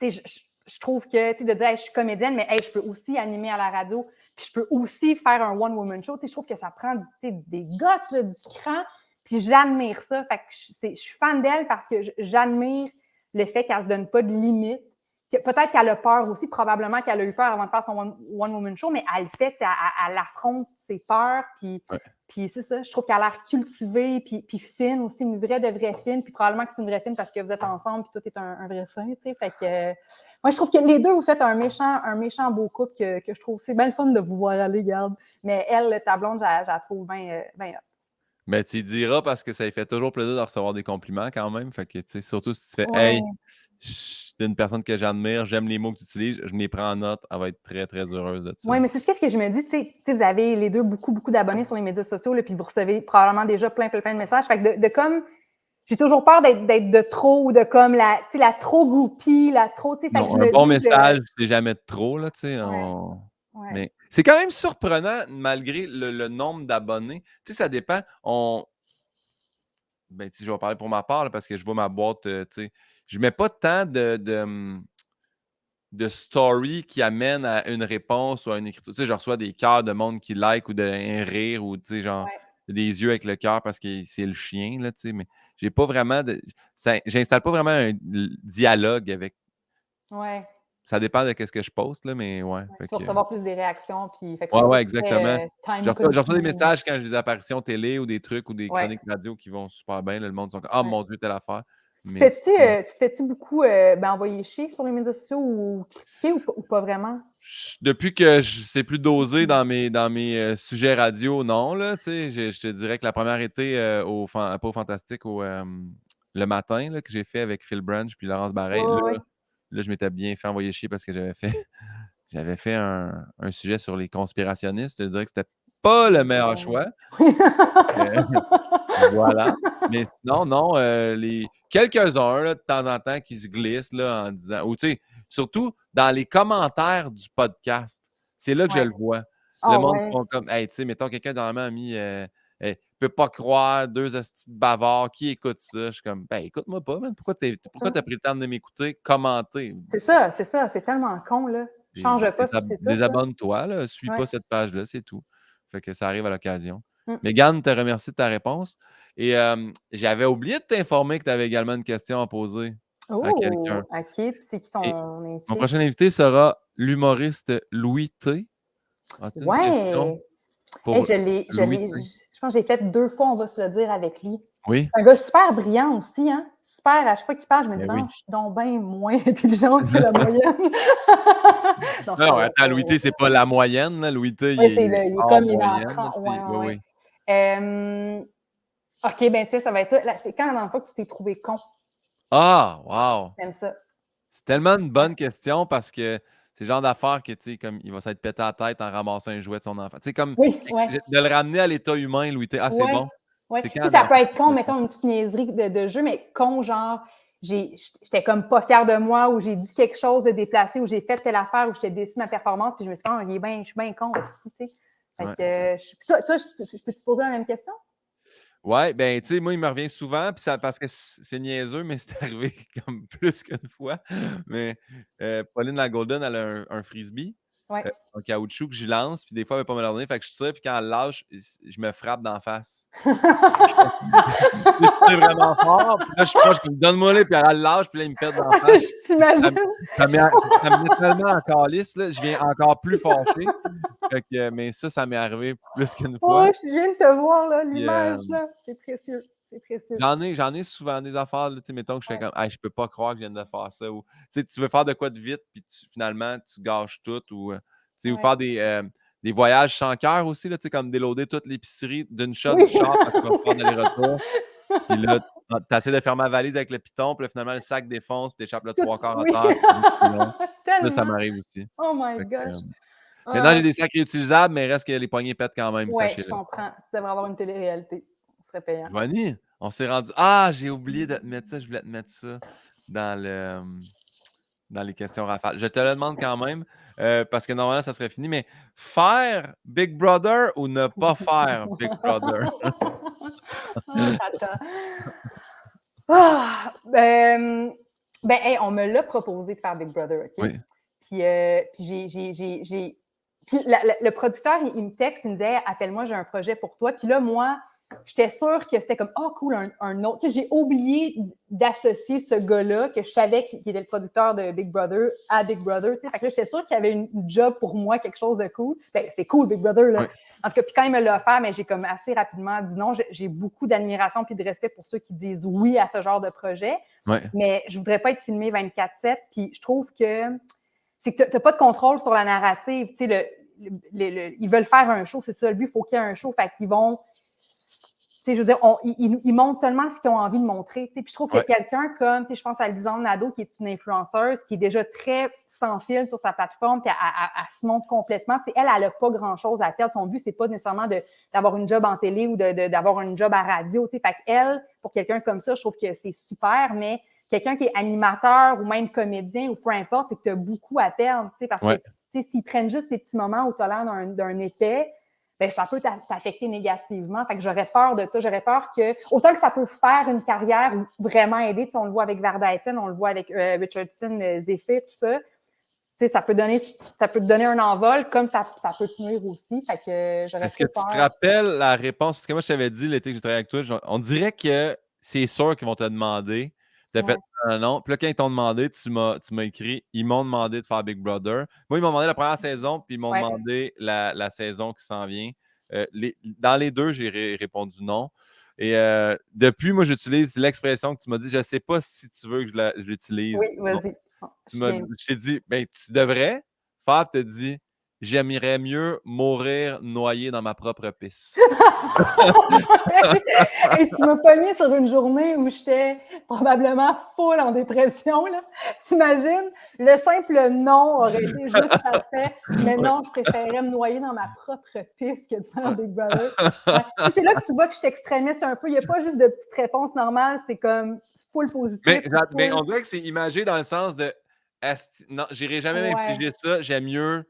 Je trouve que, de dire, hey, je suis comédienne, mais hey, je peux aussi animer à la radio, puis je peux aussi faire un one-woman show. Je trouve que ça prend des guts, là, du cran, puis j'admire ça. Fait que je suis fan d'elle parce que j'admire le fait qu'elle ne se donne pas de limites. Peut-être qu'elle a peur aussi, probablement qu'elle a eu peur avant de faire son one-woman show, mais elle le fait, elle affronte ses peurs, puis c'est ça, je trouve qu'elle a l'air cultivée, puis fine aussi, une vraie fine, puis probablement que c'est une vraie fine parce que vous êtes ensemble, puis toi, t'es un vrai fin, tu sais, fait que moi, je trouve que les deux, vous faites un méchant beau couple que je trouve, c'est bien le fun de vous voir aller, garde, mais elle, ta blonde, je la trouve bien hot. Mais tu y diras parce que ça lui fait toujours plaisir de recevoir des compliments quand même, fait que, tu sais, surtout si tu fais « Hey, c'est une personne que j'admire, j'aime les mots que tu utilises, je me les prends en note, elle va être très, très heureuse de ça. » Oui, mais c'est ce que je me dis, tu sais, vous avez les deux beaucoup d'abonnés sur les médias sociaux, là, puis vous recevez probablement déjà plein de messages. Fait que de comme, j'ai toujours peur d'être de trop ou de comme la trop groupie, la trop, tu sais. Non, un bon message, c'est jamais de trop, là, tu sais. Ouais. Mais c'est quand même surprenant, malgré le nombre d'abonnés. Tu sais, ça dépend. Ben, je vais parler pour ma part, là, parce que je vois ma boîte, tu sais. Je mets pas tant de story qui amène à une réponse ou à une écriture. Tu sais, je reçois des cœurs de monde qui like ou un rire ou, tu sais, genre, des yeux avec le cœur parce que c'est le chien, là, tu sais. Mais j'ai pas vraiment j'installe pas vraiment un dialogue avec. Ouais. Ça dépend de ce que je poste, là, mais ouais. Tu vas recevoir plus des réactions, puis fait que ouais, exactement. Je reçois des consuming. messages quand j'ai des apparitions télé ou des trucs ou des chroniques radio qui vont super bien. Là, le monde sont comme « Ah, mon Dieu, telle affaire. » Tu te fais-tu beaucoup envoyer chier sur les médias sociaux ou critiquer ou pas vraiment? Depuis que c'est plus dosé dans mes sujets radio, non. Là, je te dirais que la première été pas au Fantastique, le matin là, que j'ai fait avec Phil Branch puis Laurence Bareil. Là, je m'étais bien fait envoyer chier parce que j'avais fait un sujet sur les conspirationnistes. Je dirais que c'était pas le meilleur choix. Voilà. Mais sinon, non, quelques-uns là, de temps en temps qui se glissent là, en disant, ou tu sais, surtout dans les commentaires du podcast, c'est là que je le vois. Le monde font comme, hey, tu sais, mettons, quelqu'un dans la main a mis, peut pas croire, deux astis de bavards, qui écoute ça? Je suis comme, ben écoute-moi pas, man. Pourquoi t'as pris le temps de m'écouter? Commenter. C'est ça, c'est tellement con, là. Change pas, c'est tout. Désabonne-toi, là. Suis pas cette page-là, c'est tout. Fait que ça arrive à l'occasion. Mégane, te remercie de ta réponse. Et j'avais oublié de t'informer que tu avais également une question à poser à quelqu'un. OK. Puis c'est qui ton invité? Mon prochain invité sera l'humoriste Louis T. Ouais! Je pense que j'ai fait 2 fois, on va se le dire, avec lui. Oui. Un gars super brillant aussi, hein? Super, à chaque fois qu'il parle, je me dis, oui. je suis donc bien moins intelligente que la moyenne. non, attends, Louis T, c'est pas la moyenne, là. Louis T, il est comme il est moyenne, en 30. oui. OK, ben tu sais, ça va être ça. Là, c'est quand la dernière fois que tu t'es trouvé con? Ah, wow! J'aime ça. C'est tellement une bonne question parce que c'est le genre d'affaire que, tu sais, comme il va s'être pété la tête en ramassant un jouet de son enfant. Tu sais, comme Oui, ouais. de le ramener à l'état humain, Louis T. Ah, c'est Ouais, bon. ouais. C'est Tu quand sais, la ça dernière peut fois être con, mettons une petite niaiserie de jeu, mais con, genre, j'étais comme pas fière de moi, ou j'ai dit quelque chose de déplacé, ou j'ai fait telle affaire, ou j'étais déçue de ma performance, puis je me suis dit, oh, je suis bien con aussi, tu sais. Fait Ouais. que, toi, je peux te poser la même question? Ouais, ben, tu sais, moi, il me revient souvent, puis ça, parce que c'est niaiseux, mais c'est arrivé comme plus qu'une fois. Mais Pauline la Golden, elle a un frisbee Ouais. en caoutchouc que je lance, puis des fois, elle veut pas me le donner, fait que je tire, puis quand elle lâche, je me frappe d'en face. Je tire vraiment fort, puis là, je suis proche, comme donne-moi-les, puis elle lâche, puis là, il me pète d'en face. Je Puis ça, t'imagine. ça me met tellement en calice, là, je viens encore plus fâché. Fait que, mais ça m'est arrivé plus qu'une Oh, fois. je viens de te voir, là, Puis, l'image, là. C'est précieux. C'est précieux. j'en ai souvent des affaires, là, tu sais, mettons que je fais Ouais. comme, hey, je peux pas croire que je viens de faire ça. Ou, tu sais, tu veux faire de quoi de vite, puis finalement, tu gâches tout. Ou, tu sais, ou Ouais. faire des voyages sans cœur aussi, là, tu sais, comme déloader toute l'épicerie d'une shot Oui. du char parce que tu vas faire d'aller-retour. Puis là, tu essaies de faire ma valise avec le piton, puis là, finalement, le sac défonce, puis tu échappes le Tout, trois quarts à oui. terre, puis c'est long. Ça Tellement. m'arrive aussi. Oh my Fait que, gosh. maintenant, Ah, j'ai des sacs réutilisables, mais il reste que les poignées pètent quand même, ouais, je sachez-le. comprends. Tu devrais avoir une télé-réalité. Ce serait payant. Joanie, on s'est rendu. Ah, j'ai oublié de te mettre ça. Je voulais te mettre ça dans dans les questions rafales. Je te le demande quand même, parce que normalement, ça serait fini, mais faire Big Brother ou ne pas faire Big Brother? Ah, tata. Ah, hey, on me l'a proposé de faire Big Brother, OK? Oui. Puis Puis le producteur, il me texte, il me disait, appelle-moi, j'ai un projet pour toi. Puis là, moi, j'étais sûre que c'était comme, oh cool, un autre. Tu sais, j'ai oublié d'associer ce gars-là, que je savais qu'il était le producteur de Big Brother, à Big Brother. Tu sais. Fait que là, j'étais sûre qu'il y avait une job pour moi, quelque chose de cool. Ben, c'est cool, Big Brother, là. Oui. En tout cas, puis quand il me l'a offert, mais j'ai comme assez rapidement dit non. J'ai beaucoup d'admiration puis de respect pour ceux qui disent oui à ce genre de projet. Ouais. Mais je voudrais pas être filmée 24/7. Puis je trouve que c'est que tu n'as pas de contrôle sur la narrative. Tu sais, ils veulent faire un show, c'est ça le but, il faut qu'il y ait un show. Fait qu'ils vont. Tu sais, je veux dire, ils montrent seulement ce qu'ils ont envie de montrer. Tu sais. Puis je trouve que Ouais. quelqu'un comme, tu sais, je pense à Lisanne Nadeau, qui est une influenceuse, qui est déjà très sans fil sur sa plateforme, puis elle se montre complètement. Tu sais, elle n'a pas grand-chose à perdre. Son but, c'est pas nécessairement d'avoir une job en télé ou d'avoir une job à radio. Tu sais. Fait qu'elle, pour quelqu'un comme ça, je trouve que c'est super, mais quelqu'un qui est animateur ou même comédien ou peu importe, c'est que tu as beaucoup à perdre. Tu sais, parce Ouais. que tu sais, s'ils prennent juste les petits moments où tu as l'air d'un épais, ben, ça peut t'affecter négativement. Fait que j'aurais peur de ça. J'aurais peur que, autant que ça peut faire une carrière ou vraiment aider, on le voit avec Varda Etienne, on le voit avec Richardson, Zephyr, tout ça. Ça peut te donner un envol, comme ça peut te nuire aussi. Fait que j'aurais Est-ce que trop tu te peur. rappelles la réponse? Parce que moi, je t'avais dit l'été que j'ai travaillé avec toi, on dirait que c'est sûr qu'ils vont te demander. Tu as fait non. Puis là, quand ils t'ont demandé, tu m'as écrit, ils m'ont demandé de faire Big Brother. Moi, ils m'ont demandé la première saison, puis ils m'ont demandé la saison qui s'en vient. Dans les deux, j'ai répondu non. Et depuis, moi, j'utilise l'expression que tu m'as dit. Je ne sais pas si tu veux que je l'utilise. Oui, vas-y. Je t'ai dit, ben, tu devrais. Fab te dit, j'aimerais mieux mourir noyé dans ma propre pisse. Et tu m'as pogné sur une journée où j'étais probablement full en dépression. Là. T'imagines? Le simple non aurait été juste parfait. Mais non, je préférais me noyer dans ma propre pisse que de faire Big Brother. Ouais. C'est là que tu vois que je suis extrémiste un peu. Il n'y a pas juste de petites réponses normales. C'est comme full positif. Mais on dirait que c'est imagé dans le sens de non, j'irai jamais m'infliger ça. J'aime mieux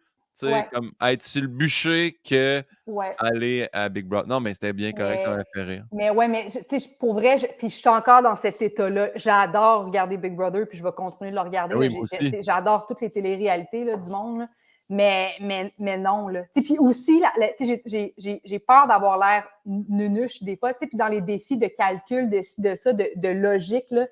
comme être sur le bûcher que aller à Big Brother. Non, mais c'était bien correct, ça m'a fait rire. Mais ouais, mais pour vrai, puis je suis encore dans cet état-là. J'adore regarder Big Brother, puis je vais continuer de le regarder. Oui, Là. moi aussi. J'adore toutes les téléréalités là, du monde. Là. Mais non, là. Puis aussi, j'ai peur d'avoir l'air nunuche des fois. Puis dans les défis de calcul, de ça, de logique, là.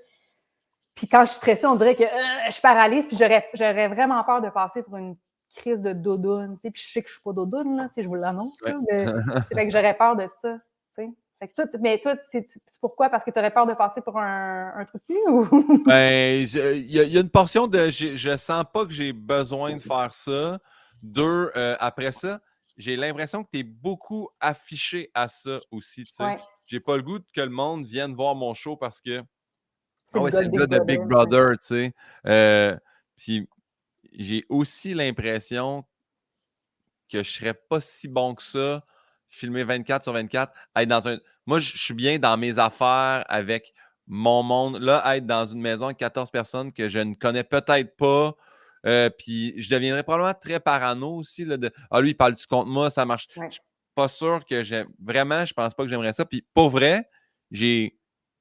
Puis quand je suis stressée, on dirait que je paralyse, puis j'aurais vraiment peur de passer pour une crise de doudoune. Puis je sais que je suis pas doudoune, là, je vous l'annonce. Ouais. Mais c'est vrai que j'aurais peur de ça. Fait que mais toi, c'est pourquoi? Parce que tu aurais peur de passer pour un trou de cul? Ou? Ben, il y a une portion de je sens pas que j'ai besoin de faire ça. Après ça, j'ai l'impression que tu es beaucoup affiché à ça aussi. Ouais. j'ai pas le goût que le monde vienne voir mon show parce que C'est ah le ouais, gars c'est de le gars de Big ouais. Brother, tu sais. Puis j'ai aussi l'impression que je serais pas si bon que ça, filmer 24/24, être dans un. Moi, je suis bien dans mes affaires avec mon monde. Là, être dans une maison avec 14 personnes que je ne connais peut-être pas. Puis je deviendrais probablement très parano aussi. Là, de ah, lui, il parle-tu contre moi, ça marche. Ouais. Je suis pas sûr que j'aime. Vraiment, je pense pas que j'aimerais ça. Puis pour vrai, j'ai.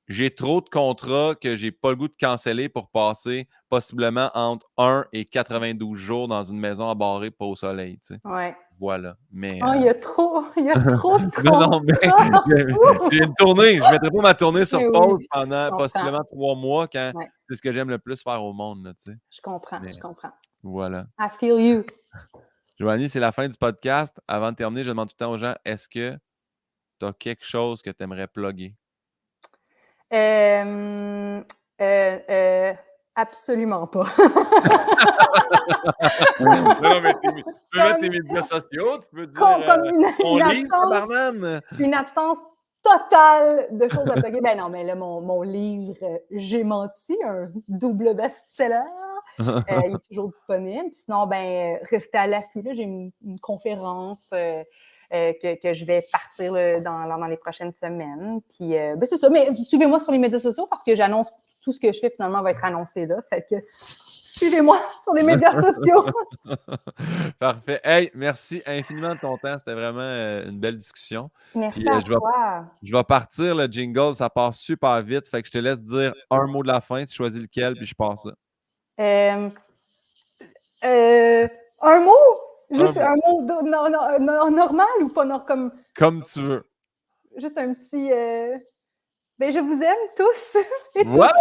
J'ai trop de contrats que j'ai pas le goût de canceller pour passer possiblement entre 1 et 92 jours dans une maison abarrée pas au soleil. Tu sais. Ouais. Voilà. Mais. Oh, il y a trop de Non, mais contrats. j'ai une tournée. Je ne mettrai pas ma tournée sur Mais oui, pause je pendant comprends. possiblement 3 mois quand Ouais. c'est ce que j'aime le plus faire au monde. Là, tu sais. Je comprends, Mais je comprends. voilà. I feel you. Joanie, c'est la fin du podcast. Avant de terminer, je demande tout le temps aux gens, est-ce que tu as quelque chose que tu aimerais plugger? Absolument pas. Mais tu peux mettre tes médias sociaux, tu peux dire Comme ton une livre, tabarnane. une absence totale de choses à plugger. Ben non, mais là, mon livre J'ai menti, un double best-seller, il est toujours disponible. Puis sinon, ben, restez à l'affût. J'ai une conférence que je vais partir là, dans les prochaines semaines. Puis ben, c'est ça. Mais suivez-moi sur les médias sociaux parce que j'annonce tout ce que je fais finalement va être annoncé là. Fait que suivez-moi sur les médias sociaux. Parfait. Hey, merci infiniment de ton temps. C'était vraiment une belle discussion. Merci Puis, à toi. je vais partir le jingle. Ça passe super vite. Fait que je te laisse dire un mot de la fin. Tu choisis lequel, puis je passe ça. Un mot? Juste Un mot. un mot normal ou pas comme. Comme tu veux. Juste un petit. Ben, je vous aime tous. Voilà!